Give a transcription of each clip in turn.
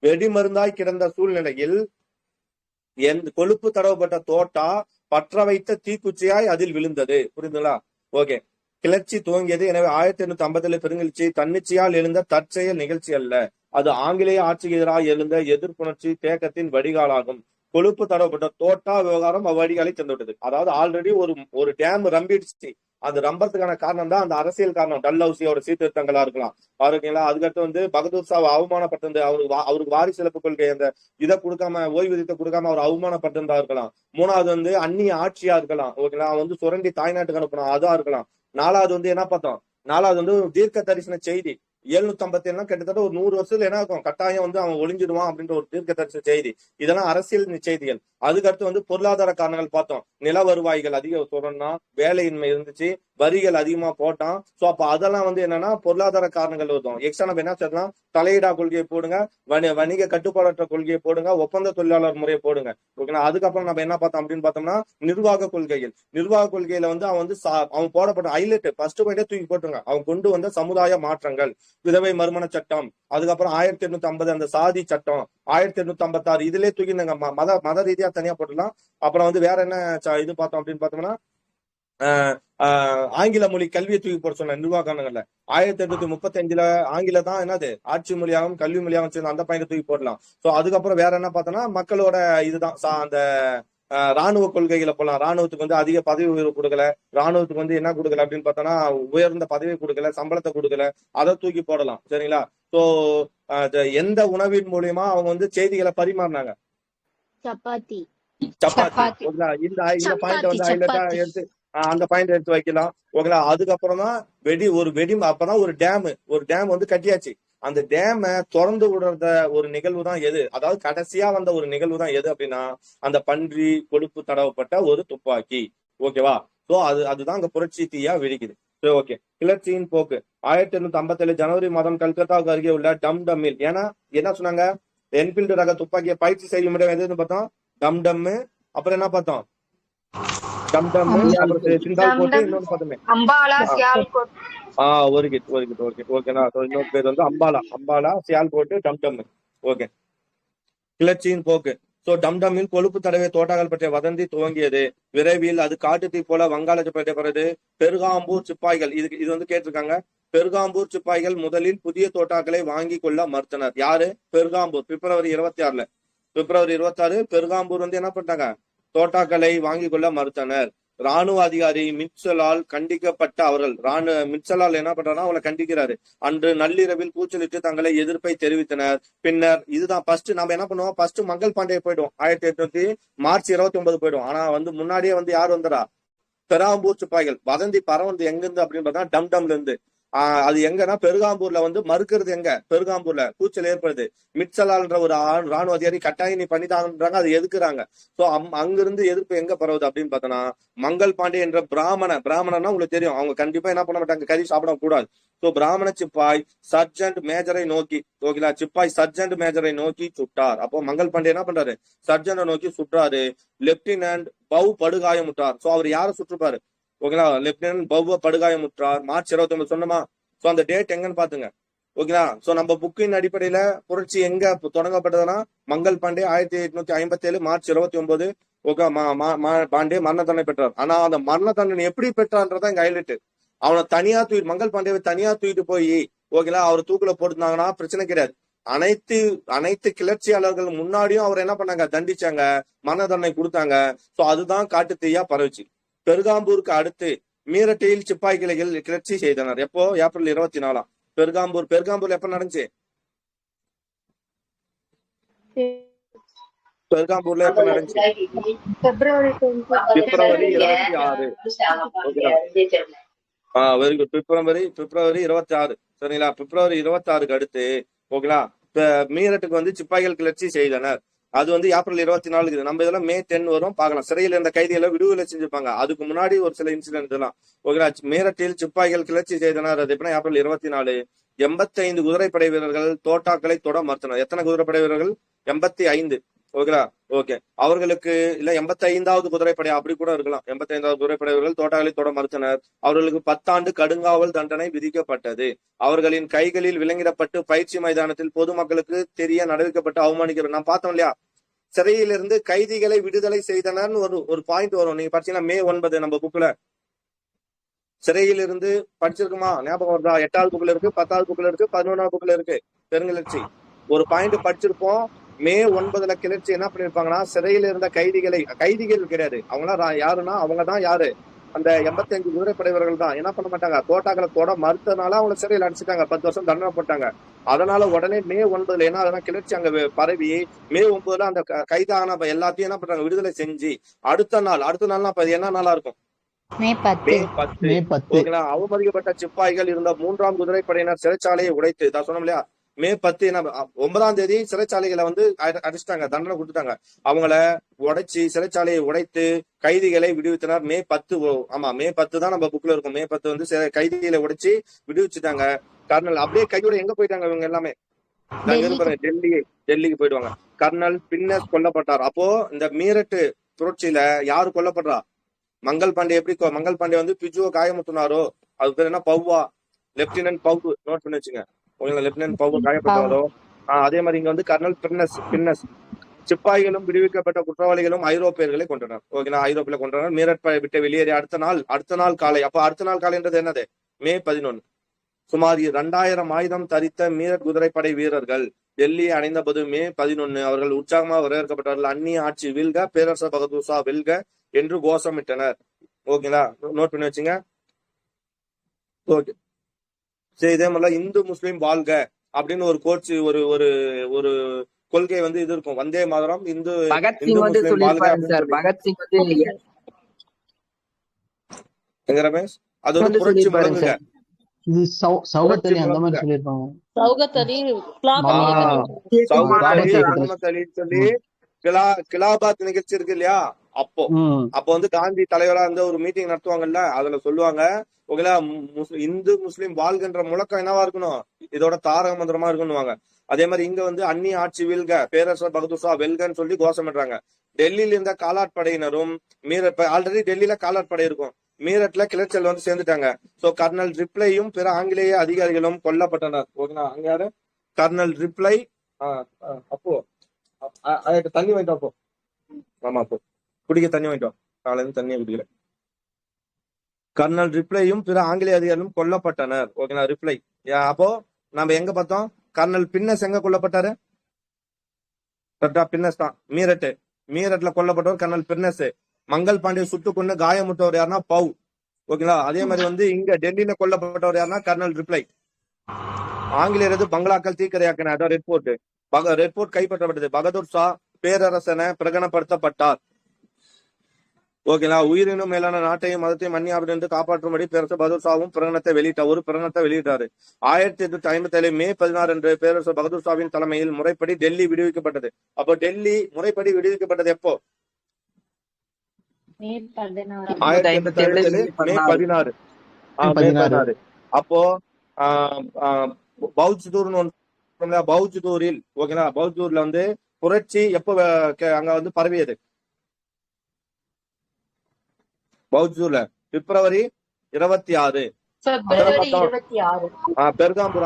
வெடிமருந்தாய் கிடந்த சூழ்நிலையில் கொழுப்பு தடவப்பட்ட தோட்டா பற்ற வைத்த தீக்குச்சியாய் அதில் விழுந்தது. புரிந்துங்களா? ஓகே. கிளர்ச்சி துவங்கியது. எனவே 1857 பெருங்கிழ்ச்சி தன்னிச்சையால் எழுந்த தற்செயல் நிகழ்ச்சி அல்ல. அது ஆங்கிலேய ஆட்சிக்கு எதிராக எழுந்த எதிர்ப்புணர்ச்சி தேக்கத்தின் வடிகாலாகும். கொழுப்பு தடவப்பட்ட தோட்டா விவகாரம் அவ்வடிகாலை தந்துவிட்டது. அதாவது ஆல்ரெடி ஒரு டேம் ரம்பிடுச்சு. அது ரம்பறதுக்கான காரணம் தான் அந்த அரசியல் காரணம். டல்ஹவுசியோட சீர்திருத்தங்களா இருக்கலாம் பாருங்களா. அதுக்கடுத்து பகதூர் ஷாவை அவமானப்பட்டிருந்த அவருக்கு வாரிசு இழப்பு கொள்கை அந்த இதை கொடுக்காம ஓய்வூதியத்தை கொடுக்காம அவர் அவமானப்பட்டிருந்தா இருக்கலாம். மூணாவது அந்நிய ஆட்சியா இருக்கலாம். ஓகேங்களா. சுரண்டி தாய்நாட்டுக்கு அனுப்பணும் அதா இருக்கலாம். நாலாவது என்ன பார்த்தோம்? நாலாவது தீர்க்க தரிசன செய்தி 757 கிட்டத்தட்ட ஒரு 100 வருஷத்துல என்ன இருக்கும்? கட்டாயம் அவன் ஒளிஞ்சிடுவான் அப்படின்ற ஒரு தீர்க்க தரிசன செய்தி. இதெல்லாம் அரசியல் செய்திகள். அதுக்கடுத்து பொருளாதார காரணங்கள் பார்த்தோம். நில வருவாய்கள் அதிகம் சொல்லணும்னா வேலையின்மை இருந்துச்சு, வரிகள் அதிகமா போட்டான். சோ அப்ப அதெல்லாம் என்னன்னா பொருளாதார காரணங்கள் வரும். எக்ஸாம் என்ன சொல்லலாம்? தலையிடா கொள்கையை போடுங்க, வணிக கட்டுப்பாடற்ற கொள்கையை போடுங்க, ஒப்பந்த தொழிலாளர் முறையை போடுங்க. ஓகேங்களா. அதுக்கப்புறம் நம்ம என்ன பார்த்தோம் அப்படின்னு பார்த்தோம்னா நிர்வாக கொள்கைகள். நிர்வாக கொள்கையில அவன் போடப்பட்ட ஹைலைட் ஃபர்ஸ்ட் பாயிண்டே தூக்கி போட்டுருங்க. அவன் கொண்டு வந்த சமுதாய மாற்றங்கள், விதவை மறுமண சட்டம், அதுக்கப்புறம் 1850 அந்த சாதி சட்டம், 1856 இதுலயே தூக்கி மத ரீதியா தனியா போட்டுலாம். அப்புறம் வேற என்ன இது பார்த்தோம் அப்படின்னு பார்த்தோம்னா ஆங்கில மொழி கல்வியை தூக்கி போட சொன்ன நிர்வாகங்கள்ல 1835 ஆங்கில தான் என்னது ஆட்சி மொழியாகவும் கல்வி மொழியாகவும் சேர்ந்து அந்த பையனை தூக்கி போடலாம். சோ அதுக்கப்புறம் வேற என்ன பார்த்தோம்னா மக்களோட இதுதான் அந்த ராணுவ கொள்கைகளை போலாம். ராணுவத்துக்கு அதிக பதவி உயர்வு கொடுக்கல, ராணுவத்துக்கு என்ன கொடுக்கல அப்படின்னு பார்த்தோம்னா உயர்ந்த பதவி கொடுக்கல, சம்பளத்தை கொடுக்கல, அதை தூக்கி போடலாம். சரிங்களா. சோ எந்த உணவின் மூலியமா அவங்க செய்திகளை பரிமாறினாங்க? சப்பாத்தி. இந்த பாயிண்ட் ஹைலைட்டா எடுத்து அந்த பாயிண்ட் எடுத்து வைக்கலாம். ஓகேங்களா. அதுக்கப்புறம் தான் அப்பதான் ஒரு டேம் கட்டியாச்சு. அந்த டேம திறந்து விடுறத ஒரு நிகழ்வு தான் எது? அதாவது கடைசியா வந்த ஒரு நிகழ்வு தான் எது அப்படின்னா அந்த பன்றி கொழுப்பு தடவப்பட்ட ஒரு துப்பாக்கி. ஓகேவா. சோ அதுதான் அங்க புரட்சி தீயா வெடிக்குது. சரி, ஓகே. கிளர்ச்சியின் போக்கு 1857 ஜனவரி மாதம் கல்கத்தாவுக்கு அருகே உள்ள டம்டம்மில். ஏன்னா என்ன சொன்னாங்க? என்ஃபீல்டு ரக துப்பாக்கியை பயிற்சி செய்யும் இடம் எதுன்னு பார்த்தோம்? டம்டம்மு. அப்புறம் என்ன பார்த்தோம்? டம்டம்மு, அப்புறம் சிந்தால்கோட்டு, இன்னொன்னு பார்த்தோமே ஓகேனா. இன்னொரு பேர் அம்பாலா, சியால்கோட்டு, டம்டம்மு. ஓகே. கிளர்ச்சியின் போக்கு. சோ டம்டம்மில் கொழுப்பு தடவை தோட்டாக்கள் பற்றிய வதந்தி துவங்கியது. விரைவில் அது காட்டுத்தீ போல வங்காளப்பேட்டை பிறகு பெருகாம்பூர் சிப்பாய்கள் இது கேட்டிருக்காங்க. பெருகாம்பூர் சிப்பாய்கள் முதலில் புதிய தோட்டாக்களை வாங்கி கொள்ள மறுத்தனர். யாரு? பெருகாம்பூர். பிப்ரவரி 26 பெருகாம்பூர் என்ன பண்ணிட்டாங்க? தோட்டாக்களை வாங்கி கொள்ள மறுத்தனர். ராணுவ அதிகாரி மிட்சலால் கண்டிக்கப்பட்ட அவர்கள் மிட்சலால் என்ன பண்றாருன்னா அவங்களை கண்டிக்கிறாரு. அன்று நள்ளிரவில் கூச்சலிட்டு தங்களை எதிர்ப்பை தெரிவித்தனர். பின்னர் இதுதான் ஃபர்ஸ்ட் நம்ம என்ன பண்ணுவோம்? ஃபர்ஸ்ட் மங்கள் பாண்டே போயிடும். 1800 மார்ச் 29 போயிடும். ஆனா முன்னாடியே யார் வந்துடா? பெருகாம்பூர் சிப்பாய்கள். வதந்தி பரவந்து எங்க இருந்து அப்படின்னு பார்த்தா டம்டம்ல இருந்து. அது எங்கன்னா பெருகாம்பூர்ல மறுக்கிறது எங்க? பெருகாம்பூர்ல கூச்சல் ஏற்படுது. மிட்சலால்ன்ற ஒரு ராணுவ அதிகாரி கட்டாயம் நீ பண்ணிதாங்கன்றாங்க. அது எதுக்குறாங்க. சோ அங்கிருந்து எதிர்ப்பு எங்க பரவுது அப்படின்னு பார்த்தோம்னா மங்கள் பாண்டே என்ற பிராமணன்னா உங்களுக்கு தெரியும், அவங்க கண்டிப்பா என்ன பண்ண மாட்டாங்க? கறி சாப்பிட கூடாது. சோ பிராமண சிப்பாய் சர்ஜென்ட் மேஜரை நோக்கி சிப்பாய் சர்ஜென்ட் மேஜரை நோக்கி சுட்டார். அப்போ மங்கள் பாண்டே என்ன பண்றாரு? சர்ஜென்ட நோக்கி சுட்டாரு. லெப்டினன்ட் பவ் படுகாயமுற்றார். சோ அவர் யாரை சுற்றுப்பாரு? ஓகேங்களா. லெப்டினன்ட் பவ் படுகாயமுற்றார். மார்ச் 29 சொன்னமா. சோ அந்த டேட் எங்கன்னு பாத்துங்க. ஓகேங்களா. சோ நம்ம புக்கின் அடிப்படையில புரட்சி எங்க தொடங்கப்பட்டதுன்னா மங்கள் பாண்டே 1857 மார்ச் 29 ஓகே பாண்டே மரண தண்டனை பெற்றார். ஆனா அந்த மரண தண்டனை எப்படி பெற்றார்ன்றதான் இங்க ஹைலைட். அவனை தனியா மங்கள் பாண்டேவை தனியா தூக்கிட்டு போய் ஓகேங்களா அவர் தூக்குல போட்டுருந்தாங்கன்னா பிரச்சனை கிடையாது. அனைத்து கிளர்ச்சியாளர்கள் முன்னாடியும் அவர் என்ன பண்ணாங்க? தண்டிச்சாங்க, மரண தண்டனை கொடுத்தாங்க. சோ அதுதான் காட்டு தீயா பரவுச்சு. பெருகாம்பூருக்கு அடுத்து மீரட்டில் சிப்பாய் கிளைகள் கிளர்ச்சி செய்தனர். எப்போ? ஏப்ரல் 24. பெருகாம்பூர்ல எப்ப நடந்துச்சு? பெருகாம்பூர்ல எப்ப நடந்துச்சு? பிப்ரவரி 26. Very good. பிப்ரவரி 26. சரிங்களா. பிப்ரவரி 26க்கு அடுத்து ஓகேங்களா மீரட்டுக்கு சிப்பாய்கள் கிளர்ச்சி செய்தனர். அது ஏப்ரல் 24. நம்ம இதெல்லாம் மே 10 வரும் பார்க்கலாம். சிறையில் இருந்த கைதிகளை விடுதலை செஞ்சிருப்பாங்க. அதுக்கு முன்னாடி ஒரு சில இன்சிடென்ட் எல்லாம் ஓகேங்களா. மீரட்டில் சிப்பாய்கள் கிளர்ச்சி செய்தனர். அது எப்படின்னா ஏப்ரல் 24. 85 குதிரைப்படை வீரர்கள் தோட்டாக்களை தொட மறுத்தனர். எத்தனை குதிரைப்படை வீரர்கள்? 85. ஓகேங்களா? ஓகே. அவர்களுக்கு இல்ல 85வது குதிரைப்படை அப்படி கூட இருக்கலாம். 85வது குதிரைப்படை வீரர்கள் தோட்டாக்களை தொட மறுத்தனர். அவர்களுக்கு 10 ஆண்டு கடுங்காவல் தண்டனை விதிக்கப்பட்டது. அவர்களின் கைகளில் விலங்கிடப்பட்டு பயிற்சி மைதானத்தில் பொதுமக்களுக்கு தெரிய நடவடிக்கப்பட்டு அவமானிக்கிறது. நான் பார்த்தோம் இல்லையா? சிறையிலிருந்து கைதிகளை விடுதலை செய்தனர்னு ஒரு பாயிண்ட் வரும். நீங்க பார்த்தீங்கன்னா May 9 நம்ம புக்ல சிறையில் இருந்து படிச்சிருக்குமா? ஞாபகம் வருதா? 8வது புக்ல இருக்கு, 10வது புக்ல இருக்கு, 11வது புக்ல இருக்கு. பெருங்கிளர்ச்சி ஒரு பாயிண்ட் படிச்சிருப்போம். May 9 கிளர்ச்சி என்ன பண்ணிருப்பாங்கன்னா, சிறையில் இருந்த கைதிகள் கிடையாது. அவங்களாம் யாருன்னா அவங்கதான் யாரு? அந்த 85 குதிரைப்படைவர்கள் தான். என்ன பண்ண மாட்டாங்க, தோட்டாக்களை தொட மறுத்தனால அவங்கள சிறையில் அடிச்சுட்டாங்க, 10 வருஷம் தண்டனை போட்டாங்க. அதனால உடனே May 9 என்ன ஆகுதுன்னா, கிளர்ச்சி அங்க பரவி May 9 அந்த கைதான எல்லாத்தையும் என்ன பண்றாங்க, விடுதலை செஞ்சு அடுத்த நாள்னா என்ன நாளா இருக்கும்? மே 10. May 10. அவமதிக்கப்பட்ட சிப்பாய்கள் இருந்த 3ஆம் குதிரைப்படையினர் சிறைச்சாலையை உடைத்து, நான் சொன்னோம் இல்லையா, May 10 9ஆம் தேதி சிறைச்சாலைகளை வந்து அடிச்சிட்டாங்க, தண்டனை கொடுத்துட்டாங்க. அவங்கள உடைச்சு சிறைச்சாலையை உடைத்து கைதிகளை விடுவித்தனர். May 10. ஆமா May 10 தான் நம்ம புக்ல இருக்கும். May 10 வந்து கைதிகளை உடைச்சு விடுவிச்சுட்டாங்க. கர்னல் அப்படியே கையோட எங்க போயிட்டாங்க இவங்க எல்லாமே? டெல்லிக்கு போயிடுவாங்க. கர்னல் பின்னஸ் கொல்லப்பட்டார். அப்போ இந்த மீரட்டு புரட்சியில யாரு கொல்லப்படுறா? மங்கள் பாண்டே. எப்படி மங்கள் பாண்டே வந்து பிஜுவ காயமுத்துனாரோ, அது பேர் என்ன, பவ்வா, லெப்டினன்ட் பவ், நோட் பண்ணி வச்சுங்க. லெப்டினன்ட் பவ் காயப்பட்டாரோ. அதே மாதிரி இங்க வந்து கர்னல் பின்னஸ் சிப்பாய்களும் விடுவிக்கப்பட்ட குற்றவாளிகளும் ஐரோப்பியர்களை கொண்டனர். ஓகேங்களா? ஐரோப்பியில கொண்டனர். மீரட் விட்டு வெளியேறி அடுத்த நாள் காலை. அப்ப அடுத்த நாள் காலைன்றது என்னது? May 11. சுமார் 2000 ஆயுதம் தரித்த மீரட் குதிரைப்படை வீரர்கள் டெல்லியை அடைந்த போது May 11 அவர்கள் உற்சாகமாக வரவேற்கப்பட்டார்கள். அந்நிய ஆட்சி வீழ்க, பேரரசர் பகதூர் ஷா வெல்க என்று கோஷமிட்டனர். ஓகேங்களா? நோட் பண்ணி வச்சுங்க. ஓகே. சரி, இதே மாதிரிலாம் இந்து முஸ்லீம் வாழ்க அப்படின்னு ஒரு கோட்ஸ் ஒரு ஒரு ஒரு கொள்கை வந்து இது இருக்கும். வந்தே மாதரம் இந்து முஸ்லீம் வாழ்க. எங்க ரமேஷ்? அது ஒரு புரட்சி முழங்குங்க. இது சௌகத் அலி அந்த மாதிரி சொல்லிருப்பாங்க. சௌகத் அலி சொல்லி கிலாபாத் நிகழ்ச்சி இருக்கு இல்லையா, அப்போ வந்து காந்தி தலைவரா இருந்த ஒரு மீட்டிங் நடத்துவாங்கல்ல, அதுல சொல்லுவாங்க, ஓகேங்களா, இந்து முஸ்லீம் வாழ்கின்ற முழக்கம் என்னவா இருக்கணும், இதோட தாரக மந்திரமா இருக்கணும்வாங்க. அதே மாதிரி இங்க வந்து அந்நிய ஆட்சி வீழ்க, பேரரசர் பகதூர் ஷா வெல்கன்னு சொல்லி கோஷமிடுறாங்க. டெல்லியில இருந்த காலாட் படையினரும் மீரட், ஆல்ரெடி டெல்லியில காலாட் படை இருக்கும், மீரட்ல கிளர்ச்சியில் வந்து சேர்ந்துட்டாங்க. சோ கர்னல் ரிப்ளையும் பிற ஆங்கிலேய அதிகாரிகளும் கொல்லப்பட்டனர். ஓகேங்களா? அங்க யாரு? Colonel reply. அப்போ தண்ணி வாங்கிட்டு அப்போ. ஆமா, அப்போ குடிக்க தண்ணி வாங்கிட்டோம், காலையில இருந்து தண்ணியை குடிக்கல. கர்னல் ரிப்ளையும் பிற ஆங்கிலேய அதிகாரிகளும் கொல்லப்பட்டனர். ஓகேங்களா? ரிப்ளை. அப்போ நம்ம எங்க பார்த்தோம்? கர்னல் பின்னஸ் எங்க கொல்லப்பட்டாரு? பின்னஸ் தான். மீரட்ல கொல்லப்பட்டவர் கர்னல் பின்னஸ். மங்கள் பாண்டிய சுட்டு கொண்டு காயமுட்டவர் யாருன்னா பவ். ஓகேங்களா? அதே மாதிரி வந்து இங்க டெல்லியில கொல்லப்பட்டவர் யாருன்னா கர்னல் ரிப்ளை. ஆங்கிலேயரது பங்களாக்கள் தீக்கிரையாக்கின, அதான் ரெட் போர்ட் கைப்பற்றப்பட்டது. பகதூர் ஷா பேரரசன பிரகடனப்படுத்தப்பட்டார். ஓகேங்களா? உயிரினும் மேலான நாட்டையும் மதத்தையும் மன்னியாவிலிருந்து காப்பாற்றும்படி பேரரசர் பகதூர் ஷாவும் ஒரு பிரகடனத்தை வெளியிட்டாரு. 1857 May 16 என்று பேரரசர் பகதூர் ஷாவின் தலைமையில் முறைப்படி டெல்லி விடுவிக்கப்பட்டது. அப்போ டெல்லி முறைப்படி விடுவிக்கப்பட்டது எப்போ? May 16. 1857 May 16. அப்போ பௌஜ்தூரில், ஓகேங்களா, பௌஜ்தூர்ல வந்து புரட்சி எப்போ அங்க வந்து பரவியது? பௌஜ்தூர்ல February 26. பெர்காம்பூர்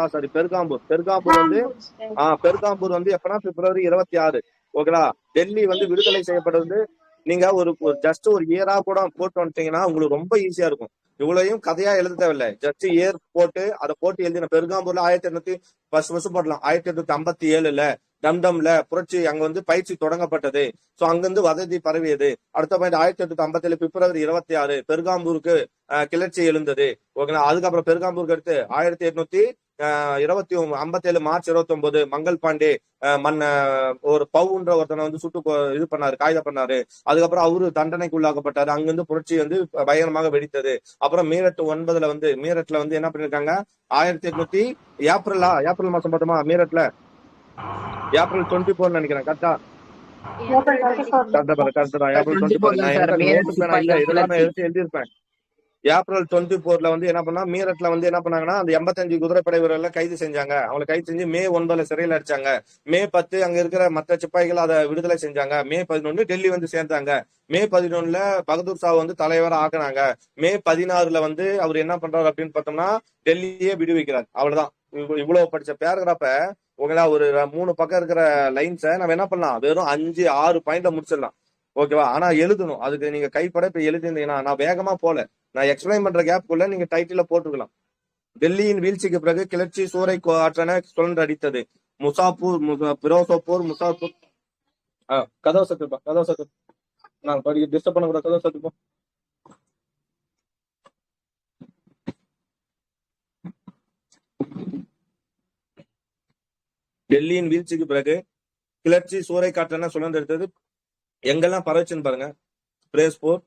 வந்து எப்பனா February 26. ஓகேங்களா? டெல்லி வந்து விடுதலை செய்யப்பட்டது. நீங்க ஒரு ஜஸ்ட் ஒரு இயரா கூட போட்டு வந்துட்டீங்கன்னா உங்களுக்கு ரொம்ப ஈஸியா இருக்கும். இவ்வளவையும் கதையா எழுத தேவையில்லை, ஜஸ்ட் இயர் போட்டு அதை போட்டு எழுதின. பெருகாம்பூர்ல 1800 போடலாம். 1857 டம்டம்ல புரட்சி அங்க வந்து பயிற்சி தொடங்கப்பட்டது. சோ அங்கிருந்து வதந்தி பரவியது. அடுத்த பாயிண்ட் 1857 February 26 பெருகாம்பூருக்கு கிளர்ச்சி எழுந்தது. ஓகேங்களா? அதுக்கப்புறம் பெருகாம்பூருக்கு அடுத்து 1857 March 29 மங்கள் பாண்டே ஒரு பவுன்ற ஒருத்தனை வந்து சுட்டு இது பண்ணாரு, காய்தம் பண்ணாரு. அதுக்கப்புறம் அவரு தண்டனைக்கு உள்ளாக்கப்பட்டாரு. அங்கிருந்து புரட்சி வந்து பயங்கரமாக வெடித்தது. அப்புறம் மீரட்ல வந்து என்ன பண்ணிருக்காங்க, 1800 ஏப்ரல் மாசம் பார்த்தோமா, மீரட்ல April 24 நினைக்கிறேன். கரெக்டா? April 24 எழுதியிருப்பேன். ஏப்ரல் 24 வந்து என்ன பண்ணா மீரட்ல வந்து என்ன பண்ணாங்கன்னா அந்த 85 குதிரைப்படை வீரர்களை கைது செஞ்சாங்க. அவங்களை கைது செஞ்சு மே 9 சிறையில் அடிச்சாங்க. மே 10 அங்க இருக்கிற மற்ற சிப்பாய்கள் அதை விடுதலை செஞ்சாங்க. மே 11 டெல்லி வந்து சேர்ந்தாங்க. மே 11 பகதூர் ஷா வந்து தலைவரா ஆக்குனாங்க. மே 16 வந்து அவர் என்ன பண்றாரு அப்படின்னு பார்த்தோம்னா டெல்லியே விடுவிக்கிறார். அவ்வளவுதான். இவ்வளவு படிச்ச பேராகிராஃப ஓகேங்களா, ஒரு 3 பக்கம் இருக்கிற லைன்ஸை நம்ம என்ன பண்ணலாம், வெறும் 5-6 பாயிண்ட்ல முடிச்சிடலாம். ஓகேவா? ஆனா எழுதணும். அதுக்கு நீங்க கைப்பட இப்ப எழுதிருந்தீங்கன்னா, நான் வேகமா போல, நான் எக்ஸ்பிளைன் பண்ற கேப்குள்ள நீங்க டைட்டில போட்டுக்கலாம். டெல்லியின் வீழ்ச்சிக்கு பிறகு கிளர்ச்சி சூறை ஆற்றன சுழன்றடித்தது. பிரோசோப்பூர் முசாபூர் கதவை சத்துப்பா, கதவை சத்து. நான் படிக்க டிஸ்டர்ப் பண்ண கூட கதவை சத்துப்பா. டெல்லியின் வீழ்ச்சிக்கு பிறகு கிளர்ச்சி சூறை காற்றன சுழன்றெடுத்தது. எங்கெல்லாம் பரவச்சுன்னு பாருங்க. பிரேஸ்பூர்,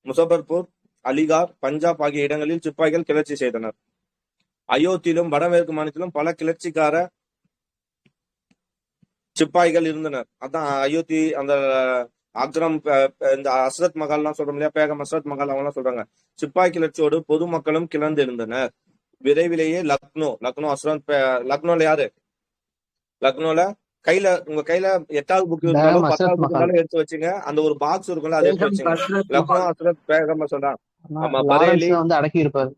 முசபர்பூர், அலிகார், பஞ்சாப் ஆகிய இடங்களில் சிப்பாய்கள் கிளர்ச்சி செய்தனர். அயோத்தியிலும் வடமேற்கு மாநிலத்திலும் பல கிளர்ச்சிக்கார சிப்பாய்கள் இருந்தனர். அதான் அயோத்தி, அந்த அக்ரம், இந்த அஸ்ரத் மகால்லாம் சொல்றோம் இல்லையா, பேகம் அஸ்ரத் மகால் அவங்க எல்லாம் சொல்றாங்க. சிப்பாய் கிளர்ச்சியோடு பொதுமக்களும் கிளர்ந்து இருந்தனர். விரைவிலேயே லக்னோ அஸ்ரத், லக்னோல யாரு, லக்னோல கையில உங்க கையில 8வது புக் இருந்தாலும் 10வது புக் இருந்தாலும் எடுத்து வச்சுங்க. அந்த ஒரு பாக்ஸ் இருக்கும்ல, அதை எடுத்து வச்சுங்க. லக்னோ அஸ்ரத் பேகம் சொல்றான். ஆமா, பரேலி வந்து அடக்கி இருப்பாரு.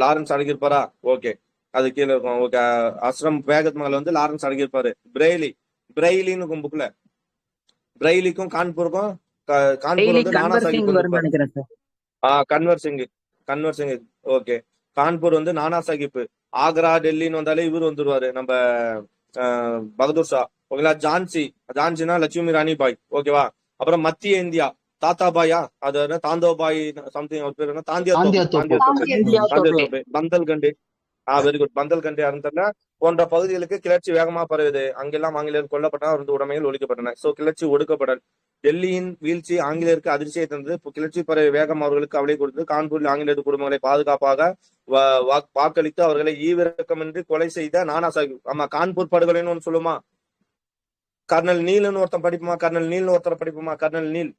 லாரன்ஸ் அடங்கியிருப்பாரா? ஓகே, அது கீழே இருக்கும். ஓகே, அஸ்ரம் பேகத் மகள் வந்து லாரன்ஸ் அடங்கியிருப்பாரு. பிரெய்லின்னு இருக்கும் புக்ல. பிரெய்லிக்கும் கான்பூருக்கும், கான்பூர் வந்து நானா சாஹிப் கன்வர் சிங். ஓகே, கான்பூர் வந்து நானா சாஹிப். ஆக்ரா டெல்லின்னு வந்தாலே இவர் வந்துருவாரு, நம்ம பகதூர் ஷா. ஓகேங்களா? ஜான்சினா லட்சுமி ராணி பாய். ஓகேவா? அப்புறம் மத்திய இந்தியா தாத்தாபாயா, அது தாந்தோபாய் சம்திங், அவர் பேர் என்ன, தாந்தியா, பந்தல்கண்டு. Very good. பந்தல்கண்டு அருந்தல்ல போன்ற பகுதிகளுக்கு கிளர்ச்சி வேகமா பரவுது. அங்கெல்லாம் ஆங்கிலேயர் கொல்லப்பட்டனர், அவரது உடைமைகள் ஒழிக்கப்பட்டன. சோ கிளர்ச்சி ஒடுக்கப்படல். டெல்லியின் வீழ்ச்சி ஆங்கிலேயருக்கு அதிர்ச்சியை தந்தது. கிளர்ச்சி பரவி வேகம் அவர்களுக்கு கவலை கொடுத்தது. கான்பூரில் ஆங்கிலேயர் குடும்பங்களை பாதுகாப்பாக வாக்களித்து அவர்களை ஈவிரக்கமின்றி கொலை செய்த நானா சாஹிப். ஆமா, கான்பூர் படுகொலைன்னு ஒன்று சொல்லுமா, கர்னல் நீல்னு ஒருத்தன் படிப்புமா, கர்னல் நீல்னு ஒருத்தரை படிப்புமா, கர்னல் நீல்.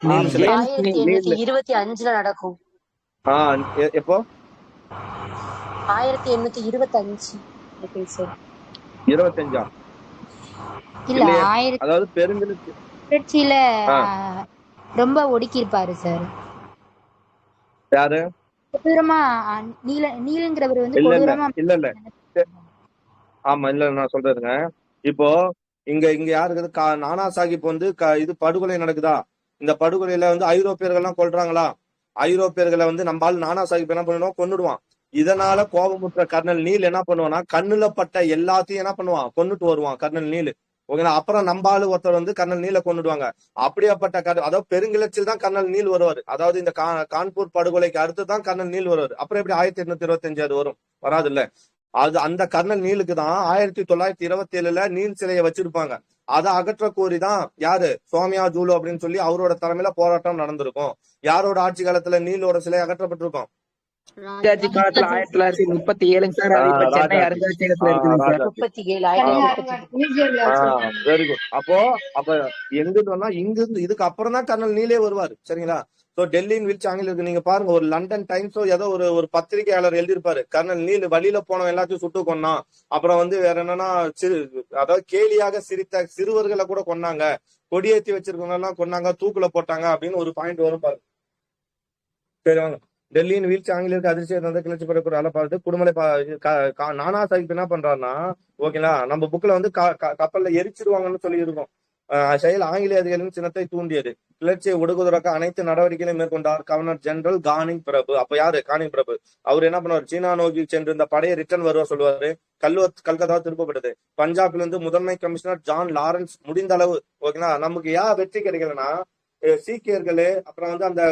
1825 நடக்கும். எப்போ? 1825. 25 இல்ல, அதாவது பெருங்கிழச்சி கிளர்ச்சியில ரொம்ப ஒடுக்கி இருப்பாரு சார். யாரு? கொடூரமா நீலங்கிறவர் வந்து கொடூரமா. இல்ல ஆமா, இல்ல நான் சொல்றேங்க. இப்போ இங்க யாரு இருக்குது, நானா சாஹிப் வந்து இது படுகொலை நடக்குதா, இந்த படுகொலையில வந்து ஐரோப்பியர்கள்லாம் கொல்றாங்களா, ஐரோப்பியர்களை வந்து நம்மால் நானா சாஹிப் என்ன பண்ணுவோம், கொன்னுடுவான். இதனால கோபமுற்ற கர்னல் நீல் என்ன பண்ணுவான்னா, கண்ணுல பட்ட எல்லாத்தையும் என்ன பண்ணுவான், கொன்னுட்டு வருவான் கர்னல் நீல். ஓகேங்களா? அப்புறம் நம்பாலு ஒருத்தர் வந்து கர்னல் நீலை கொண்டுடுவாங்க. அப்படியாப்பட்ட அதாவது பெருங்கிளர்ச்சியில் தான் கர்னல் நீல் வருவார். அதாவது இந்த கான்பூர் படுகொலைக்கு அடுத்து தான் கர்னல் நீல் வருவார். அப்புறம் எப்படி 1825 அது வரும்? வராது இல்ல. அது அந்த கர்னல் நீலுக்கு தான் 1927 நீல் சிலையை வச்சிருப்பாங்க. அதை அகற்ற கோரிதான் யாரு, சோமியா ஜூலு அப்படின்னு சொல்லி அவரோட தலைமையில போராட்டம் நடந்திருக்கும். யாரோட ஆட்சி காலத்துல நீலோட சிலை அகற்றப்பட்டிருக்கும்? ராஜாஜி காலத்துல 1937 சார். அது இப்ப சென்னை அருங்காட்சியகத்துல இருக்குது சார். 37. Very good. அப்ப எங்கிருந்தா இங்கிருந்து இதுக்கு அப்புறம் தான் கர்னல் நீலே வருவாரு. சரிங்களா? சோ டெல்லியின் வீழ்ச்சி ஆங்கிலேயருக்கு நீங்க பாருங்க, ஒரு லண்டன் டைம்ஸோ ஏதோ ஒரு பத்திரிகையாளர் எழுதியிருப்பாரு, கர்னல் நீல் வழியில போனவன் எல்லாத்தையும் சுட்டு கொன்னான். அப்புறம் வந்து வேற என்னன்னா, அதாவது கேலியாக சிரித்த சிறுவர்களை கூட கொன்னாங்க, கொடியேற்றி வச்சிருக்கவங்க எல்லாம் கொன்னாங்க, தூக்குல போட்டாங்க அப்படின்னு ஒரு பாயிண்ட் வரும் பாரு. சரி வாங்க. டெல்லியின் வீழ்ச்சி ஆங்கிலேயருக்கு அதிர்ச்சியை தந்த கிளர்ச்சி படக்கூட அலை பார்த்து குடும்பலை நானா சாஹிப் என்ன பண்றாருன்னா, ஓகேங்களா, நம்ம புக்ல வந்து கப்பல்ல எரிச்சிருவாங்கன்னு சொல்லி இருக்கோம். செயல் ஆங்கிலேய அதிகாரிகளின் சினத்தை தூண்டியது. கிளர்ச்சியை ஒடுக்குவதற்கு அனைத்து நடவடிக்கைகளையும் மேற்கொண்டார் கவர்னர் ஜெனரல் கானிங் பிரபு. அப்ப யாரு கானிங் பிரபு? அவர் என்ன பண்ணுவார், சீனா நோக்கி சென்றிருந்த படையை ரிட்டர்ன் வருவா சொல்லுவாரு. கல்கத்தா திருப்பப்பட்டது. பஞ்சாபிலிருந்து முதன்மை கமிஷனர் ஜான் லாரன்ஸ் முடிந்த அளவு, ஓகேங்களா, நமக்கு ஏன் வெற்றி கிடைக்கலன்னா, சீக்கியர்களே அப்புறம் வந்து அந்த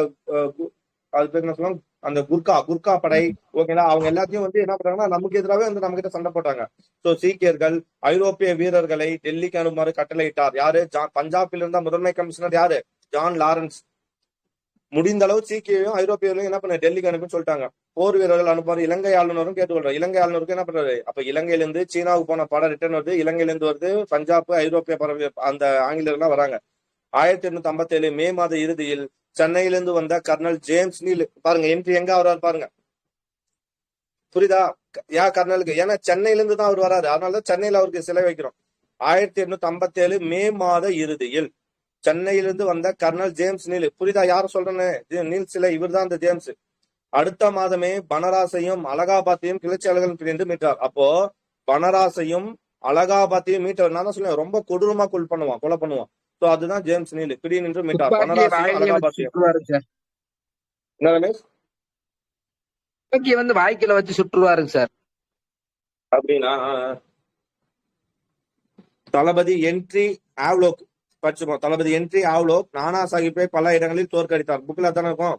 அது பேர் என்ன சொல்லுவாங்க, அந்த குர்கா படை, ஓகேங்களா, அவங்க எல்லாத்தையும் வந்து என்ன பண்றாங்கன்னா நமக்கு எதிராகவே வந்து நம்ம கிட்ட சண்டை போட்டாங்க. சோ சீக்கியர்கள் ஐரோப்பிய வீரர்களை டெல்லிக்கு அனுப்புமாறு கட்டளையிட்டார். யாரு? பஞ்சாபில் இருந்த முதன்மை கமிஷனர் யாரு? John Lawrence. முடிந்த அளவு சீக்கியையும் ஐரோப்பியர்களையும் என்ன பண்ண டெல்லிக்கு அனுப்புன்னு சொல்லிட்டாங்க. போர் வீரர்கள் அனுப்புவாரு. இலங்கை ஆளுநரும் கேட்டுக்கொள்றாரு. இலங்கை ஆளுநருக்கு என்ன பண்றாரு, அப்ப இலங்கையில இருந்து சீனாவுக்கு போன படம் ரிட்டர்ன் வருது, இலங்கையில இருந்து வருது, பஞ்சாப் ஐரோப்பிய பரவிய அந்த ஆங்கிலேயர்கள் வராங்க. 1857 மே மாத இறுதியில் சென்னையில இருந்து வந்த கர்னல் ஜேம்ஸ் நீல் பாருங்க என்ட்ரி எங்க வர்றாரு பாருங்க. புரியுதா? ஏன் கர்னலுக்கு? ஏன்னா சென்னையில இருந்து தான் அவர் வராரு, அதனாலதான் சென்னையில அவருக்கு சிலை வைக்கிறோம். 1857 மே மாத இறுதியில் சென்னையிலிருந்து வந்த கர்னல் ஜேம்ஸ் நீல். புரியுதா யாரும் சொல்றேன்னு? நீல் சிலை இவர் தான் இந்த ஜேம்ஸ். அடுத்த மாதமே பனராசையும் அலகாபாத்தையும் கிளர்ச்சியாளர்கள் பிரிந்து மீட்டார். அப்போ பனராசையும் அலகாபாத்தையும் மீட்டவர். நான் தான் சொல்லுவேன், ரொம்ப கொடூரமா கொலை பண்ணுவான். சோ அதுதான் ஜேம்ஸ் நீல். பிடி நின்று மீட்டார் பனராசையும் அலகாபாத்தையும். என்ன ரமேஷ்? வந்து வாய்க்கில வச்சு சுற்றுவாருங்க சார். அப்படின்னா தளபதி என்ட்ரி ஆவ்லோக் படிச்சுப்போம். தளபதி என்ட்ரி ஆவ்லோக் நானா சாஹிப்பை பல இடங்களில் தோற்கடித்தார். புக்ல தானே இருக்கும்.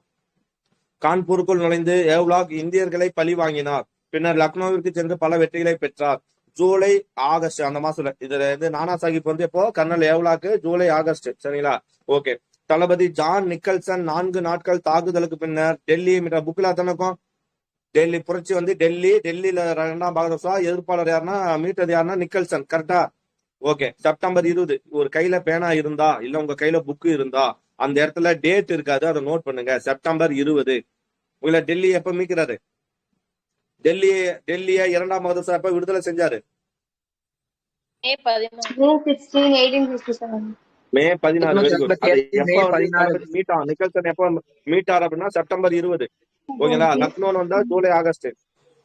கான்பூருக்குள் நுழைந்து ஏவ்லாக் இந்தியர்களை பழி வாங்கினார். பின்னர் லக்னோவிற்கு சென்று பல வெற்றிகளை பெற்றார். ஜூலை ஆகஸ்ட் அந்த மாசத்துல இதுல இருந்து நானா சாஹிப் வந்து எப்போ கர்னல் ஏவ்லாக்கு ஜூலை ஆகஸ்ட். சரிங்களா? ஓகே. தளபதி ஜான் நிக்கல்சன் 4 நாட்கள் தாக்குதலுக்கு பின்னர் டெல்லி புக்ல தானே இருக்கும். டெல்லி புரட்சி வந்து டெல்லியில 2ஆம் பகதூர் ஷா எதிர்ப்பாளர் யாருன்னா மீட்டது யாருன்னா நிக்கல்சன். கரெக்டா? ஓகே. செப்டம்பர் 20 ஒரு கையில பேனா இருந்தா இல்ல உங்க கையில புக்கு இருந்தா அந்த இடத்துல டேட் இருக்காது, அதை நோட் பண்ணுங்க. செப்டம்பர் 20 உங்களை டெல்லி எப்ப மீட்கிறாரு? டெல்லிய 2ஆம் பகதூர் ஷா எப்ப விடுதலை செஞ்சாரு? மே 16 மே 16. Very good. அது எப்ப வந்து 16 மீட்டான் நிக்கல்சன் எப்ப மீட்டார் அப்படின்னா செப்டம்பர் 20. ஓகேங்களா? லக்னோன்னு வந்தா ஜூலை ஆகஸ்ட்.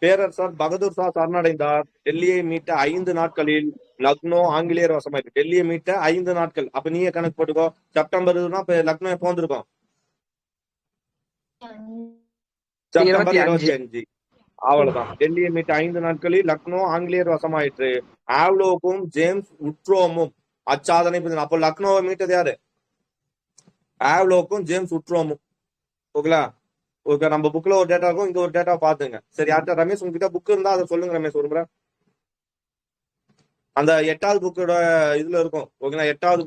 பேரரசர் பகதூர் ஷா சரணடைந்தார். டெல்லியை மீட்ட 5 நாட்களில் லக்னோ ஆங்கிலேயர் வசமாயிருக்கு. டெல்லியை மீட்ட 5 நாட்கள். அப்ப நீயே கணக்கு போட்டுக்கோ. செப்டம்பர் லக்னோ எப்போ வந்திருக்கும்? செப்டம்பர் 25. அவ்வளவுதான். டெல்லியை மீட்ட 5 நாட்களில் லக்னோ ஆங்கிலேயர் வசமாயிற்று. ஆவ்லோக்கும் ஜேம்ஸ் உட்ரோமும் அச்சாதனை புரிந்தனர். அப்போ லக்னோவை மீட்டது யாரு? ஆவ்லோக்கும் ஜேம்ஸ் உட்ரோமும். ஓகேங்களா? ஓகே. நம்ம புக்ல ஒரு டேட்டா இருக்கும், இங்க ஒரு டேட்டா பாத்துங்க. சரி, அடுத்த ரமேஷ் உங்ககிட்ட புக் இருந்தா அதை சொல்லுங்க ரமேஷ் ஒரு முறை. அந்த 8வது புக்கோட இதுல இருக்கும். ஓகேங்களா? 8வது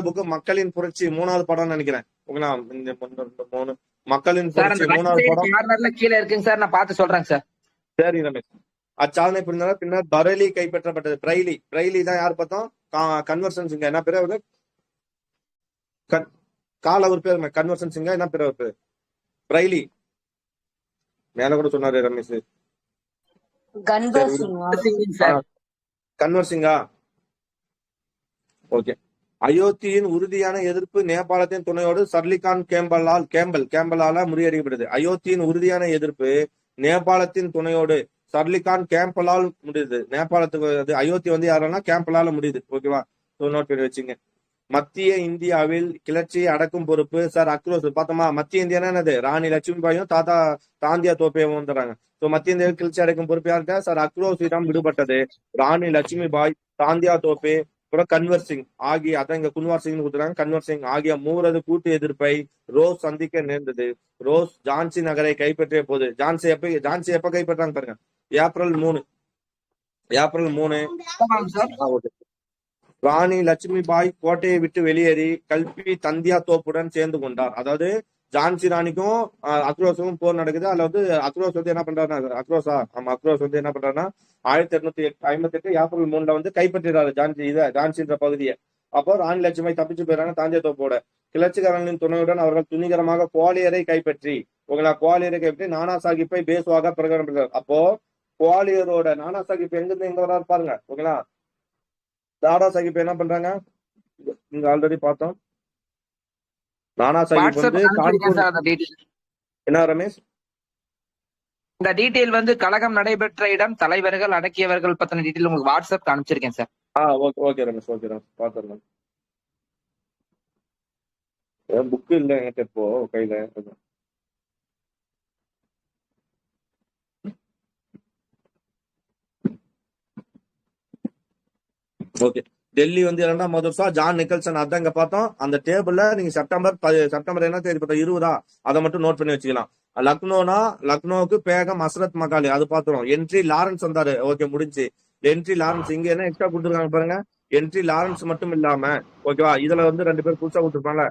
புக்கு மக்களின் புரட்சி 3வது படம்னு நினைக்கிறேன். ஓகேங்களா? இந்த 3 மக்களின் புரட்சி 3வது படம் கீழே இருக்குங்க சார். நான் பார்த்து சொல்றேன் சார். சரி ரமேஷ். அச்சாதனை புரிந்தனர். பின்னர் பரேலி கைப்பற்றப்பட்டது. பிரைலி தான் யார் பார்த்தோம்? கன்வர்சன் சிங்கா. என்ன பேரு அவரு? கால ஒரு பேர் கன்வர்சன் சிங்கா. என்ன பேர் அவரு? பிரைலி. மேல கூட சொன்னாரு ரமேஷ். கன்வர் சிங்கா. ஓகே. அயோத்தியின் உறுதியான எதிர்ப்பு நேபாளத்தின் துணையோடு சர்லிகான் கேம்பலால முறியடிக்கப்பட்டது. அயோத்தியின் உறுதியான எதிர்ப்பு நேபாளத்தின் துணையோடு சர்லிகான் கேம்பலால் முடியுது. நேபாளத்துக்கு அயோத்தி வந்து யாருன்னா கேம்பலால முடியுது. ஓகேவா? நோட் பண்ணி வச்சுங்க. மத்திய இந்தியாவில் கிளர்ச்சியை அடக்கும் பொறுப்பு சார் அக்ரோஸ். பார்த்தோமா? மத்திய இந்தியானா என்னது? ராணி லட்சுமிபாயும் தாந்தியா தோப்பையும் வந்துடுறாங்க. மத்திய இந்தியாவில் கிளர்ச்சி அடக்கும் பொறுப்பு யார்கிட்ட? சார் அக்ரோஸிடம் விடுபட்டது. ராணி லட்சுமிபாய், தாந்தியா தோப்பே, அப்புறம் கன்வர் சிங் ஆகிய அதான் இங்க குன்வார் சிங் கொடுத்துறாங்க. கன்வர் சிங் ஆகிய 3 கூட்டு எதிர்ப்பை ரோஸ் சந்திக்க நேர்ந்தது. ரோஸ் ஜான்சி நகரை கைப்பற்றிய போது ஜான்சி எப்ப கைப்பற்றாங்க பாருங்க. ஏப்ரல் 3. ராணி லட்சுமிபாய் கோட்டையை விட்டு வெளியேறி கல்பி தந்தியா தோப்புடன் சேர்ந்து கொண்டார். அதாவது ஜான்சி ராணிக்கும் அக்ரோஸுக்கும் போர் நடக்குது. அதுல வந்து அக்ரோஸ் வந்து என்ன பண்றாருன்னா அக்ரோஸ் வந்து என்ன பண்றாருன்னா 1858 ஏப்ரல் 3 வந்து கைப்பற்றிறாரு ஜான்சின்ற பகுதியை. அப்போ ராணி லட்சுமி தப்பிச்சு போயிடறாங்க தாந்தியா தோப்போட. கிளர்ச்சிக்காரர்களின் துணையுடன் அவர்கள் துணிகரமாக குவாலியரை கைப்பற்றி நானா சாஹிப்பை பேசுவாக பிரகடனம் பண்றார். அப்போ குவாலியரோட நானா சாஹிப் எங்கிருந்து எங்க வர்றாரு பாருங்க. ஓகேங்களா? நானா சாஹிப் என்ன பண்றாங்க? இங்க ஆல்ரெடி பார்த்தோம். நானா சாஹிப் வந்து என்ன ரமேஷ்? இந்த டீடைல் வந்து கழகம் நடைபெற்ற இடம், தலைவர்கள், அடக்கியவர்கள் பத்தின டீடைல் உங்களுக்கு வாட்ஸ்அப் அனுப்பிச்சிருக்கேன் sir. Okay Ramesh. Okay Ramesh பாத்துறேன். புக் இல்ல என்கிட்ட இப்போ கையில. ஓகே. டெல்லி வந்து 2ஆம் பகதூர் ஷா, ஜான் நிக்கல்சன் அதான் இங்க பார்த்தோம். அந்த டேபிள்ல நீங்க செப்டம்பர் என்ன தேதி பார்த்தா 20 அதை மட்டும் நோட் பண்ணி வச்சுக்கலாம். லக்னோவுக்கு பேகம் அஸ்ரத் மகாலி அது பாத்துறோம். என்ட்ரி லாரன்ஸ் வந்தாரு. ஓகே முடிஞ்சு. என்ட்ரி லாரன்ஸ் இங்க என்ன எக்ஸ்ட்ரா கொடுத்துருக்காங்க பாருங்க. என்ட்ரி லாரன்ஸ் மட்டும் இல்லாம ஓகேவா இதுல வந்து 2 பேர் புதுசா கொடுத்துருப்பாங்க.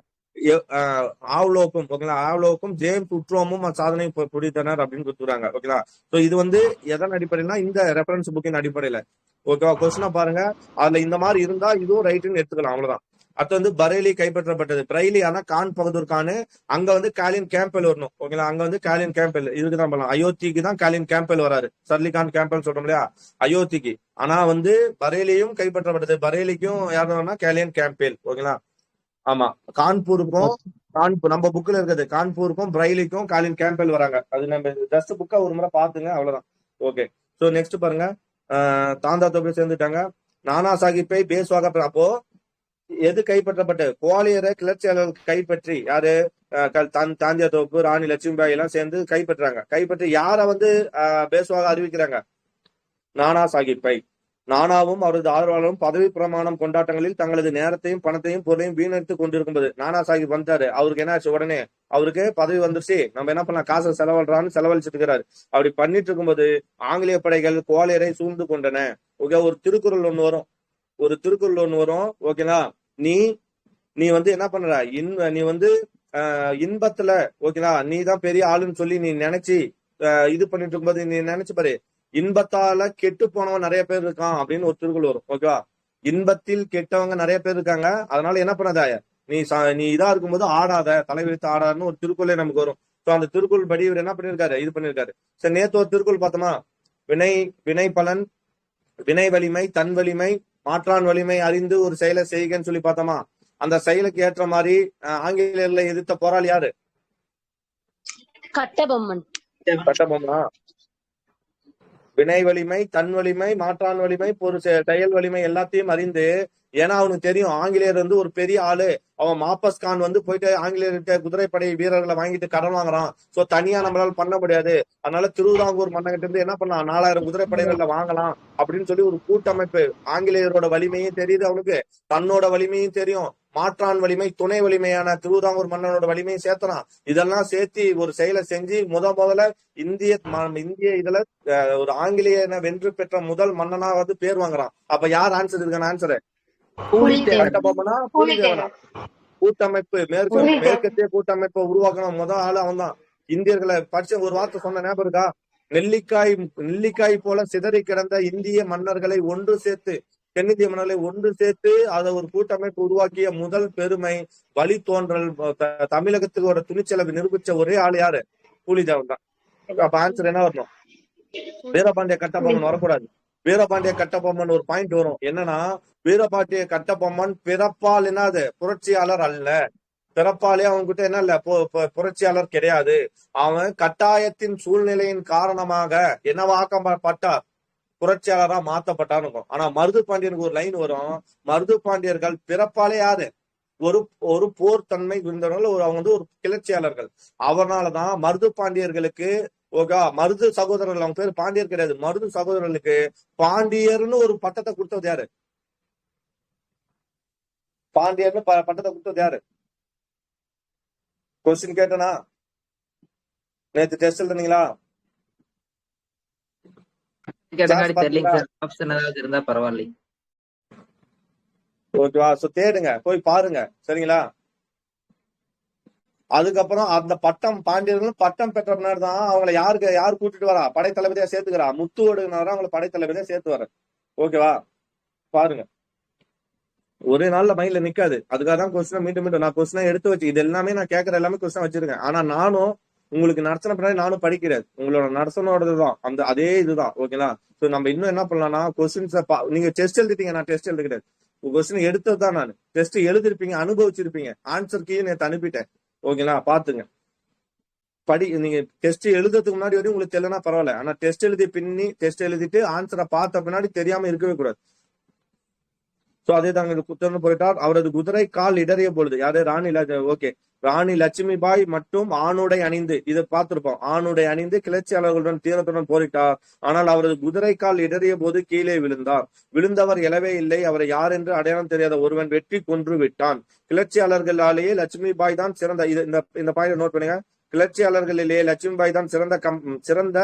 ஆவ்லோக்கும் ஓகேங்களா? ஆவ்லோக்கும் ஜேம்ஸ் உட்ரோமும் சாதனை புரிந்தனர் அப்படின்னு கொடுத்துருக்காங்க. ஓகேங்களா? சோ இது வந்து எதன் அடிப்படையில இந்த ரெஃபரன்ஸ் புக்கின் அடிப்படையில. ஓகேவா? கொஸ்டினா பாருங்க. அதுல இந்த மாதிரி இருந்தா இதுவும் ரைட்டுன்னு எடுத்துக்கலாம். அவ்வளவுதான். அடுத்து வந்து பரேலி கைப்பற்றப்பட்டது. பரைலி ஆனா கான் பகதூர் கான், அங்க வந்து காலின் கேம்பெல் வரணும். ஓகேங்களா, அங்க வந்து காலின் கேம்பெல் இதுக்கு தான் பண்ணலாம். அயோத்திக்கு தான் காலின் கேம்பெல் வராரு. சர்லி கான் கேம்பெல் சொல்றோம் இல்லையா, அயோத்திக்கு. ஆனா வந்து பரேலியும் கைப்பற்றப்பட்டது. பரேலிக்கும் யாருன்னா காலின் கேம்பெல். ஓகேங்களா, ஆமா. கான்பூருக்கும் நம்ம புக்ல இருக்குது, கான்பூருக்கும் பிரைலிக்கும் காலின் கேம்பெல் வராங்க. அது நம்ம ஜஸ்ட் புக்கா ஒரு முறை பாத்துங்க, அவ்வளவுதான். ஓகே, சோ நெக்ஸ்ட் பாருங்க. தாந்தா தோப்பை சேர்ந்துட்டாங்க. நானா சாஹிப்பை பேஸ்வாக அப்போ எது கைப்பற்றப்பட்டு குவாலியரை கிளர்ச்சியாளர்கள் கைப்பற்றி யாரு தாந்தியா தோப்பு ராணி லட்சுமிபாய் எல்லாம் சேர்ந்து கைப்பற்றாங்க. கைப்பற்றி யார வந்து பேஸ்வாக அறிவிக்கிறாங்க? நானா சாஹிப்பை. நானாவும் அவரது ஆதரவாளரும் பதவி பிரமாணம் கொண்டாட்டங்களில் தங்களது நேரத்தையும் பணத்தையும் பொருளையும் வீணடித்து கொண்டிருக்கும்போது நானா சாஹிப் வந்தாரு. அவருக்கு என்ன ஆச்சு? உடனே அவருக்கு பதவி வந்துருச்சு, நம்ம என்ன பண்ணலாம், காசை செலவழிச்சிட்டு இருக்கிறாரு. அப்படி பண்ணிட்டு இருக்கும்போது ஆங்கிலேய படைகள் குவாலியரை சூழ்ந்து கொண்டன. ஓகே, ஒரு திருக்குறள் ஒண்ணு வரும். ஓகேங்களா, நீ வந்து என்ன பண்ற, நீ வந்து இன்பத்துல ஓகேங்களா நீ தான் பெரிய ஆளுன்னு சொல்லி நீ நினைச்சு இது பண்ணிட்டு இருக்கும்போது நீ நினைச்சு பாரு, இன்பத்தால கெட்டு போனவன் நிறைய பேர் இருக்கான் அப்படின்னு ஒரு திருக்குறள் வரும். ஓகேவா, இன்பத்தில் கெட்டவங்க நிறைய பேர் இருக்காங்க, அதனால என்ன பண்ணாத, நீ இதா இருக்கும்போது ஆடாத, தலைவிரித்து ஆடாதுன்னு ஒரு திருக்குறளே நமக்கு வரும். சோ அந்த திருக்குறள் படி இவர் என்ன பண்ணிருக்காரு, இது பண்ணிருக்காரு. சரி, நேத்து ஒரு திருக்குறள் பார்த்தோமா, வினை பலன், வினை வலிமை, தன் வலிமை, மாற்றான் வலிமை அறிந்து ஒரு செயலை செய்கன்னு சொல்லி பார்த்தோமா. அந்த செயலுக்கு ஏற்ற மாதிரி ஆங்கிலேயர்களை எதிர்த்த போராளி யாரு? கட்டபொம்மன். வினை வலிமை, தன் வலிமை, மாற்றான் வலிமை, ஒரு செயல் வலிமை எல்லாத்தையும் அறிந்து, ஏன்னா அவனுக்கு தெரியும் ஆங்கிலேயர் வந்து ஒரு பெரிய ஆளு, அவன் மாப்பஸ் கான் வந்து போயிட்டு ஆங்கிலேயர்கிட்ட குதிரைப்படை வீரர்களை வாங்கிட்டு கடன் வாங்குறான். சோ தனியா நம்மளால பண்ண முடியாது, அதனால திருவிதாங்கூர் மன்னகிட்ட இருந்து என்ன பண்ணலாம், 4000 குதிரைப்படைகள்ல வாங்கலாம் அப்படின்னு சொல்லி ஒரு கூட்டமைப்பு. ஆங்கிலேயரோட வலிமையும் தெரியுது அவனுக்கு, தன்னோட வலிமையும் தெரியும், மாற்றான் வலிமை, துணை வலிமையான திருவிதாங்கூர் மன்னனோட வலிமையும் சேர்த்தலாம். இதெல்லாம் சேர்த்து ஒரு செயலை செஞ்சு முதல்ல இந்திய இதுல ஒரு ஆங்கிலேயனை வென்று பெற்ற முதல் மன்னனா வந்து பேர் வாங்குறான். அப்ப யார் ஆன்சர் இருக்கான ஆன்சரு? கட்டபொம்மனா, புலிதேவனா? கூட்டமைப்பு, மேற்கத்திய கூட்டமைப்பை உருவாக்கணும் முதல் ஆளு அவன் தான். இந்தியர்களை படிச்ச ஒரு வார்த்தை சொன்ன ஞாபகம் இருக்கா? நெல்லிக்காய் போல சிதறி கிடந்த இந்திய மன்னர்களை ஒன்று சேர்த்து, தென்னிந்திய மன்னர்களை ஒன்று சேர்த்து அதை ஒரு கூட்டமைப்பு உருவாக்கிய முதல் பெருமை, வழித்தோன்றல், தமிழகத்துக்கு துணிச்சலை நிரூபிச்ச ஒரே ஆள் யாரு? புலிதேவன் தான். அப்ப ஆன்சர் என்ன வரணும்? வீரபாண்டிய கட்டபொம்மன் வரக்கூடாது. வீரபாண்டிய கட்டபொம்மன் ஒரு பாயிண்ட் வரும், என்னன்னா வீரபாண்டிய கட்டபொம்மன் பிறப்பால் என்னது புரட்சியாளர் அல்ல. பிறப்பாலே அவன்கிட்ட என்ன இல்ல, புரட்சியாளர் கிடையாது. அவன் கட்டாயத்தின் சூழ்நிலையின் காரணமாக என்னவாக்கப்பட்டார், புரட்சியாளரா மாத்தப்பட்டான்னு இருக்கும். ஆனா மருது பாண்டியனுக்கு ஒரு லைன் வரும், மருது பாண்டியர்கள் பிறப்பாலே யாரு, ஒரு போர் தன்மை இருந்தவர்கள், அவங்க வந்து ஒரு கிளர்ச்சியாளர்கள். அவனாலதான் மருது பாண்டியர்களுக்கு மருது சகோதரர்கள், அவங்க பேர் பாண்டியர் கிடையாது, மருது சகோதரர்களுக்கு பாண்டியர்னு ஒரு பட்டத்தை கொடுத்தது யாரு? பாண்டியர்னு பட்டத்தை கொடுத்தது யாரு? கொஸ்டின் கேட்டனா? நேத்து டெஸ்ட் எழுதுனீங்களா? ஓகேவா, சோ தேடுங்க, போய் பாருங்க, சரிங்களா? அதுக்கப்புறம் அந்த பட்டம், பாண்டியர்கள் பட்டம் பெற்ற பின்னாடி தான் அவங்களை யாரு கூட்டிட்டு வரா, படைத்தளபதியா சேர்த்துக்கிறா, முத்துவடுனாரா அவங்களை படைத்தளபதியா சேர்த்து வர. ஓகேவா, பாருங்க, ஒரே நாள்ல மைண்ட்ல நிக்காது. அதுக்காக தான் கொஸ்டின் மீண்டும் நான் கொஸ்டின் எடுத்து வச்சு, இது எல்லாமே நான் கேட்கற எல்லாமே கொஸ்டின் வச்சிருக்கேன். ஆனா நானும் உங்களுக்கு நடத்தின பின்னாடி நானும் படிக்கிறேன், உங்களோட நடத்தனோடதுதான் அந்த அதே இதுதான். ஓகேங்களா, சோ நம்ம இன்னும் என்ன பண்ணலாம்னா, கொஸ்டின்ஸ் நீங்க டெஸ்ட் எழுதிட்டீங்க, நான் டெஸ்ட் எழுத கிடையாது, கொஸ்டின் எடுத்ததுதான். நான் டெஸ்ட் எழுதிருப்பீங்க, அனுபவிச்சிருப்பீங்க, ஆன்சர் கீழே நேற்று அனுப்பிட்டேன். ஓகேங்களா, பாத்துங்க, நீங்க டெஸ்ட் எழுதுறதுக்கு முன்னாடி வரையும் உங்களுக்கு தெரியலனா பரவாயில்ல, ஆனா டெஸ்ட் எழுதிட்டு ஆன்சரை பார்த்த பின்னாடி தெரியாம இருக்கவே கூடாது. சோ அதே தாங்க குத்தர்னு போயிட்டார். அவரது குதிரை கால் இடறிய பொழுது, யாரு? ராணி லட்சுமிபாய் மட்டும் ஆணுடை அணிந்து, இதை பார்த்திருப்போம், ஆணுடை அணிந்து கிளர்ச்சியாளர்களுடன் தீரத்துடன் போரிட்டார். ஆனால் அவரது குதிரை கால் இடறிய போது கீழே விழுந்தார். விழுந்தவர் எழவே இல்லை. அவரை யார் என்று அடையாளம் தெரியாத ஒருவன் வெட்டி கொன்று விட்டான். கிளர்ச்சியாளர்களாலேயே லட்சுமிபாய் தான் சிறந்த, இந்த பாயிண்ட் நோட் பண்ணுங்க, கிளர்ச்சியாளர்களிலேயே லட்சுமிபாய் தான் சிறந்த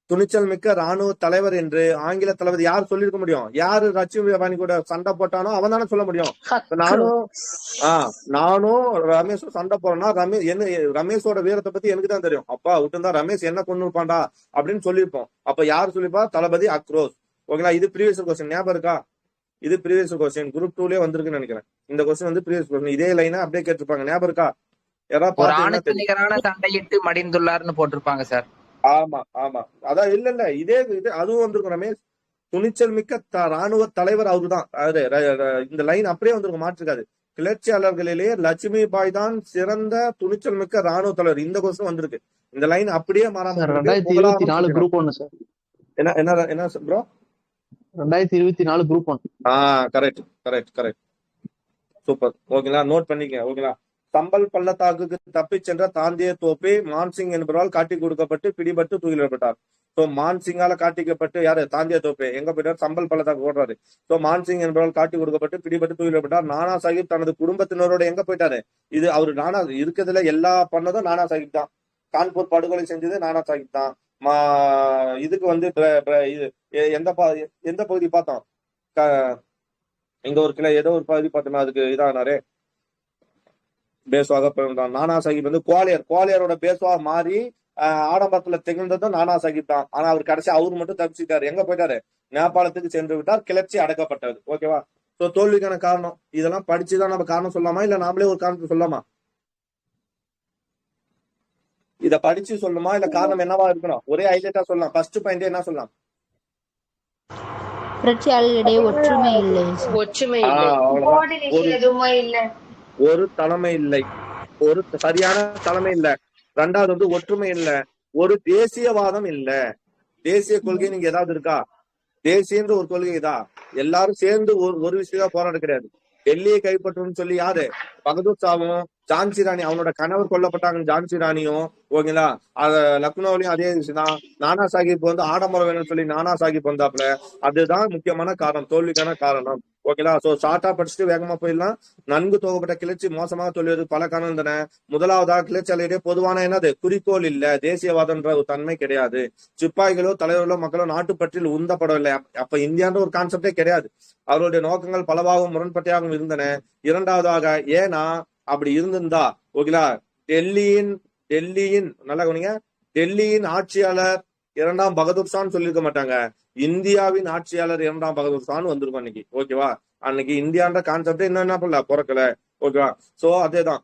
துணிச்சல் மிக்க ராணுவ தலைவர் என்று ஆங்கில தளபதி யார் சொல்லிருக்க முடியும்? யாரு லட்சுமிபாய் கூட சண்டை போட்டானோ அவன் தானே சொல்ல முடியும். நானும் ரமேஷும் சண்டை போறேன்னா ரமேஷோட வீரத்தை பத்தி எனக்கு தான் தெரியும். அப்பா விட்டுருந்தா ரமேஷ் என்ன கொண்டு இருப்பான்டா அப்படின்னு சொல்லியிருப்போம். அப்ப யார் சொல்லிப்பா? தளபதி அக்ரோஸ். ஓகேங்களா, இது ப்ரீவியஸ் கொஸ்டின் ஞாபகம் இருக்கா? இது ப்ரீவியஸ் கொஸ்டின் குரூப் 2லயே வந்திருக்குன்னு நினைக்கிறேன். இந்த கொஸ்டின் வந்து ப்ரீவியஸ் கொஸ்டின் இதே லைனா அப்படியே கேட்டிருப்பாங்க. ஞாபகம் இருக்கா? யாராவது ஒரு பாத்தீங்கன்னா ஆணுக்கு தெரியும். நிகரான சண்டையிட்டு மடிந்துள்ளார்னு போட்டிருப்பாங்க சார். ஆமா ஆமா, அதான் இல்ல இதே இது அதுவும் வந்திருக்கும் ரமேஷ். துணிச்சல் மிக்க ராணுவ தலைவர் அவருதான். இந்த லைன் அப்படியே வந்திருக்கும், மாற்றிருக்காது. கிளர்ச்சியாளர்களிலேயே லட்சுமி பாய் தான் சிறந்த துணிச்சல் மிக்க ராணுவ தலைவர். இந்த கொஸ்டின் வந்திருக்கு. இந்த லைன் அப்படியே மாறாம சார் வந்திருக்கு. 2024 குரூப் 1 சார். என்ன என்ன என்ன bro? 2024 group 1. Correct correct correct, super. ஓகேங்களா, நோட் பண்ணிக்க. ஓகேங்களா, சம்பல் பள்ளத்தாக்குக்கு தப்பிச் சென்ற தாந்திய தோப்பை மான்சிங் என்பவரால் காட்டி கொடுக்கப்பட்டு பிடிபட்டு தூக்கிலிடப்பட்டார். சோ மான்சிங்கால காட்டிக்கப்பட்டு யாரு? தாந்திய தோப்பை எங்க போயிட்டார்? சம்பல் பள்ளத்தாக்கு ஓடுறாரு. சோ மான்சிங் என்பவரால் காட்டி கொடுக்கப்பட்டு பிடிபட்டு தூக்கிலிடப்பட்டார். நானா சாஹிப் தனது குடும்பத்தினரோட எங்க போயிட்டாரு? இது அவரு நானா இருக்கிறதுல எல்லா பண்ணதும் நானா சாஹிப் தான். கான்பூர் படுகொலை செஞ்சது நானா சாஹிப் தான். இதுக்கு வந்து இது எந்த பகுதி பார்த்தோம்? இங்க ஒரு கிளை ஏதோ ஒரு பகுதி பார்த்தோம்னா அதுக்கு இதானாரு பேஸ்வாக பிறந்தான். நானா சாஹிப் வந்து குவாலியரோட பேஸ்வா மாறி ஆடம்பரத்துல திகழ்ந்ததும் நானா சாஹிப் தான். ஆனா அவர் கடைசி அவரு மட்டும் தப்பிச்சிட்டாரு. எங்க போயிட்டாரு? நேபாளத்துக்கு சென்று விட்டார். கிளர்ச்சி அடக்கப்பட்டது. ஓகேவா? சோ தோல்விக்கான காரணம் இதெல்லாம் படிச்சுதான் நம்ம காரணம் சொல்லலாமா, இல்ல நாமளே ஒரு காரணத்தை சொல்லலாமா? இத படிச்சு சொல்லணுமா, இல்ல காரணம் என்னவா இருக்கணும்? ஒரே ஹைலைட்டா சொல்லலாம். ஃபர்ஸ்ட் பாயிண்ட் என்ன சொல்லலாம்? புரட்சியாளர்களிடையே ஒற்றுமை இல்லை. ஒரு தலைமை இல்லை, ஒரு சரியான தலைமை இல்ல. ரெண்டாவது வந்து ஒற்றுமை இல்ல, ஒரு தேசியவாதம் இல்ல. தேசிய கொள்கை நீங்க ஏதாவது இருக்கா? தேசியன்ற ஒரு கொள்கை தான். எல்லாரும் சேர்ந்து ஒரு விஷயம் போராட்டம் கிடையாது. டெல்லியை கைப்பற்றணும்னு சொல்லி யாரு? பகதூர் ஷாவும் ஜான்சி ராணி அவனோட கணவர் கொல்லப்பட்டாங்க. ஜான்சி ராணியும் ஓகேங்களா, லக்னோவிலையும் அதே விஷயம் தான். நானா சாஹிப் வந்து ஆடம்பரம் வேணும்னு சொல்லி நானா சாஹிப் வந்தாப்புல. அதுதான் முக்கியமான காரணம், தோல்விக்கான காரணம். ஓகேங்களா, சோ ஷார்ட்டா படிச்சுட்டு வேகமா போயிடலாம். நன்கு துவக்கப்பட்ட கிளர்ச்சி மோசமாக தோல்வியது பல காரணம் இருந்தன. முதலாவதாக கிளர்ச்சியாளரிடையே பொதுவான என்னது? குறிக்கோள் இல்ல, தேசியவாதம்ன்ற ஒரு தன்மை கிடையாது. சிப்பாய்களோ தலைவர்களோ மக்களோ நாட்டுப்பற்றில் உந்தப்படவில்லை. அப்ப இந்தியான்ற ஒரு கான்செப்டே கிடையாது. அவருடைய நோக்கங்கள் பலவாகவும் முரண்பட்டையாகவும் இருந்தன. இரண்டாவதாக, ஏன்னா அப்படி இருந்திருந்தா ஓகேங்களா, டெல்லியின் நல்லா கவனிங்க, டெல்லியின் ஆட்சியாளர் இரண்டாம் பகதூர் ஷான்னு சொல்லியிருக்க மாட்டாங்க. இந்தியாவின் ஆட்சியாளர் இரண்டாம் பகதூர் ஷான் வந்திருக்கும் அன்னைக்கு. ஓகேவா, அன்னைக்கு இந்தியான்ற கான்செப்ட் என்ன பண்ணல, பிறக்கல. ஓகேவா, சோ அதேதான்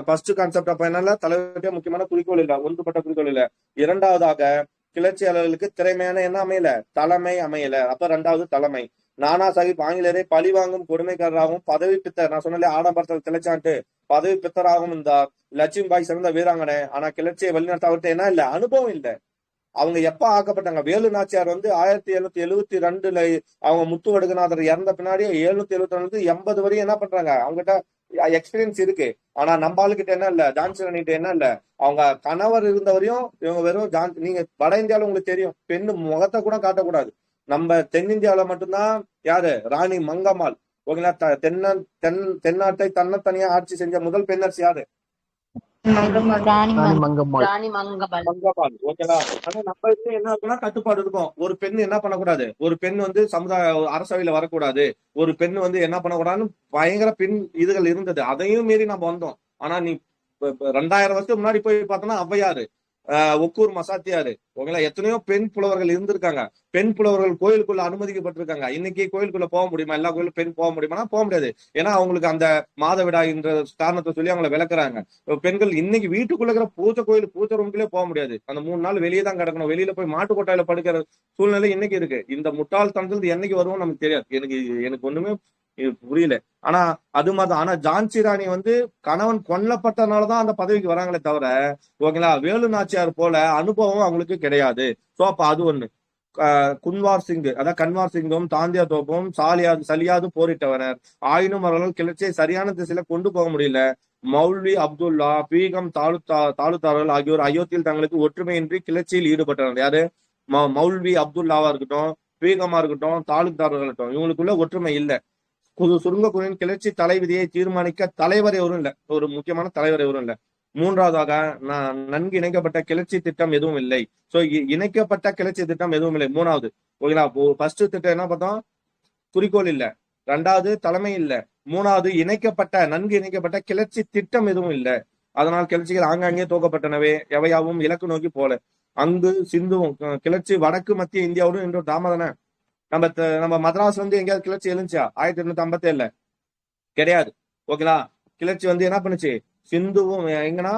ஃபர்ஸ்ட் கான்செப்ட். அப்ப என்னன்னா, தலைவருடைய முக்கியமான குறிக்கோள் இல்ல, ஒன்றுபட்ட குறிக்கோள் இல்ல. இரண்டாவதாக, கிளர்ச்சியாளர்களுக்கு திறமையான என்ன அமையல? தலைமை அமையல. அப்ப ரெண்டாவது தலைமை. நானா சாஹிப் ஆங்கிலேயரை பழி வாங்கும் கொடுமைக்காரராகவும் பதவி பித்தர், நான் சொன்னாலே ஆடம்பரத்தில் கிளர்ச்சான்ட்டு பதவி பித்தராகவும் இருந்தார். லட்சுமி பாய் சிறந்த வீராங்கனை. ஆனா கிளர்ச்சியை வழிநடத்த அவர்கிட்ட என்ன இல்ல? அனுபவம் இல்ல. அவங்க எப்ப ஆக்கப்பட்டாங்க? வேலு நாச்சியார் வந்து 1772 அவங்க முத்து வடுகநாதர் இறந்த பின்னாடி 772 80 வரையும் என்ன பண்றாங்க? அவங்ககிட்ட எக்ஸ்பீரியன்ஸ் இருக்கு. ஆனா நம்ம ஆளுகிட்ட என்ன இல்ல? ஜான்சி ராணிகிட்ட என்ன இல்ல? அவங்க கணவர் இருந்தவரையும் இவங்க வெறும் நீங்க வட இந்தியாவில உங்களுக்கு தெரியும், பெண்ணு முகத்தை கூட காட்டக்கூடாது. நம்ம தென்னிந்தியாவில மட்டும்தான் யாரு? ராணி மங்கம்மாள். ஓகேங்களா, தென்னாட்டை தன்னைத்தனியா ஆட்சி செஞ்ச முதல் பெண்ணரசி யாரு? மங்கம்மாள். ஓகேங்களா, ஆனா நம்ம இதுல என்ன இருக்குன்னா கட்டுப்பாடு இருக்கும். ஒரு பெண் என்ன பண்ணக்கூடாது? ஒரு பெண் வந்து சமுதாய அரசவையில வரக்கூடாது. ஒரு பெண் வந்து என்ன பண்ணக்கூடாதுன்னு பயங்கர பெண் இதுகள் இருந்தது. அதையும் மீறி நம்ம வந்தோம். ஆனா நீ 2000 வருஷத்துக்கு முன்னாடி போய் பார்த்தோம்னா ஔவையாரு, ஒக்கூர் மசாத்தியாரு, ஓகேங்களா, எத்தனையோ பெண் புலவர்கள் இருந்திருக்காங்க. பெண் புலவர்கள் கோயிலுக்குள்ள அனுமதிக்கப்பட்டிருக்காங்க. இன்னைக்கு கோயிலுக்குள்ள போக முடியுமா? எல்லா கோயிலும் பெண் போக முடியுமா? போக முடியாது. ஏன்னா அவங்களுக்கு அந்த மாதவிடாய் என்ற காரணத்தை சொல்லி அவங்களை விளக்குறாங்க. பெண்கள் இன்னைக்கு வீட்டுக்குள்ள இருக்கிற பூஜை ரூம்குள்ளே போக முடியாது. அந்த 3 நாள் வெளியே தான் கிடக்கணும். வெளியில போய் மாட்டு கொட்டாயில படுக்கிற சூழ்நிலை இன்னைக்கு இருக்கு. இந்த முட்டாள்தனத்துல என்னைக்கு வருவோம் நமக்கு தெரியாது. எனக்கு ஒண்ணுமே புரியல. ஆனா அது மாதிரிதான். ஆனா ஜான்சி ராணி வந்து கணவன் கொல்லப்பட்டனாலதான் அந்த பதவிக்கு வராங்களே தவிர, ஓகேங்களா, வேலு நாச்சியார் போல அனுபவம் அவங்களுக்கு கிடையாது. சோ அப்ப அது ஒண்ணு. குன்வார் சிங், அதாவது கன்வார் சிங்கும் தாந்தியா தோப்பும் சலியாது போரிட்டவனர். ஆயினும் அவர்கள் கிளர்ச்சியை சரியான திசையில கொண்டு போக முடியல. மௌல்வி அப்துல்லா, பீகம் தாலுத்தார்கள் ஆகியோர் அயோத்தியில் தங்களுக்கு ஒற்றுமையின்றி கிளர்ச்சியில் ஈடுபட்டனர். யாரு? மௌல்வி அப்துல்லாவா இருக்கட்டும், பீகமா இருக்கட்டும், தாலுத்தார்கள் இருக்கட்டும், இவங்களுக்குள்ள ஒற்றுமை இல்லை. சுருங்க குழுவின் கிளர்ச்சி தலைவிதியை தீர்மானிக்க தலைவர் எவரும் இல்ல, ஒரு முக்கியமான தலைவர் எவரும் இல்ல. மூன்றாவதாக, நன்கு இணைக்கப்பட்ட கிளர்ச்சி திட்டம் எதுவும் இல்லை. சோ இணைக்கப்பட்ட கிளர்ச்சி திட்டம் எதுவும் இல்லை. மூணாவது, ஓகேங்களா, ஃபர்ஸ்ட் திட்டம் என்ன பார்த்தோம்? குறிக்கோள் இல்ல. ரெண்டாவது தலைமை இல்ல. மூணாவது நன்கு இணைக்கப்பட்ட கிளர்ச்சி திட்டம் எதுவும் இல்ல. அதனால் கிளர்ச்சிகள் ஆங்காங்கே தோக்கப்பட்டனவே, எவையாவும் இலக்கு நோக்கி போல. அங்கு சிந்துவும் கிளர்ச்சி வடக்கு மத்திய இந்தியாவோடும் இன்று தாமதன நம்ம மദ്രാஸ் வந்து எங்கேயாவது கிளர்ச்சி எழுந்துச்சா 1857 கிடையாது. ஓகேங்களா? கிளர்ச்சி வந்து என்ன பண்ணுச்சு, சிந்துவும் எங்கன்னா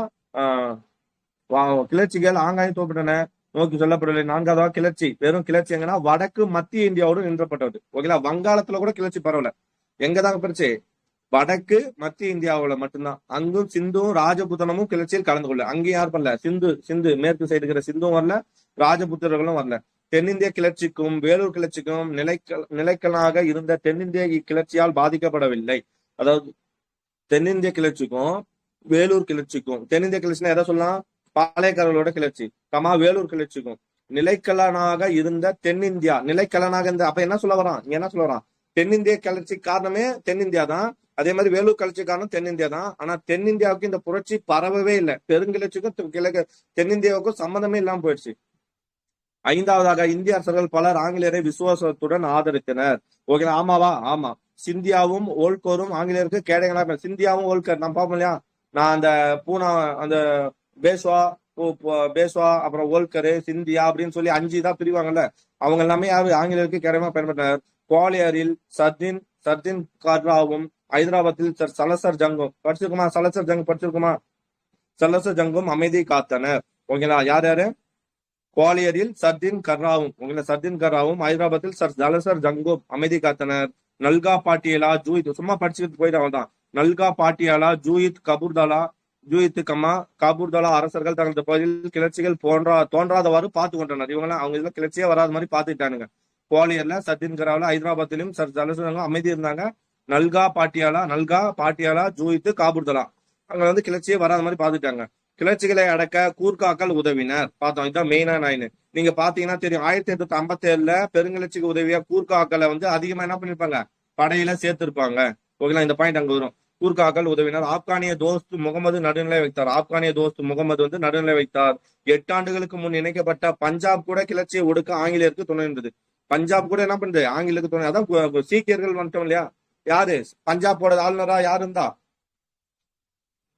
கிளர்ச்சிகள் ஆங்காயம் தோப்பட்டன நோக்கி சொல்லப்படவில்லை. 4வது கிளர்ச்சி வெறும் கிளர்ச்சி எங்கன்னா வடக்கு மத்திய இந்தியாவோடு நின்றப்பட்டது. ஓகேங்களா? வங்காளத்துல கூட கிளர்ச்சி பரவல. எங்கதான் பிரிச்சு, வடக்கு மத்திய இந்தியாவுல மட்டும்தான். அங்கும் சிந்துவும் ராஜபுத்தனமும் கிளர்ச்சியில் கலந்து கொள்ள. அங்கேயும் யார் பண்ணல, சிந்து மேற்கு சைடு இருக்கிற சிந்தும் வரல, ராஜபுத்திரர்களும் வரல. தென்னிந்திய கிளர்ச்சிக்கும் வேலூர் கிளர்ச்சிக்கும் நிலைக்கலாக இருந்த தென்னிந்திய கிளர்ச்சியால் பாதிக்கப்படவில்லை. அதாவது தென்னிந்திய கிளர்ச்சிக்கும் வேலூர் கிளர்ச்சிக்கும், தென்னிந்திய கிளர்ச்சினா எதை சொல்லலாம், பாளையக்காரர்களோட கிளர்ச்சி வேலூர் கிளர்ச்சிக்கும் நிலைக்கலனாக இருந்த தென்னிந்தியா, நிலைக்கலனாக இருந்த, அப்ப என்ன சொல்ல வரான், இங்க என்ன சொல்ல வரான், தென்னிந்திய கிளர்ச்சி காரணமே தென்னிந்தியா தான். அதே மாதிரி வேலூர் கிளர்ச்சி காரணம் தென்னிந்தியா தான். ஆனா தென்னிந்தியாவுக்கு இந்த புரட்சி பரவவே இல்லை. பெருங்கிளர்ச்சிக்கும் தென்னிந்தியாவுக்கும் சம்பந்தமே இல்லாம போயிடுச்சு. 5வதாக இந்திய அரசர்கள் பலர் ஆங்கிலேயரை விசுவாசத்துடன் ஆதரித்தனர். ஓகே, ஆமாவா? ஆமா. சிந்தியாவும் ஓல்கோரும் ஆங்கிலேயருக்கு கேடைகளா. சிந்தியாவும் ஓல்கர் நான் பார்ப்போம் இல்லையா, நான் அந்த பூனா அந்த பேஸ்வா அப்புறம் ஓல்கரு சிந்தியா அப்படின்னு சொல்லி 5 தான் பிரிவாங்கல்ல, அவங்க எல்லாமே யாரு ஆங்கிலேயருக்கு கேடயமா பயன்பட்டனர். குவாலியரில் சர்தின் கார்ராவும், ஹைதராபாத்தில் சலசர் ஜங்கும் படிச்சிருக்குமா, சலசர் ஜங் படிச்சிருக்குமா, சலசர் ஜங்கும் அமைதி காத்தனர். ஓகேங்களா? யாரு, குவாலியரில் சர்தின் கர்ராவும், சர்தின் கர்ராவும், ஹைதராபாத்தில் சலசர் ஜங்கும் அமைதி காத்தனர். நல்கா பாட்டியலா ஜூயித், சும்மா படிச்சுட்டு போயிட்டு அவன் தான். நல்கா பாட்டியாலா ஜூயித் காபூர்தாலா அரசர்கள் தங்களது பகுதியில் கிளர்ச்சிகள் தோன்றாதவாறு பார்த்து கொண்டனர். இவங்கெல்லாம் அவங்க இதுல கிளர்ச்சியே வராத மாதிரி பார்த்துட்டானுங்க. குவாலியர்ல சர்தின் கர்ராவில ஹைதராபாத்திலும் சலசர் அமைதி இருந்தாங்க. நல்கா பாட்டியாலா ஜூயித் காபூர்தாலா அங்க வந்து கிளர்ச்சியே வராத மாதிரி பார்த்துட்டாங்க. கிளர்ச்சிகளை அடக்க கூர்காக்கள் உதவினர். பார்த்தோம், இதுதான் மெயினா நாயின்னு. நீங்க பாத்தீங்கன்னா தெரியும், 1857 பெருங்கிளர்ச்சிக்கு உதவியா கூர்காக்களை வந்து அதிகமா என்ன பண்ணிருப்பாங்க, படையில சேர்த்திருப்பாங்க. ஓகேங்களா? இந்த பாயிண்ட் அங்க வரும். கூர்காக்கள் உதவினர். ஆப்கானிய தோஸ்த் முகமது நடுநிலை வைத்தார். ஆப்கானிய தோஸ்த் முகமது வந்து நடுநிலை வைத்தார். 8 ஆண்டுகளுக்கு முன் இணைக்கப்பட்ட பஞ்சாப் கூட கிளர்ச்சியை ஒடுக்க ஆங்கிலேயருக்கு துணை இருந்தது. பஞ்சாப் கூட என்ன பண்ணுது, ஆங்கிலேயருக்கு துணை. அதான் சீக்கியர்கள் வந்துட்டோம் இல்லையா, யாரு பஞ்சாபோட ஆளுநரா யாரு இருந்தா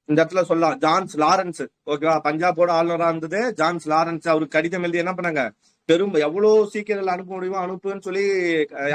இந்த இடத்துல சொல்லலாம், ஜான்ஸ் லாரன்ஸ். ஓகேவா? பஞ்சாபோட ஆளுநரா இருந்தது ஜான்ஸ் லாரன்ஸ். அவருக்கு கடிதம் எழுதி என்ன பண்ணாங்க, எவ்வளவு சீக்கிரம் அனுப்ப முடியுமோ அனுப்புன்னு சொல்லி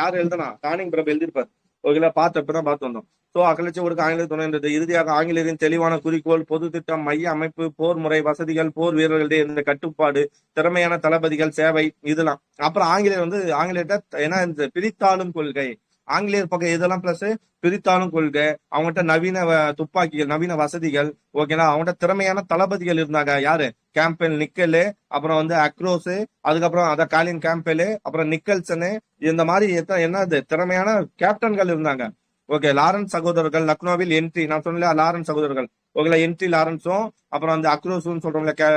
யாரு எழுதுனா, கானிங் பிரபு எழுதியிருப்பார். ஓகேங்களா? இப்பதான் பார்த்து வந்தோம். சோ அகலட்சி ஒடுக்க ஆங்கிலேயர் துணை இருந்தது. இறுதியாக ஆங்கிலேயரின் தெளிவான குறிக்கோள், பொது திட்டம், மைய அமைப்பு, போர் முறை, வசதிகள், போர் வீரர்களுடைய இந்த கட்டுப்பாடு, திறமையான தளபதிகள், சேவை, இதெல்லாம். அப்புறம் ஆங்கிலேயர்கிட்ட ஏன்னா இந்த பிரித்தாளும் கொள்கை, ஆங்கிலேயர் பக்கம் இதெல்லாம் பிளஸ் பிரித்தாளும் கொள்கை, அவங்ககிட்ட நவீன துப்பாக்கிகள், நவீன வசதிகள், ஓகேங்களா, அவங்ககிட்ட திறமையான தளபதிகள் இருந்தாங்க. யாரு, கேம்பெல் நிக்கலு, அப்புறம் வந்து அக்ரோஸ், அதுக்கப்புறம் அத காலின் கேம்பெலு, அப்புறம் நிக்கல்சனு, இந்த மாதிரி என்னது திறமையான கேப்டன்கள் இருந்தாங்க. ஓகே, லாரன்ஸ் சகோதரர்கள் லக்னோவில் என்ட்ரி, நான் சொன்னல லாரன்ஸ் சகோதரர்கள். ஓகேங்களா? என்ட்ரி லாரன்ஸும் அப்புறம் அந்த அக்ரோஸும் சொல்றோம் இல்லையா,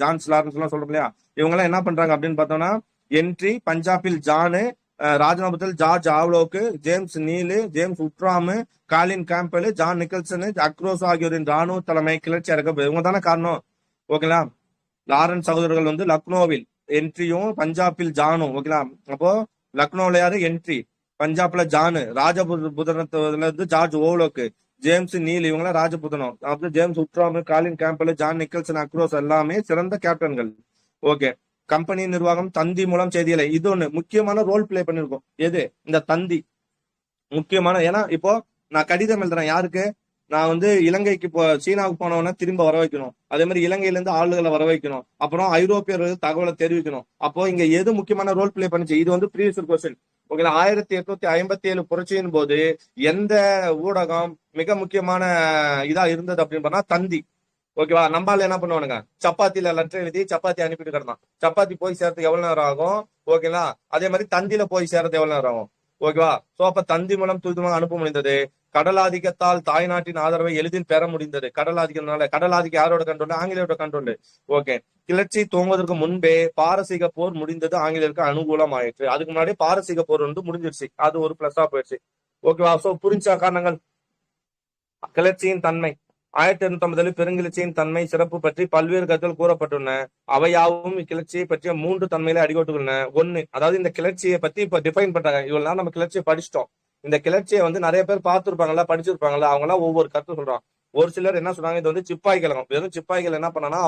ஜான்ஸ் லாரன்ஸ் எல்லாம் சொல்றோம் இல்லையா, இவங்க எல்லாம் என்ன பண்றாங்க அப்படின்னு பார்த்தோம்னா, என்ட்ரி பஞ்சாபில் ஜானு, ராஜ்நாபத்தில் George Havelock, James Neill, James Outram, Colin Campbell, John Nicholson, அக்ரோஸ் ஆகியோரின் ராணுவ தலைமை கிளர்ச்சி அடக்க இவங்க தானே காரணம். ஓகேங்களா? லாரன்ஸ் சகோதரர்கள் வந்து லக்னோவில் என்ட்ரியும் பஞ்சாபில் ஜானும். ஓகேங்களா? அப்போ லக்னோல யாரு என்ட்ரி, பஞ்சாப்ல ஜானு, ராஜபுதனத்துல இருந்து ஜார்ஜ் ஓவ்லோக்கு, ஜேம்ஸ் நீல், இவங்க ராஜபுதனம். அப்புறம் James Outram, Colin Campbell, John Nicholson, across எல்லாமே சிறந்த கேப்டன்கள். ஓகே, கம்பெனி நிர்வாகம் தந்தி மூலம் செய்திகளை, இது ஒண்ணு முக்கியமான ரோல் பிளே பண்ணிருக்கோம். எது, இந்த தந்தி முக்கியமான. ஏன்னா இப்போ நான் கடிதம் எழுதுறேன் யாருக்கு, நான் வந்து இலங்கைக்கு சீனாவுக்கு போனவன திரும்ப வர வைக்கணும், அதே மாதிரி இலங்கையில இருந்து ஆளுகளை வர வைக்கணும், அப்புறம் ஐரோப்பியர்கள் தகவலை தெரிவிக்கணும். அப்போ இங்க எது முக்கியமான ரோல் பிளே பண்ணுச்சு, இது வந்து ப்ரீவியஸ் கொஸ்டின். ஓகேங்களா? 1857 புரட்சியின் போது எந்த ஊடகம் மிக முக்கியமான இதா இருந்தது அப்படின்னு பண்ணா தந்தி. ஓகேவா? நம்பால என்ன பண்ணுவானுங்க, சப்பாத்தில லெட்டர் எழுதி சப்பாத்தி அனுப்பிட்டு கிடந்தான். சப்பாத்தி போய் சேர்றதுக்கு எவ்வளவு நேரம் ஆகும். ஓகேங்களா? அதே மாதிரி தந்தியில போய் சேர்றது எவ்வளவு நேரம் ஆகும். ஓகேவா? சோ அப்ப தந்தி மூலம் துரிதமாக அனுப்ப முடிந்தது. கடலாதிக்கத்தால் தாய்நாட்டின் ஆதரவை எளிதில் பெற முடிந்தது. கடலாதிக்க யாரோட கண்ட்ரோல், ஆங்கிலேயரோட கண்ட்ரோல். ஓகே, கிளர்ச்சி துவங்குவதற்கு முன்பே பாரசீக போர் முடிந்தது, ஆங்கிலேயருக்கு அனுகூலம் ஆயிடுச்சு. அதுக்கு முன்னாடி பாரசீக போர் வந்து முடிஞ்சிருச்சு, அது ஒரு பிளஸ்ஸா போயிடுச்சு. ஓகேவா? சோ புரிஞ்சா காரணங்கள். கிளர்ச்சியின் தன்மை 1850 பெருங்கிளர்ச்சியின் தன்மை சிறப்பு பற்றி பல்வேறு கருத்துகள் கூறப்பட்டுள்ளன. அவையாவும் இக்கிளர்ச்சியை பற்றிய 3 தன்மையில அடிகோட்டுள்ளன. 1, அதாவது இந்த கிளர்ச்சியை பத்தி இப்ப டிஃபைன் பண்றாங்க. இவ்வளவு நம்ம கிளர்ச்சியை படிச்சிட்டோம். இந்த கிளர்ச்சியை வந்து நிறைய பேர் பார்த்துருப்பாங்கல்ல, படிச்சிருப்பாங்கல்ல, அவங்க எல்லாம் ஒவ்வொரு கருத்து சொல்றான். ஒரு சிலர் என்ன சொல்றாங்க, இது வந்து சிப்பாய் கழகம். வெறும் சிப்பாய்கள் என்ன பண்ணானா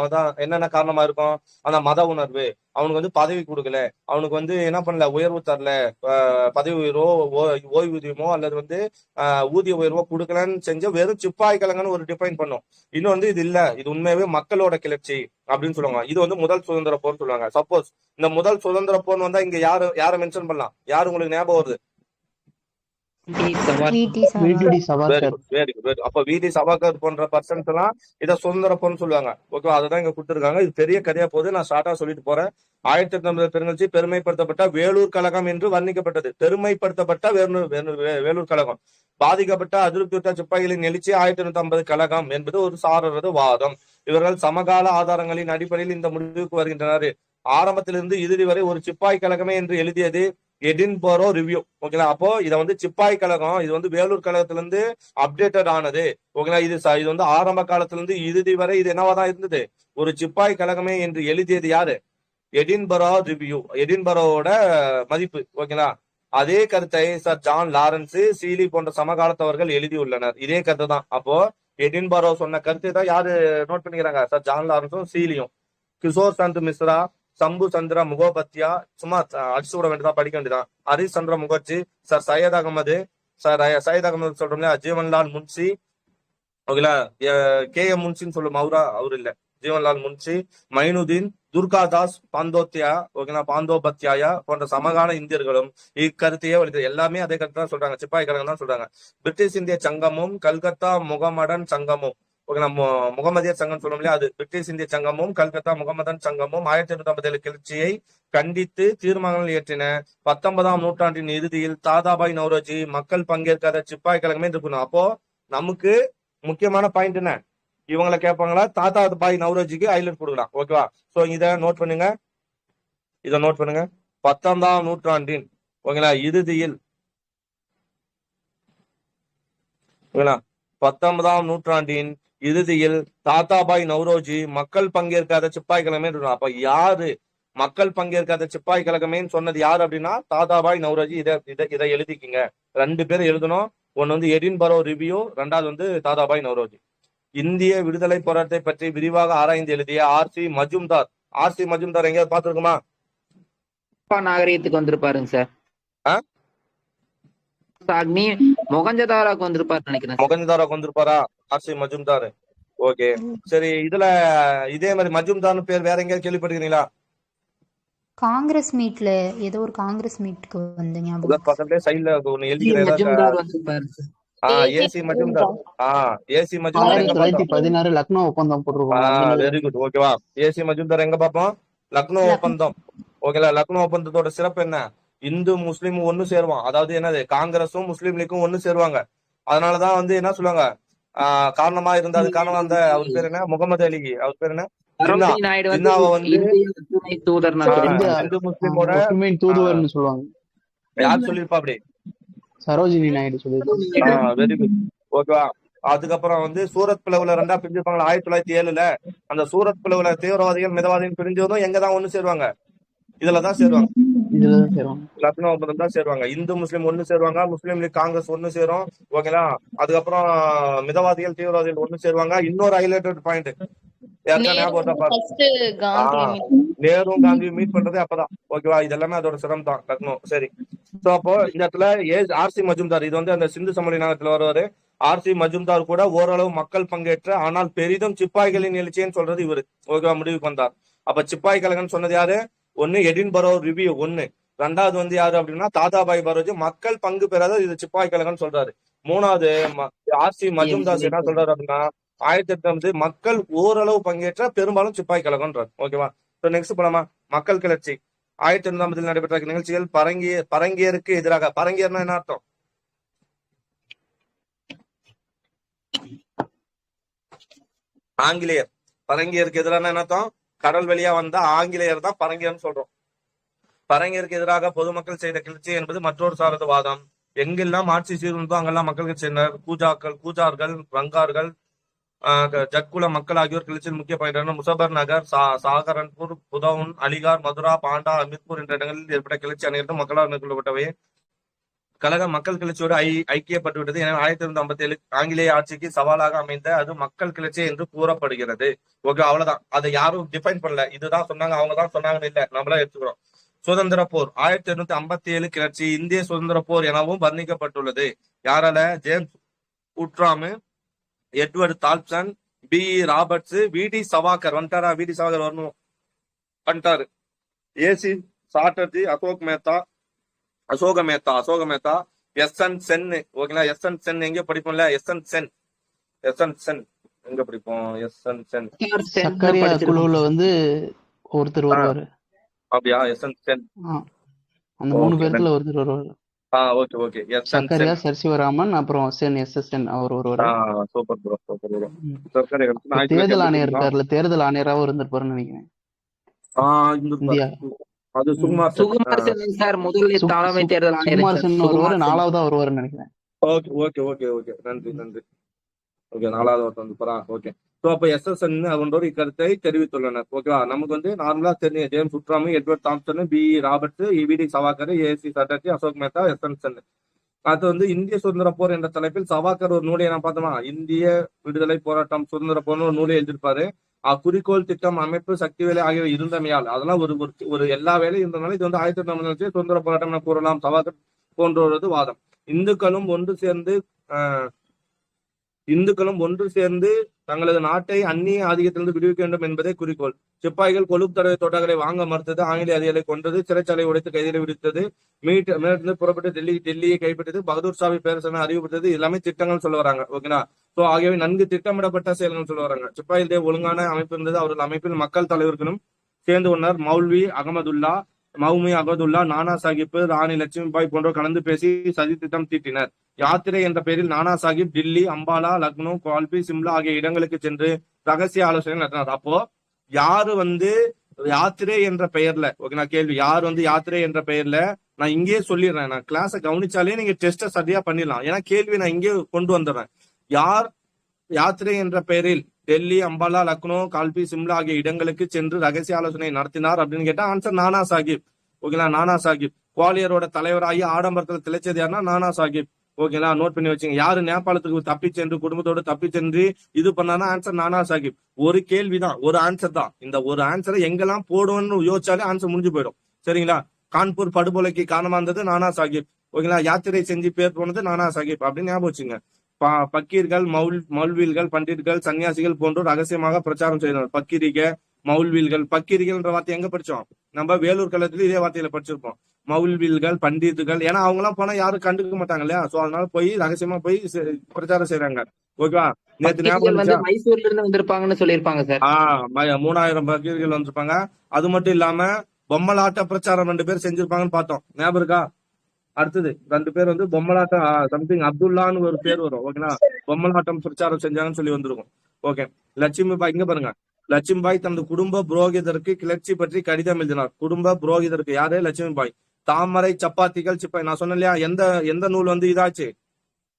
அவதான் என்னென்ன காரணமா இருக்கும், அந்த மத உணர்வு, அவனுக்கு வந்து பதவி கொடுக்கல, அவனுக்கு வந்து என்ன பண்ணல, உயர்வு தரல, பதவி உயர்வோ ஓய்வூதியமோ அல்லது வந்து ஊதிய உயர்வோ கொடுக்கலன்னு செஞ்ச வெறும் சிப்பாய் கழகம்னு ஒரு டிஃபைன் பண்ணும். இன்னும் வந்து இது இல்ல, இது உண்மையாவே மக்களோட கிளர்ச்சி அப்படின்னு சொல்லுவாங்க. இது வந்து முதல் சுதந்திர போர்னு சொல்லுவாங்க. சப்போஸ் இந்த முதல் சுதந்திர போர் வந்தா இங்க யாரை மென்ஷன் பண்ணலாம், யாரு உங்களுக்கு ஞாபகம் வருது? VT VTD Savarkar. Very Savarkar. Good, very good, very. அப்ப வி டி சபாகர் போன்ற பர்சன்ஸ் எல்லாம் இதை சுதந்திர போர்னு சொல்லுவாங்க. ஓகேவா? அதுதான் இங்க கொடுத்துருக்காங்க. இது பெரிய கதையா போகுது, நான் ஷார்ட்டா சொல்லிட்டு போறேன். 1850 பெருங்கட்சி பெருமைப்படுத்தப்பட்ட வேலூர் கழகம் என்று வர்ணிக்கப்பட்டது. பெருமைப்படுத்தப்பட்ட வேலூர் கழகம். பாதிக்கப்பட்ட அதிருப்தியுற்ற சிப்பாய்களின் எழுச்சி 1850 கழகம் என்பது ஒரு சாரரது வாதம். இவர்கள் சமகால ஆதாரங்களின் அடிப்படையில் இந்த முடிவுக்கு வருகின்றனர். ஆரம்பத்திலிருந்து இறுதி வரை ஒரு சிப்பாய் கழகமே என்று எழுதியது எடின்பரோ ரிவ்யூ. ஓகேங்களா? அப்போ இதை வந்து சிப்பாய் கழகம், இது வந்து வேலூர் கழகத்துல இருந்து அப்டேட்டட் ஆனது. ஓகேங்களா? இது வந்து ஆரம்ப காலத்துல இருந்து இறுதி வரை இது என்னவாதான் இருந்தது, ஒரு சிப்பாய் கழகமே என்று எழுதியது யாரு? எடின்பரோ ரிவ்யூ, எடின்பரோட மதிப்பு. ஓகேங்களா? அதே கருத்தை சார் ஜான் லாரன்ஸ், சீலி போன்ற சமகாலத்தவர்கள் எழுதியுள்ளனர். இதே கருத்து தான். அப்போ எடின்பரோ சொன்ன கருத்தை தான் யாரு நோட் பண்ணிக்கிறாங்க? சார் ஜான் லாரன்ஸும் சீலியும். கிஷோர் சந்த் மிஸ்ரா, சம்பு சந்திர முகோபத்யா, சும்மா அடிச்சு விட வேண்டியதான், படிக்க வேண்டியதான். ஹரிஷ் சந்திர முகர்ஜி, சார் சையத் அகமது, சையத் அகமது சொல்றோம்ல, ஜீவன்லால் முன்சி. ஓகேங்களா? KM முன்சின்னு சொல்லும், அவரு இல்ல, ஜீவன்லால் முன்சி, மைனுதீன், துர்காதாஸ் பாந்தோபத்யாயா போன்ற சமகால இந்தியர்களும் இக்கருத்தையே வலித்தது. எல்லாமே அதே கருத்து தான் சொல்றாங்க, சிப்பாய் கழகம் தான் சொல்றாங்க. பிரிட்டிஷ் இந்திய சங்கமும் கல்கத்தா முகமடன் சங்கமும், முகமதியர் சங்கம் சொல்லும் இல்லையா, அது பிரிட்டிஷ் இந்திய சங்கமும் கல்கத்தா முகமதன் சங்கமும் 1857 கிளர்ச்சியை கண்டித்து தீர்மானங்கள் இயற்றின. 19ஆம் நூற்றாண்டின் இறுதியில் தாதாபாய் நௌரோஜி மக்கள் பங்கேற்காத சிப்பாய் கழகமே இருக்கணும். அப்போ நமக்கு முக்கியமான பாயிண்ட் என்ன, இவங்களை கேட்பாங்களா, தாதாபாய் நௌரோஜிக்கு ஹைலைட் கொடுக்கலாம். ஓகேவா? சோ இதை நோட் பண்ணுங்க, 19ஆம் நூற்றாண்டின் ஓகேங்களா இறுதியில், ஓகேங்களா, 19ஆம் நூற்றாண்டின் இறுதியில் தாதாபாய் நௌரோஜி மக்கள் பங்கேற்காத சிப்பாய் கழகமே. அப்ப யாரு மக்கள் பங்கேற்காத சிப்பாய் கழகமேன்னு சொன்னது யாரு அப்படின்னா தாதாபாய் நௌரோஜி. இதை எழுதிக்கிங்க, 2 பேர் எழுதணும். ஒன்னு வந்து எடின்பரோ ரிவ்யூ, 2வது வந்து தாதாபாய் நௌரோஜி. இந்திய விடுதலை போராட்டத்தை பற்றி விரிவாக ஆராய்ந்து எழுதிய RC மஜும்தார். RC மஜும்தார் எங்கேயாவது பாத்துருக்குமா? நாகரிகத்துக்கு வந்திருப்பாருங்க சார். மொகஞ்சதாராக்கு வந்திருப்பாரு நினைக்கிறேன். மொகஞ்சதாராக்கு வந்திருப்பாரா RC மஜும்தார்? ஓகே, சரி. இதுல இதே மாதிரி மஜும்தார்னு பேர் வேற எங்கேயாவது கேள்விப்பட்டிருக்கீங்களா? காங்கிரஸ் மீட்ல ஏதோ ஒரு காங்கிரஸ் மீட்டுக்கு வந்து ஞாபகம். பக்கத்துல சைடுல ஒண்ணு எழுதிக்கிறேன். ஏசி மஜும்தார். ஏசி மஜும்தார் எங்க பார்த்தோம்? 1916 லக்னோ ஒப்பந்தம் போட்டிருக்கோம். Very good. ஓகேவா? ஏசி மஜும்தார் எங்க பார்ப்போம்? லக்னோ ஒப்பந்தம். ஓகேங்களா? லக்னோ ஒப்பந்தத்தோட சிறப்பு என்ன? இந்து முஸ்லீம் ஒண்ணு சேருவான். அதாவது என்னது, காங்கிரஸும் முஸ்லீம் லீக்கும் ஒண்ணு சேருவாங்க. அதனாலதான் வந்து என்ன சொல்லுவாங்க, காரணமா இருந்தா அது காரணம் அந்த அவர் பேர் என்ன, முகமது அலி, அவர் பேர் என்ன, ஜின்னாவை வந்து இந்து முஸ்லீமோட தூதுவர்னு சொல்லுவாங்க. யார் சொல்லிருப்பா அப்படி? சரோஜினி நாயுடு சொல்லிருப்பாங்க. Very good. ஓகேவா? அதுக்கப்புறம் வந்து சூரத் பிளவுல 2ஆ பிரிஞ்சிருப்பாங்க 1907. அந்த சூரத் பிளவுல தீவிரவாதிகள் மிதவாதிகள் பிரிஞ்சதும் எங்கதான் ஒண்ணு சேருவாங்க? இதுலதான் சேருவாங்க, லக்னோ ஒப்பந்தம் தான் சேருவாங்க. இந்து முஸ்லீம் ஒண்ணு சேருவாங்க, முஸ்லீம் லீக் காங்கிரஸ் ஒண்ணு சேரும். ஓகேங்களா? அதுக்கப்புறம் மிதவாதிகள் தீவிரவாதிகள் ஒண்ணு சேருவாங்க. இன்னொரு highlighted point, Nehru Gandhi meet பண்றதே அப்பதான். ஓகேவா? இதெல்லாமே அதோட சிரமம் தான் லக்னோ. சரி. சோ அப்போ இந்த இடத்துல RC மஜும்தார், இது வந்து அந்த சிந்து சமவெளி நாகத்துல வருவாரு. RC மஜும்தார் கூட ஓரளவு மக்கள் பங்கேற்ற ஆனால் பெரிதும் சிப்பாய்களின் எழுச்சின்னு சொல்றது இவரு. ஓகேவா? முடிவுக்கு வந்தார். அப்ப சிப்பாய் கழகம் சொன்னது யாரு? ஒன்னு எடின்பரோ ரிவ்யூ, 1. 2வது வந்து யாரு அப்படின்னா தாதாபாய் நௌரோஜி மக்கள் பங்கு பெறாத இது சிப்பாய் கழகம் சொல்றாரு. 3வது RC மஜும்தார் என்ன சொல்றாரு அப்படின்னா 1850 மக்கள் ஓரளவு பங்கேற்ற பெரும்பாலும் சிப்பாய் கழகம்ன்றார். ஓகேவா? நெக்ஸ்ட் போலாமா? மக்கள் கிளர்ச்சி 1850 நடைபெற்ற நிகழ்ச்சிகள். பரங்கியருக்கு எதிராக, பரங்கியர்னா என்ன அர்த்தம்? ஆங்கிலேயர். பரங்கியருக்கு எதிரான என்ன அர்த்தம்? கடல் வழியா வந்த ஆங்கிலேயர் தான் பரங்கியர்னு சொல்றோம். பரங்கியருக்கு எதிராக பொதுமக்கள் செய்த கிளர்ச்சி என்பது மற்றொரு சாரது வாதம். எங்கெல்லாம் ஆட்சி சீர்திருத்தம் அங்கெல்லாம் மக்களுக்கு சேர்ந்தனர். கூஜார்கள், ரங்கார்கள், ஜட்குல மக்கள் ஆகியோர் கிளர்ச்சியில் முக்கிய பயின்றனர். முசபர் நகர், சாகரன்பூர், புதவுன், அலிகார், மதுரா, பாண்டா, அமிர்பூர் என்ற இடங்களில் ஏற்பட்ட கிளர்ச்சி அனைத்தும் மக்களால் மேற்கொள்ளப்பட்டவை. கழகம் மக்கள் கிளர்ச்சியோடு ஐக்கியப்பட்டு விட்டது. எனவே 1957 ஆங்கிலேய ஆட்சிக்கு சவாலாக அமைந்த அது மக்கள் கிளர்ச்சி என்று கூறப்படுகிறது. ஓகே, அவ்வளவுதான். அதை யாரும் டிஃபைன் பண்ணல, இதுதான் சொன்னாங்க அவங்கதான் சொன்னாங்கன்னு இல்ல, நம்மளா எடுத்துக்கிறோம். சுதந்திர போர் 1857 கிளர்ச்சி இந்திய சுதந்திர போர் எனவும் வர்ணிக்கப்பட்டுள்ளது. யாரால? James Outram, Edward Thomson, P Roberts, V D. Savarkar வந்துட்டாரா? வி.டி. சவாக்கர் வரணும், வந்துட்டாரு. A C Chatterjee, Ashoka Mehta, S N. சென். ஓகேங்களா, எஸ்.என். சென் எங்க படிப்போம்ல, எஸ்.என். சென் எங்க படிப்போம், எஸ்.என். சென். சக்கரியா குழுவுல வந்து ஒருத்தர் வருவாரு. அப்படியா? எஸ்.என். சென். அந்த 3 பேர்ல ஒருத்தர் வருவாரு. ஓகே. சக்கரியா, சர்சிவராமன், அப்புறம் சென், எஸ்.எஸ்.என். அவர் வருவாரு. Super bro. தேர்தல் ஆணையர் இருக்காருல்ல, தேர்தல் ஆணையராகவும் இருந்திருப்பாருன்னு நினைக்கிறேன். இந்தியா அது சுகுமார் சென் சார், முதல் தலைமை தேர்தல் ஆணையர் சுகுமார் சென் வருவாரு, 4வதா வருவாருன்னு நினைக்கிறேன். ஓகே. நன்றி. ஓகே, 4வது ஒருத்தர் வந்து போறா. ஓகே, ஸோ அப்போ எஸ்.எஸ்.என். அவங்களோட கருத்தை தெரிவித்துள்ளனர். ஓகேவா, நமக்கு வந்து நார்மலா தெரியும் James Outram, Edward Thomson, P Roberts, V D. Savarkar, A C Chatterjee, Ashok Mehta, S N. Sen. அது வந்து இந்திய சுதந்திர போர் என்ற தலைப்பில் சவாக்கர் ஒரு நூலை நான் பார்த்தோமா, இந்திய விடுதலை போராட்டம் சுதந்திர போர்னு ஒரு நூலை எழுதியிருப்பாரு. குறிக்கோள், திட்டம், அமைப்பு, சக்தி வேலை ஆகியவை இருந்தமையால், அதெல்லாம் ஒரு எல்லா வேலையும் இருந்தனால இது வந்து 1900 சுதந்திர போராட்டம் என கூறலாம். சவாக்கர் போன்றவரது வாதம். இந்துக்களும் ஒன்று சேர்ந்து தங்களது நாட்டை அந்நிய ஆதிக்கத்திலிருந்து விடுவிக்க வேண்டும் என்பதே குறிக்கோள். சிப்பாய்கள் கொழுப்பு தடவை தோட்டாக்களை வாங்க மறுத்தது, ஆங்கிலேய அதிகாரிகளை கொன்றது, சிறைச்சாலை உடைத்து கைதிகளை விடுத்தது, மேலிருந்து புறப்பட்டு டெல்லியை கைப்பற்றது, பகதூர் ஷாவை பேரரசனை அறிவுறுத்தது, எல்லாமே திட்டங்கள் சொல்ல வராங்க. ஓகேங்களா, சோ ஆகியவை நன்கு திட்டமிடப்பட்ட செயல்கள் சொல்ல வராங்க. சிப்பாய்களுடைய ஒழுங்கான அமைப்பு இருந்தது. அவர்கள் அமைப்பில் மக்கள் தலைவர்களும் சேர்ந்து கொண்டார். மௌமி அகதுல்லா, நானா சாஹிப், ராணி லட்சுமிபாய் போன்றோர் கலந்து பேசி சதி திட்டம் தீட்டினர். யாத்திரை என்ற பெயரில் நானா சாஹிப் டில்லி, அம்பாலா, லக்னோ, குவால்பி, சிம்லா ஆகிய இடங்களுக்கு சென்று ரகசிய ஆலோசனை நடத்தினார். அப்போ யாரு வந்து யாத்திரை என்ற பெயர்ல, ஓகே, கேள்வி, யார் வந்து யாத்திரை என்ற பெயர்ல, நான் இங்கேயே சொல்லிடுறேன், நான் கிளாஸை கவனிச்சாலே நீங்க டெஸ்ட சரியா பண்ணிடலாம். ஏன்னா கேள்வி நான் இங்கே கொண்டு வந்துடுறேன். யார் யாத்திரை என்ற பெயரில் டெல்லி, அம்பாலா, லக்னோ, கால்பி, சிம்லா ஆகிய இடங்களுக்கு சென்று ரகசிய ஆலோசனை நடத்தினார் அப்படின்னு கேட்டா ஆன்சர் நானா சாஹிப். ஓகேங்களா, நானா சாஹிப். குவாலியரோட தலைவராகி ஆடம்பரத்துல திளைச்சது யாருன்னா நானா சாஹிப். ஓகேங்களா, நோட் பண்ணி வச்சுங்க. யாரு நேபாளத்துக்கு தப்பி சென்று குடும்பத்தோடு தப்பி சென்று இது பண்ணானா ஆன்சர் நானா சாஹிப். ஒரு கேள்விதான், ஒரு ஆன்சர் தான். இந்த ஒரு ஆன்சரை எங்கெல்லாம் போடுவோம்னு யோசிச்சாலே ஆன்சர் முடிஞ்சு போயிடும். சரிங்களா, கான்பூர் படுகொலைக்கு காரணமா இருந்தது நானா சாஹிப். ஓகேங்களா, யாத்திரை செஞ்சு பேர் போனது நானா சாஹிப் அப்படின்னு ஞாபகம் வச்சுங்க. பக்கீர்கள், மௌல்வீல்கள், பண்டிட்கள், சன்னியாசிகள் போன்றோர் ரகசியமாக பிரச்சாரம் செய்தனர். பக்கீரிகள்ன்ற வார்த்தை எங்க படிச்சோம்? நம்ம வேலூர் கழகத்துல இதே வார்த்தையில படிச்சிருப்போம். மௌல்வீல்கள், பண்டிட்டுகள், ஏன்னா அவங்க எல்லாம் போனா யாரும் கண்டுக்க மாட்டாங்க இல்லையா, சோ அதனால போய் ரகசியமா போய் பிரச்சாரம் செய்யறாங்க. ஓகேவா, நேற்று ஞாபகம் மைசூர்ல இருந்து வந்திருப்பாங்கன்னு சொல்லியிருப்பாங்க சார். 3000 பக்கீர்கள் வந்திருப்பாங்க. அது மட்டும் இல்லாம பொம்மலாட்ட பிரச்சாரம் 2 பேர் செஞ்சிருப்பாங்கன்னு பார்த்தோம், ஞாபகம் இருக்கா? அடுத்தது 2 பேர் வந்து பொம்மலாட்டம், சம்திங் அப்துல்லான்னு ஒரு பேர் வரும். ஓகேங்களா, பொம்மலாட்டம் பிரச்சாரம் செஞ்சாங்கன்னு சொல்லி வந்திருக்கும். ஓகே, லட்சுமிபாய் இங்க பாருங்க. லட்சுமிபாய் தனது குடும்ப புரோகிதருக்கு கிளர்ச்சி பற்றி கடிதம் எழுதினார். குடும்ப புரோகிதருக்கு யாரு? லட்சுமிபாய். தாமரை, சப்பாத்திகள், சிப்பாய். நான் சொன்னேன் இல்லையா, எந்த நூல் வந்து இதாச்சு,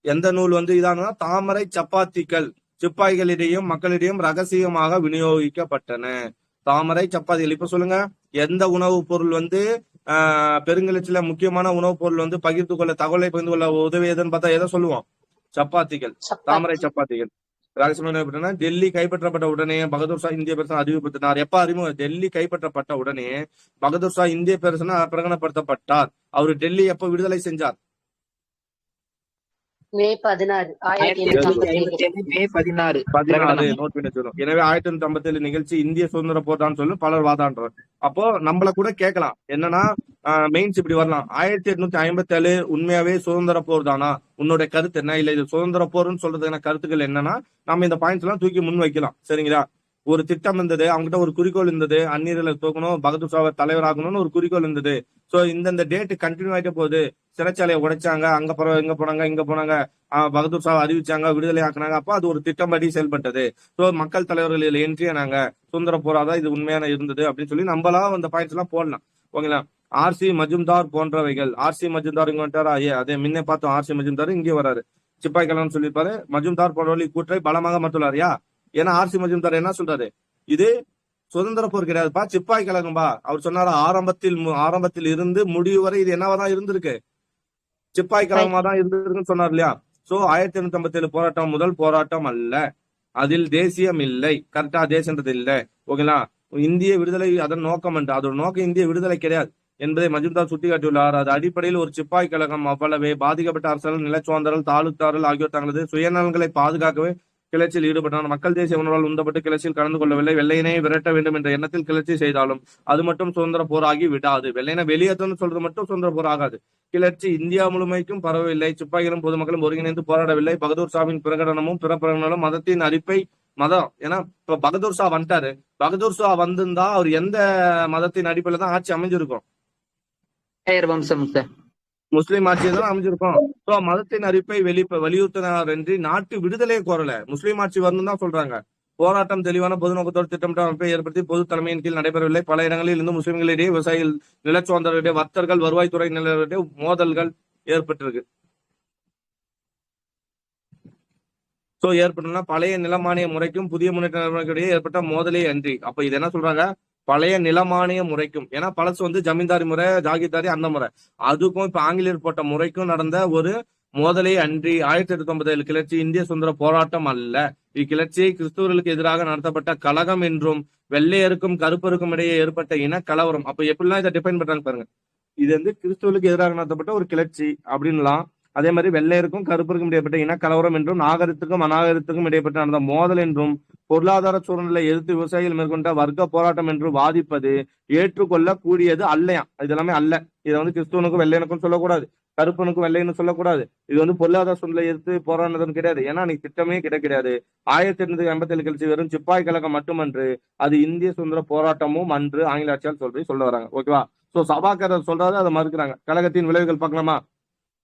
எந்த நூல் வந்து இதானா தாமரை, சப்பாத்திகள் சிப்பாய்களிடையும் மக்களிடையும் ரகசியமாக விநியோகிக்கப்பட்டன. தாமரை, சப்பாத்திகள். இப்ப சொல்லுங்க, எந்த உணவுப் பொருள் வந்து பெருங்கிளர்ச்சியில முக்கியமான உணவுப் பொருள் வந்து பகிர்ந்து கொள்ள, தகவலை பகிர்ந்து கொள்ள உதவியதுன்னு பார்த்தா எதை சொல்லுவோம்? சப்பாத்திகள், தாமரை சப்பாத்திகள். ரகசியமான டெல்லி கைப்பற்றப்பட்ட உடனே பகதூர் ஷா இந்திய பேரரசன் அறிவுறுத்தினார். எப்ப அறிமுகம்? டெல்லி கைப்பற்றப்பட்ட உடனே பகதூர் ஷா இந்திய பேரரசன் பிரகடனப்படுத்தப்பட்டார். அவரு டெல்லி எப்ப விடுதலை செஞ்சார்? மே 16. நோட் பண்ணி சொல்லும். எனவே 1857 நிகழ்ச்சி இந்திய சுதந்திர போர் தான் சொல்லு பலர் வாதாடுறார். அப்போ நம்மள கூட கேட்கலாம், என்னன்னா மெயின்ஸ் இப்படி வரலாம், 1857 உண்மையாவே சுதந்திர போர் தானா? உன்னோட கருத்து என்ன? இல்ல இது சுதந்திர போர்னு சொல்றதுக்கான கருத்துக்கள் என்னன்னா நம்ம இந்த பாயிண்ட்ஸ் எல்லாம் தூக்கி முன் வைக்கலாம். சரிங்களா, ஒரு திட்டம் இருந்தது, அவங்ககிட்ட ஒரு குறிக்கோள் இருந்தது, அந்நியர்களை தூக்கணும், பகதூர் ஷாவை தலைவராகணும்னு ஒரு குறிக்கோள் இருந்தது. சோ இந்த டேட் கண்டினியூ ஆயிட்டே போகுது. சிறைச்சாலையை உடைச்சாங்க, அங்க இங்க போனாங்க, பகதூர் ஷாவை அறிவிச்சாங்க, விடுதலை ஆக்குனாங்க. அப்ப அது ஒரு திட்டம்படி செயல்பட்டது. சோ மக்கள் தலைவர்கள் இதுல என்ட்ரி ஆனாங்க, சுதந்திர போராதான் இது உண்மையான இருந்தது அப்படின்னு சொல்லி நம்மளா அந்த பாயிண்ட்ஸ் எல்லாம் போடலாம். ஓகேங்களா, ஆர்சி மஜும்தார் போன்றவைகள். ஆர்சி மஜும்தார் இங்க வந்துட்டாரா? அதே முன்னே பார்த்தோம், ஆர்சி மஜும்தார் இங்கே வராரு. சிப்பாய் கலாம் சொல்லியிருப்பாரு, மஜும்தார் போன்றவர்களை கூற்றை பலமாக மறுத்துள்ளாரியா? ஏன்னா ஆர்சி மஜும்தார் என்ன சொல்றாரு, இது சுதந்திர போர் கிடையாதுப்பா, சிப்பாய் கழகம்பா. அவர் சொன்னாரா, ஆரம்பத்தில் இருந்து முடிவு வரை இது என்னவாதான் இருந்திருக்கு, சிப்பாய் கழகமா தான் இருந்திருக்குன்னு சொன்னார் இல்லையா? சோ 1857 போராட்டம் முதல் போராட்டம் அல்ல, அதில் தேசியம் இல்லை, கரெக்டா? தேசியன்றது இல்ல, ஓகேங்களா? இந்திய விடுதலை அதன் நோக்கம் என்று, அதோட நோக்கம் இந்திய விடுதலை கிடையாது என்பதை மஜும்தார் சுட்டிக்காட்டியுள்ளார். அது அடிப்படையில் ஒரு சிப்பாய் கழகம். அவ்வளவே. பாதிக்கப்பட்ட அரசர்கள், நிலச்சுவாந்தர்கள், தாலுக்தார்கள் ஆகியோர் தங்களது சுயநலன்களை பாதுகாக்கவே கிளர்ச்சியில் ஈடுபட்டனர். மக்கள் தேசிய உணர்வால் உந்தப்பட்டு கிளர்ச்சியில் கலந்து கொள்ளவில்லை. வெள்ளையனை விரட்ட வேண்டும் என்ற எண்ணத்தில் கிளர்ச்சி செய்தாலும் அது மட்டும் சுதந்திர போராகி விடாது. வெள்ளையனை வெளியேற்றணும்னு சொல்றது மட்டும் சுதந்திர போர் ஆகாது. கிளர்ச்சி இந்தியா முழுமைக்கும் பரவவில்லை. சிப்பாய்களும் பொதுமக்களும் ஒருங்கிணைந்து போராடவில்லை. பகதூர் ஷாவின் பிரகடனமும் பிற பிரகடனமும் மதத்தின் அடிப்பை மதம். ஏன்னா இப்ப பகதூர் ஷா வந்துட்டாரு. பகதூர் ஷா வந்திருந்தா அவர் எந்த மதத்தின் அடிப்படையில தான் ஆட்சி அமைஞ்சிருக்கும்? வம்சம் சார், முஸ்லீம் ஆட்சியை தான் அமைஞ்சிருக்கும். சோ மதத்தின் அறிப்பை வலியுறுத்தினார் என்று நாட்டு விடுதலையை கோரல, முஸ்லீம் ஆட்சி வரணும் தான் சொல்றாங்க. போராட்டம் தெளிவான பொது நோக்கத்தோடு திட்டமிட்ட அமைப்பை ஏற்படுத்தி பொது தலைமையின் கீழ் நடைபெறவில்லை. பல இடங்களில் இருந்து முஸ்லிம்களிடையே, விவசாயிகள், நிலச்சுவாந்தர்களிடையே, வர்த்தகர்கள், வருவாய்த்துறை நிலையிடையே மோதல்கள் ஏற்பட்டிருக்கு. சோ ஏற்பட்டா பழைய நிலமானிய முறைக்கும் புதிய முன்னேற்ற நடவடிக்கையிடையே ஏற்பட்ட மோதலே அன்றி. அப்ப இது என்ன சொல்றாங்க? பழைய நிலமானிய முறைக்கும், ஏன்னா பழசு வந்து ஜமீன்தாரி முறை, ஜாகிர்தாரி அந்த முறை, அதுக்கும் இப்ப ஆங்கிலேயர் போட்ட முறைக்கும் நடந்த ஒரு மோதலே அன்றி. 1897 கிளர்ச்சி இந்திய சுதந்திர போராட்டம் அல்ல. இக்கிளர்ச்சியை கிறிஸ்தவர்களுக்கு எதிராக நடத்தப்பட்ட கலகம் என்றும் வெள்ளையருக்கும் கருப்பருக்கும் இடையே ஏற்பட்ட இன கலவரம். அப்ப எப்படிலாம் இதை டிஃபைன் பண்றாங்க பாருங்க. இது வந்து கிறிஸ்தவர்களுக்கு எதிராக நடத்தப்பட்ட ஒரு கிளர்ச்சி அப்படின்லாம். அதே மாதிரி வெள்ளையருக்கும் கருப்பருக்கும் இடையப்பட்ட இன கலவரம் என்றும், நாகரிகத்துக்கும் அநாகரிகத்துக்கும் இடைப்பட்ட நடந்த மோதல் என்றும், பொருளாதார சூழ்நிலை எதிர்த்து விவசாயிகள் மேற்கொண்ட வர்க்க போராட்டம் என்று வாதிப்பது ஏற்றுக்கொள்ள கூடியது அல்லையா? இது எல்லாமே அல்ல. இதை வந்து கிறிஸ்துவனுக்கும் வெள்ளையனுக்கும் சொல்லக்கூடாது, கருப்பனுக்கும் வெள்ளையனும் சொல்லக்கூடாது. இது வந்து பொருளாதார சூழ்நிலை எதிர்த்து போராடுறதுன்னு கிடையாது. ஏன்னா அன்னைக்கு திட்டமே கிடையாது. 1887 கிளர்ச்சி வெறும் சிப்பாய் கழகம் மட்டுமன்று, அது இந்திய சுதந்திர போராட்டமும் அன்று ஆங்கில ஆட்சியால் சொல்ல வராங்க. ஓகேவா? சோ சபாக்கர் சொல்றாரு, அதை மறுக்கிறாங்க. கழகத்தின் விளைவுகள் பார்க்கலாமா?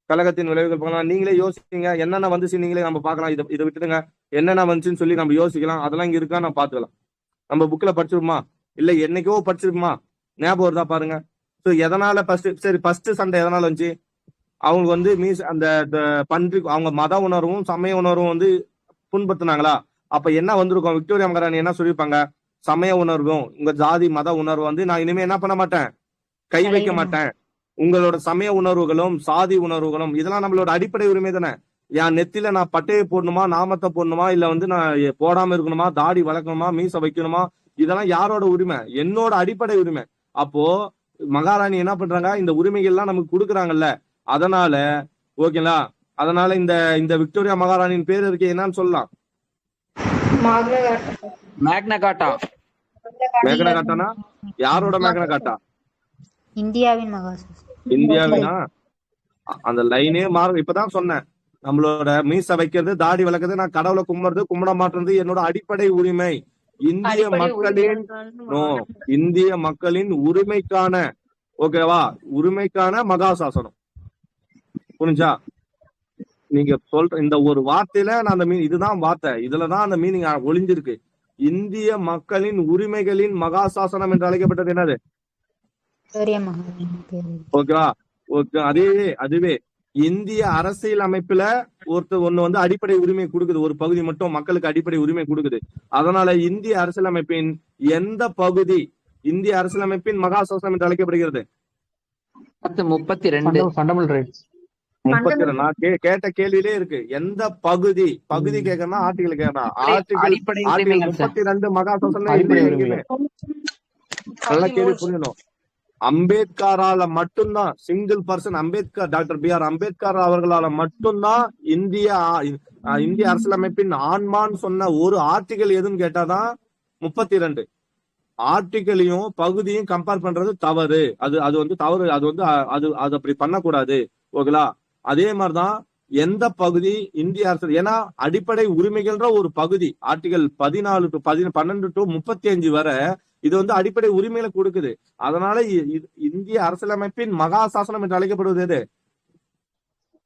கழகத்தின் விளைவுகள் பார்க்கலாம். நீங்களே யோசிச்சீங்க, என்னென்ன வந்துச்சு நீங்களே நம்ம பார்க்கலாம். இதை விட்டுடுங்க, என்னென்ன வந்துச்சுன்னு சொல்லி நம்ம யோசிக்கலாம். அதெல்லாம் இங்க இருக்கா நான் பாத்துக்கலாம். நம்ம புக்ல படிச்சிருப்போமா, இல்ல என்னைக்கோ படிச்சிருப்போமா, ஞாபகம் வருதா பாருங்க. சோ எதனால ஃபர்ஸ்ட் சண்டை எதனால வந்துச்சு? அவங்க வந்து அந்த பன்றி, அவங்க மத உணர்வும் சமய உணர்வும் வந்து புண்படுத்தினாங்களா? அப்ப என்ன வந்திருக்கும்? விக்டோரியா மகாராணி என்ன சொல்லியிருப்பாங்க? சமய உணர்வும் உங்க ஜாதி மத உணர்வு வந்து நான் இனிமே என்ன பண்ண மாட்டேன், கை வைக்க மாட்டேன். உங்களோட சமய உணர்வுகளும் சாதி உணர்வுகளும் இதெல்லாம் நம்மளோட அடிப்படை உரிமை தானே. என் நெத்தில நான் பட்டையை போடணுமா, நாமத்தை போடணுமா, இல்ல வந்து நான் போடாம இருக்கணுமா, தாடி வளர்க்கணுமா, மீச வைக்கணுமா, இதெல்லாம் யாரோட உரிமை? என்னோட அடிப்படை உரிமை. அப்போ மகாராணி என்ன பண்றாங்க? இந்த உரிமைகள்லாம் நமக்கு கொடுக்குறாங்கல்ல, அதனால ஓகேங்களா? அதனால இந்த விக்டோரியா மகாராணியின் பேர் இருக்கு, என்னன்னு சொல்லலாம்? மேக்னா காட்டா. மேக்னா காட்டானா யாரோட மேக்னா காட்டா? இந்தியாவின் மகாசாசனம். இந்தியாவினா அந்த லைனே மாறும். இப்பதான் சொன்னேன், நம்மளோட மீச வைக்கிறது, தாடி வளர்க்கறது, நான் கடவுளை கும்பிட மாட்டேறது என்னோட அடிப்படை உரிமை. இந்திய மக்களின் உரிமைக்கான, ஓகேவா, உரிமைக்கான மகாசாசனம். புரிஞ்சா? நீங்க சொல்ற இந்த ஒரு வார்த்தையில நான் அந்த இதுதான் வார்த்தை, இதுலதான் அந்த மீனிங் ஒளிஞ்சிருக்கு. இந்திய மக்களின் உரிமைகளின் மகாசாசனம் என்று அழைக்கப்பட்டது என்னது? ஓகேவா? அதுவே இந்திய அரசியல் அமைப்புல ஒண்ணு வந்து அடிப்படை உரிமை கொடுக்குது, ஒரு பகுதி மட்டும் மக்களுக்கு அடிப்படை உரிமை கொடுக்குது. அதனால இந்திய அரசியலமைப்பின் எந்த பகுதி இந்திய அரசியலமைப்பின் மகாசாசனம் என்று அழைக்கப்படுகிறது? 32 ஃபண்டமெண்டல் ரைட்ஸ். 32. நான் கேட்ட கேள்வியிலே இருக்கு, எந்த பகுதி கேட்கறா, ஆர்டிகல் கேட்கறா. ஆர்டிகல் 32 மகாசாசனம் நல்ல கேள்வி புரியணும். அம்பேத்கரால மட்டும்தான், single person Ambedkar, doctor B.R. Ambedkar அவர்களால மட்டும்தான் இந்திய அரசியலமைப்பின் ஆன்மான்னு சொன்ன ஒரு ஆர்டிகல் எதுன்னு கேட்டாதான் 32. ஆர்டிகலையும் பகுதியும் கம்பேர் பண்றது தவறு. அது வந்து தவறு. அது வந்து அது அப்படி பண்ணக்கூடாது. ஓகேங்களா? அதே மாதிரிதான் எந்த பகுதி இந்திய அரசு, ஏன்னா அடிப்படை உரிமைகள்ன்ற ஒரு பகுதி ஆர்டிகல் 14 to 12 to 35 வரை இது வந்து அடிப்படை உரிமைகளை கொடுக்குது. அதனால இந்திய அரசியலமைப்பின் மகாசாசனம் என்று அழைக்கப்படுவது எது?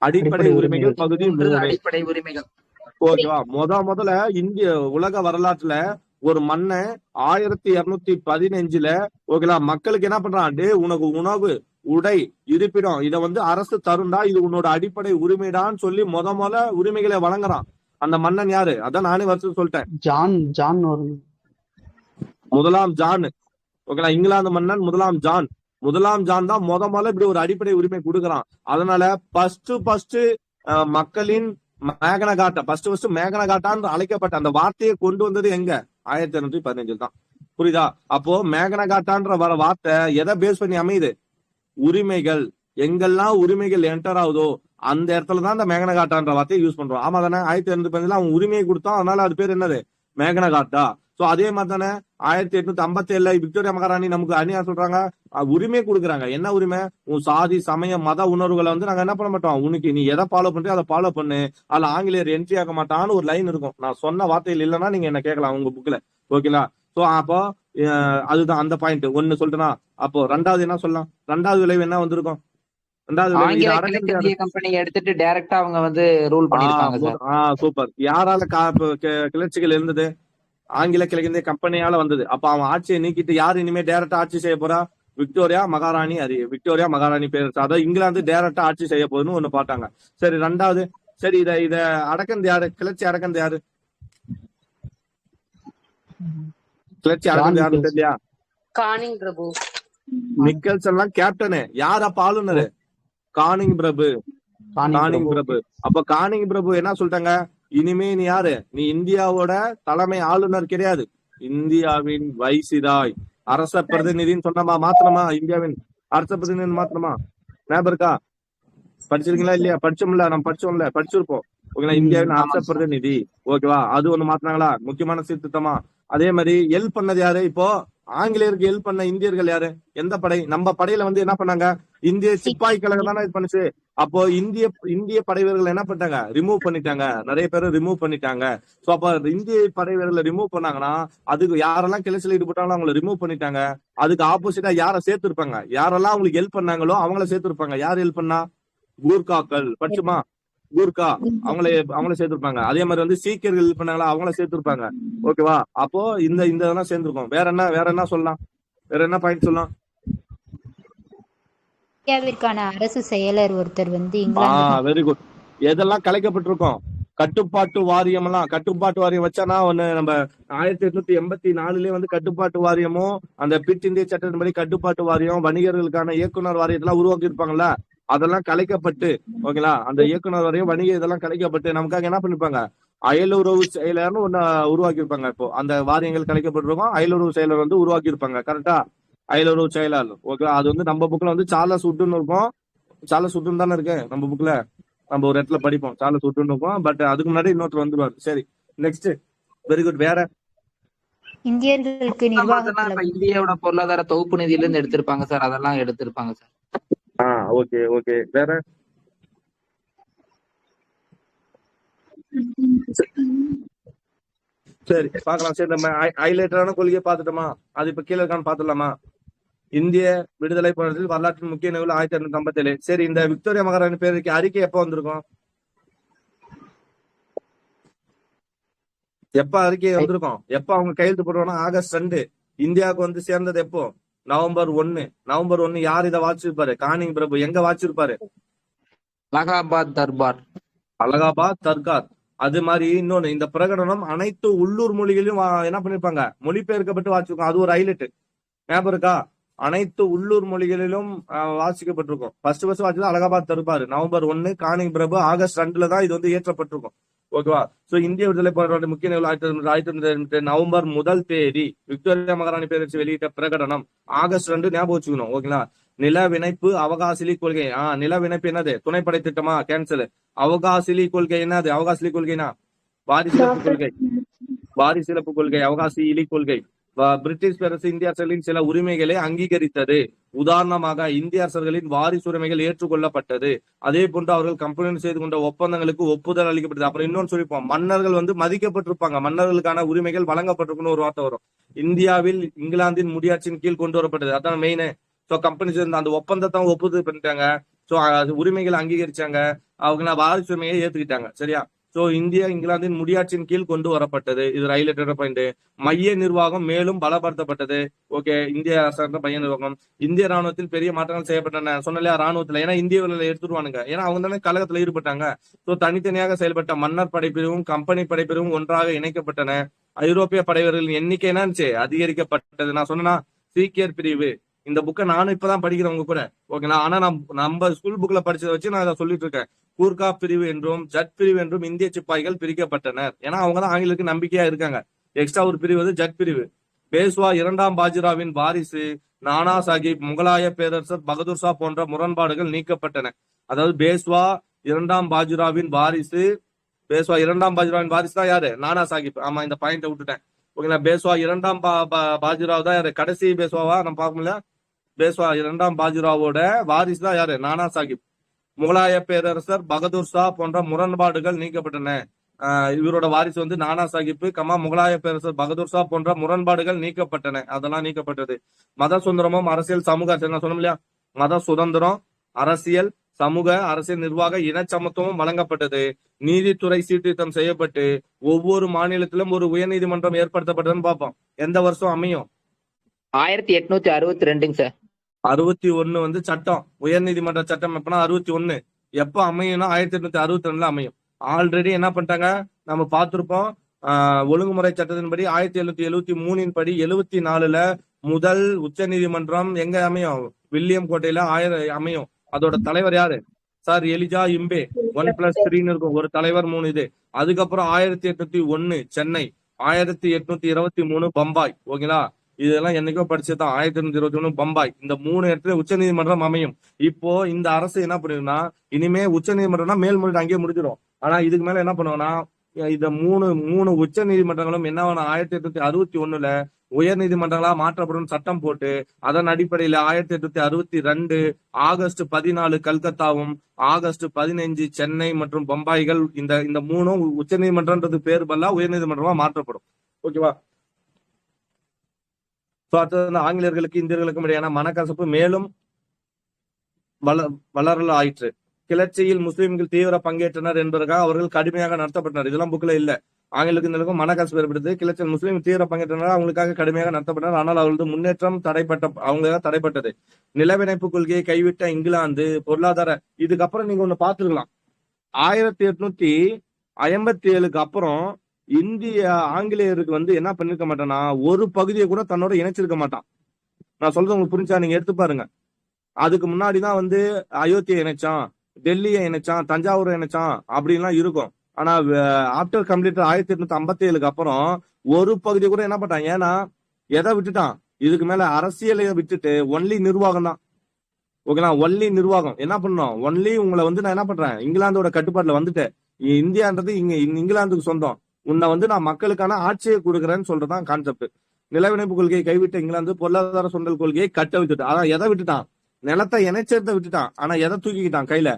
அடிப்படை உரிமைகள் பகுதி 3. அடிப்படை உரிமைகள். ஓகேவா? முதல்ல இந்திய உலக வரலாற்றுல ஒரு மன்னன் 1215 ஓகேங்களா மக்களுக்கு என்ன பண்றான்? உனக்கு உணவு, உடை, இருப்பிடம் இதை வந்து அரசு தருண்டா, இது உன்னோட அடிப்படை உரிமைடான்னு சொல்லி முதல்ல உரிமைகளை வழங்குறான். அந்த மன்னன் யாரு? அதான் நானே வருஷம் சொல்லிட்டேன், ஜான் முதலாம் ஜான். ஓகேங்களா? இங்கிலாந்து மன்னன் முதலாம் ஜான். முதலாம் ஜான் தான் முதல்ல இப்படி ஒரு அடிப்படை உரிமை கொடுக்குறான். அதனால ஃபர்ஸ்ட் மக்களின் மேகனகாட்டா ஃபர்ஸ்ட் மேகனகாட்டான்னு அழைக்கப்பட்ட அந்த வார்த்தையை கொண்டு வந்தது எங்க 1715 தான். புரியுதா? அப்போ மேகனகாட்டான்ற வர வார்த்தை எதை பேஸ் பண்ணி அமையுது? உரிமைகள். எங்கெல்லாம் உரிமைகள் என்டர் ஆகுதோ அந்த இடத்துலதான் இந்த மேகனகாட்டான்ற வார்த்தையை யூஸ் பண்றோம். ஆமா தானே? 1715 அவன் உரிமையை கொடுத்தான், அதனால அது பேர் என்னது? மேகனகாட்டா. சோ அதே மாதிரி தானே 1857 விக்டோரியா மகாராணி நமக்கு அணியா சொல்றாங்க, உரிமை கொடுக்குறாங்க. என்ன உரிமை? உன் சாதி சமய மத உணர்வுகளை வந்து நாங்க என்ன பண்ண மாட்டோம், உனக்கு நீ எதை ஃபாலோ பண்றியோ அதை ஃபாலோ பண்ணு, அதுல ஆங்கிலேயர் என்ட்ரி ஆக மாட்டான்னு ஒரு லைன் இருக்கும். நான் சொன்ன வார்த்தைகள் இல்லைன்னா நீங்க என்ன கேட்கலாம் உங்க புக்ல. ஓகேங்களா? சோ அப்போ அதுதான் அந்த பாயிண்ட். ஒன்னு சொல்லிட்டுனா அப்போ ரெண்டாவது என்ன சொல்லலாம்? ரெண்டாவது விளைவு என்ன வந்திருக்கும்? கம்பெனி எடுத்துட்டு டைரக்டா அவங்க வந்து ரூல் பண்ணிருக்காங்க. சூப்பர். யாரால கிளர்ச்சிகள் இருந்தது? ஆங்கில கிழக்கிந்திய கம்பெனியால வந்தது. அப்ப அவன் ஆட்சியை நீக்கிட்டு யாரு இனிமே டைரக்டா ஆட்சி செய்ய போறா? விக்டோரியா மகாராணி பேர். அதாவது இங்கிலாந்து டைரக்டா ஆட்சி செய்ய போகுதுன்னு ஒண்ணு பார்த்தாங்க. சரி, ரெண்டாவது சரி இத அடக்கந்து யாரு? கிளர்ச்சி அடக்கந்து யாரு? கிளர்ச்சி அடக்கந்து யாருன்னு தெரியலையா? கானிங் பிரபு. நிக்கல்சன் எல்லாம் கேப்டனு. யார் அப்ப ஆளுநரு? கானிங் பிரபு. அப்ப கானிங் பிரபு என்ன சொல்லிட்டாங்க? இனிமே நீ யாரு? நீ இந்தியாவோட தலைமை ஆளுநர் கிடையாது, இந்தியாவின் வைசிராய், அரச பிரதிநிதின்னு சொன்னமா மாத்தணுமா? இந்தியாவின் அரச பிரதிநிதி மாத்தணுமா? ஞாபகம் இருக்கா? படிச்சிருக்கீங்களா இல்லையா? படிச்சோம்ல, நம்ம படிச்சிருப்போம். ஓகேங்களா? இந்தியாவின் அரச பிரதிநிதி. ஓகேவா? அது ஒண்ணு மாத்தினாங்களா? முக்கியமான சீர்திருத்தமா. அதே மாதிரி ஹெல்ப் பண்ணது யாரு? இப்போ ஆங்கிலேயருக்கு ஹெல்ப் பண்ண இந்தியர்கள் யாரு? எந்த படை? நம்ம படையில வந்து என்ன பண்ணாங்க? இந்திய சிப்பாய் கழகம் தானே இது பண்ணுச்சு. அப்போ இந்திய படை வீரர்கள் என்ன பண்ணிட்டாங்க? ரிமூவ் பண்ணிட்டாங்க. நிறைய பேரை ரிமூவ் பண்ணிட்டாங்க. சோ அப்ப இந்திய படை வீரர்களை ரிமூவ் பண்ணாங்கன்னா அதுக்கு யாரெல்லாம் கிளர்ச்சியில் ஈடுபட்டாங்களோ அவங்களை ரிமூவ் பண்ணிட்டாங்க. அதுக்கு ஆப்போசிட்டா யாரை சேர்த்திருப்பாங்க? யாரெல்லாம் அவங்களுக்கு ஹெல்ப் பண்ணாங்களோ அவங்கள சேர்த்திருப்பாங்க. யார் ஹெல்ப் பண்ணா? கூர்காக்கள். படிச்சுமா? கூர்கா அவங்கள சேர்த்திருப்பாங்க. அதே மாதிரி வந்து சீக்கியர்கள் ஹெல்ப் பண்ணாங்களா அவங்கள சேர்த்திருப்பாங்க. ஓகேவா? அப்போ இந்த இதெல்லாம் சேர்ந்திருக்கும். வேற என்ன சொல்லலாம்? வேற என்ன பாயிண்ட் சொல்லலாம்? இந்தியாவிற்கான அரசு செயலர் ஒருத்தர் வந்து வெரி குட். எதெல்லாம் கலைக்கப்பட்டிருக்கோம்? கட்டுப்பாட்டு வாரியம் எல்லாம். கட்டுப்பாட்டு வாரியம் வச்சானா ஒண்ணு நம்ம 1884 வந்து கட்டுப்பாட்டு வாரியமும் அந்த பிட் இந்திய சட்டத்தின்படி கட்டுப்பாட்டு வாரியம், வணிகர்களுக்கான இயக்குனர் வாரியத்தெல்லாம் உருவாக்கி இருப்பாங்கல்ல, அதெல்லாம் கலைக்கப்பட்டு, ஓகேங்களா? அந்த இயக்குனர் வாரியம் வணிக இதெல்லாம் கலைக்கப்பட்டு நமக்காக என்ன பண்ணிருப்பாங்க? அயலுறவு செயலர்னு ஒண்ணு உருவாக்கி இருப்பாங்க. இப்போ அந்த வாரியங்கள் கலைக்கப்பட்டிருக்கும், அயலுறவு செயலர் வந்து உருவாக்கி இருப்பாங்க. கரெக்டா? அயலுறவு செயலர். ஓகே. அது வந்து நம்ம புக்ல வந்து சார்லஸ் வுட்னு இருக்கும். சார்லஸ் வுட்னு தானே இருக்கு நம்ம புக்ல. நம்ம ஒரு இடத்துல படிப்போம் சார்லஸ் வுட்னு இருக்கும். பட் அதுக்கு முன்னாடி இன்னொருத்தர் வந்துருவாரு. சரி, நெக்ஸ்ட். Very good. வேற இந்தியர்களுக்கு இந்தியாவோட பொருளாதார தொகுப்பு நிதியில இருந்து எடுத்திருப்பாங்க சார். அதெல்லாம் எடுத்திருப்பாங்க சார். ஓகே. வேற சரி பாக்கலாம். சரி, நம்ம ஹைலைட்டரான கொள்கையை பார்த்துட்டோமா? அது இப்ப கீழே இருக்கான்னு பாத்துடலாமா? இந்திய விடுதலை போராட்டத்தில் வரலாற்றின் முக்கிய நிகழ்வு 1857. சரி, இந்த விக்டோரியா மகாராணி பேருக்கு அறிக்கை எப்ப வந்திருக்கும்? எப்ப அறிக்கை வந்திருக்கும்? எப்ப அவங்க கையெழுத்து போடுவாங்கன்னா ஆகஸ்ட் 2. இந்தியாவுக்கு வந்து சேர்ந்தது எப்போ? நவம்பர் 1. யார் இதை வாச்சிருப்பாரு? கானிங் பிரபு. எங்க வாச்சிருப்பாரு? அலகாபாத் தர்கார். அது மாதிரி இன்னொன்னு, இந்த பிரகடனம் அனைத்து உள்ளூர் மொழிகளிலும் என்ன பண்ணிருப்பாங்க? மொழிபெயர்க்கப்பட்டு வாசிச்சிருக்கோம். அது ஒரு ஹைலைட். ஞாபகம் இருக்கா? அனைத்து உள்ளூர் மொழிகளிலும் வாசிக்கப்பட்டிருக்கும். ஃபர்ஸ்ட் வாசிச்சது அலகாபாத் தர்பார் நவம்பர் 1. கானிங் பிரபு ஆகஸ்ட் 2 தான் இது வந்து ஏற்றப்பட்டிருக்கும். ஓகேவா? சோ இந்திய விடுதலை போராட்ட முக்கிய நிகழ்வு 1902 நவம்பர் 1 விக்டோரியா மகாராணி பேரரசு வெளியிட்ட பிரகடனம். ஆகஸ்ட் 2 ஞாபகம் வச்சுக்கணும். ஓகேங்களா? நிலவிணைப்பு அவகாசிலி கொள்கை. நிலவிணைப்பு என்னது? துணைப்படை திட்டமா? கேன்சல். அவகாசிலி கொள்கை என்னது? அவகாசிலி கொள்கைனா வாரிசிலப்பு கொள்கை. அவகாசிலி கொள்கை பிரிட்டிஷ் பேரரசு இந்திய அரசர்களின் சில உரிமைகளை அங்கீகரித்தது. உதாரணமாக இந்திய அரசர்களின் வாரிசு உரிமைகள் ஏற்றுக்கொள்ளப்பட்டது. அதே போன்று அவர்கள் கம்பெனி செய்து கொண்ட ஒப்பந்தங்களுக்கு ஒப்புதல் அளிக்கப்பட்டது. அப்புறம் இன்னொன்னு சொல்லிப்போம், மன்னர்கள் வந்து மதிக்கப்பட்டிருப்பாங்க, மன்னர்களுக்கான உரிமைகள் வழங்கப்பட்டிருக்குன்னு ஒரு வார்த்தை வரும். இந்தியாவில் இங்கிலாந்தின் முடியாட்சியின் கீழ் கொண்டு வரப்பட்டது. அதான் மெயின். சோ கம்பெனி சேர்ந்த அந்த ஒப்பந்தத்தை ஒப்புதல் பண்ணிட்டாங்க. சோ உரிமைகளை அங்கீகரிச்சாங்க. அவங்க வாரிசு உரிமையை ஏத்துக்கிட்டாங்க. சரியா? சோ இந்தியா இங்கிலாந்தின் முடியாட்சியின் கீழ் கொண்டு வரப்பட்டது. இது ஹைலைட்டட் பாயிண்ட். மைய நிர்வாகம் மேலும் பலப்படுத்தப்பட்டது. ஓகே. இந்திய அரசாங்க மைய நிர்வாகம். இந்திய ராணுவத்தில் பெரிய மாற்றங்கள் செய்யப்பட்டன. சொன்னலையா ராணுவத்துல, ஏன்னா இந்தியர்களை எடுத்துருவானுங்க. ஏன்னா அவங்க தானே கழகத்துல ஈடுபட்டாங்க. சோ தனித்தனியாக செயல்பட்ட மன்னர் படைப்பிரிவும் கம்பெனி படைப்பிரிவும் ஒன்றாக இணைக்கப்பட்டன. ஐரோப்பிய படைவர்களின் எண்ணிக்கை என்னச்சு? அதிகரிக்கப்பட்டது. நான் சொன்னா சீக்கியர் பிரிவு, இந்த புக்கை நானும் இப்பதான் படிக்கிறேன் உங்க கூட. ஓகேங்களா? ஆனா நம்ம ஸ்கூல் புக்ல படிச்சதை வச்சு நான் இதை சொல்லிட்டு இருக்கேன். கூர்கா பிரிவு என்றும் ஜட் பிரிவு என்றும் இந்திய சிப்பாய்கள் பிரிக்கப்பட்டனர். ஏன்னா அவங்க தான் ஆங்கிலத்துக்கு நம்பிக்கையா இருக்காங்க. எக்ஸ்ட்ரா ஒரு பிரிவு வந்து ஜட் பிரிவு. பேஷ்வா 2ஆம் பாஜிராவின் வாரிசு நானா சாஹிப், முகலாய பேரரசர் பகதூர் ஷா போன்ற முரண்பாடுகள் நீக்கப்பட்டன. அதாவது பேஷ்வா 2ஆம் பாஜிராவின் வாரிசு, பேஷ்வா 2ஆம் பாஜிராவின் வாரிசு தான் யாரு? நானா சாஹிப். ஆமா, இந்த பாயிண்ட விட்டுட்டேன். ஓகேங்களா? பேஷ்வா 2ஆம் பாஜிராவ் தான் யாரு? கடைசி பேஷ்வாவா நம்ம பார்க்கல. பேஷ்வா 2ஆம் பாஜிராவோட வாரிசு தான் யாரு? நானா சாஹிப். முகலாய பேரரசர் பகதூர் ஷா போன்ற முரண்பாடுகள் நீக்கப்பட்டன. இவரோட வாரிசு வந்து நானா சாஹிப், முகலாய பேரரசர் பகதூர் ஷா போன்ற முரண்பாடுகள் நீக்கப்பட்டன. அதெல்லாம் நீக்கப்பட்டது. மத சுதந்திரமும் அரசியல் சமூக சொன்னோம் இல்லையா? மத சுதந்திரம், அரசியல், சமூக, அரசியல், நிர்வாக, இனச்சமத்துவமும் வழங்கப்பட்டது. நீதித்துறை சீர்திருத்தம் செய்யப்பட்டு ஒவ்வொரு மாநிலத்திலும் ஒரு உயர்நீதிமன்றம் ஏற்படுத்தப்பட்டதுன்னு பார்ப்போம். எந்த வருஷம் அமையும்? 1862 சார். 61 வந்து சட்டம், உயர்நீதிமன்ற சட்டம் எப்பனா 61. எப்ப அமையும்னா 1862 அமையும். ஆல்ரெடி என்ன பண்ணிட்டாங்க நம்ம பார்த்திருப்போம். ஒழுங்குமுறை சட்டத்தின்படி 1773 படி 74ல முதல் உச்ச நீதிமன்றம் எங்க அமையும்? வில்லியம் கோட்டையில அமையும். அதோட தலைவர் யாரு? Sir Elijah இம்பே. 1+3 இருக்கும். ஒரு தலைவர் 3 இது. அதுக்கப்புறம் 1801 சென்னை, 1823 பம்பாய். ஓகேங்களா? இதெல்லாம் என்னைக்கோ படிச்சதுதான். 1821 பம்பாய். இந்த 3 இடத்துல உச்ச நீதிமன்றம் அமையும். இப்போ இந்த அரசு என்ன பண்ணுதுன்னா, இனிமே உச்ச நீதிமன்றம்னா மேல்முறையீடு அங்கேயே முடிஞ்சிடும். ஆனா இதுக்கு மேல என்ன பண்ணுவாங்கன்னா, இந்த மூணு உச்ச நீதிமன்றங்களும் என்ன 1861ல உயர் நீதிமன்றங்களா மாற்றப்படும் சட்டம் போட்டு, அதன் அடிப்படையில 1862 ஆகஸ்ட் 14 கல்கத்தாவும், ஆகஸ்ட் 15 சென்னை மற்றும் பம்பாய்கள், இந்த மூணும் உச்ச நீதிமன்றம்ன்றது பேர் பதிலா உயர் நீதிமன்றமா மாற்றப்படும். ஓகேவா? ஆங்கிலேயர்களுக்கு இந்தியர்களுக்கும் இடையான மனக்கசப்பு மேலும் வளரல் ஆயிற்று. கிளர்ச்சியில் முஸ்லிம்கள் தீவிர பங்கேற்றனர் என்பதற்காக அவர்கள் கடுமையாக நடத்தப்பட்டனர். இதெல்லாம் புக்ல இல்ல. ஆங்கிலேயர்களுக்கு இந்தியர்களுக்கும் மனக்கசப்பு ஏற்படுது. கிளர்ச்சியில் முஸ்லிம் தீவிர பங்கேற்றனர், அவங்களுக்காக கடுமையாக நடத்தப்பட்டனர். ஆனால் அவர்களது முன்னேற்றம் தடைப்பட்டது. நிலவிணைப்பு கொள்கையை கைவிட்ட இங்கிலாந்து பொருளாதார, இதுக்கப்புறம் நீங்க ஒண்ணு பாத்துருக்கலாம். 1857க்கு அப்புறம் இந்திய ஆங்கிலேயருக்கு வந்து என்ன பண்ணிருக்க மாட்டான்னா, ஒரு பகுதியை கூட தன்னோட இணைச்சிருக்க மாட்டான். நான் சொல்றது உங்களுக்கு புரிஞ்சா நீங்க எடுத்து பாருங்க. அதுக்கு முன்னாடிதான் வந்து அயோத்தியை இணைச்சான், டெல்லியை இணைச்சான், தஞ்சாவூரை இணைச்சான் அப்படின்லாம் இருக்கும். ஆனா ஆப்டர் கம்ப்ளீட் 1857க்கு அப்புறம் ஒரு பகுதி கூட என்ன பண்ணான்? ஏன்னா எதை விட்டுட்டான்? இதுக்கு மேல அரசியலை விட்டுட்டு ஒன்லி நிர்வாகம் தான். ஓகேங்களா? ஒன்லி நிர்வாகம். என்ன பண்ணோம்? ஒன்லி உங்களை வந்து நான் என்ன பண்றேன்? இங்கிலாந்தோட கட்டுப்பாட்டுல வந்துட்டேன். இந்தியான்றது இங்கிலாந்துக்கு சொந்தம். உன்னை வந்து நான் மக்களுக்கான ஆட்சியை கொடுக்குறேன்னு சொல்றதான் கான்செப்ட். நிலவிணைப்பு கொள்கையை கைவிட்ட இங்கிலாந்து பொருளாதார சுண்டல் கொள்கையை கட்ட விட்டுட்டு, அதான் எதை விட்டுட்டான்? நிலத்தை இணைச்சதை விட்டுட்டான். ஆனா எதை தூக்கிக்கிட்டான் கையில?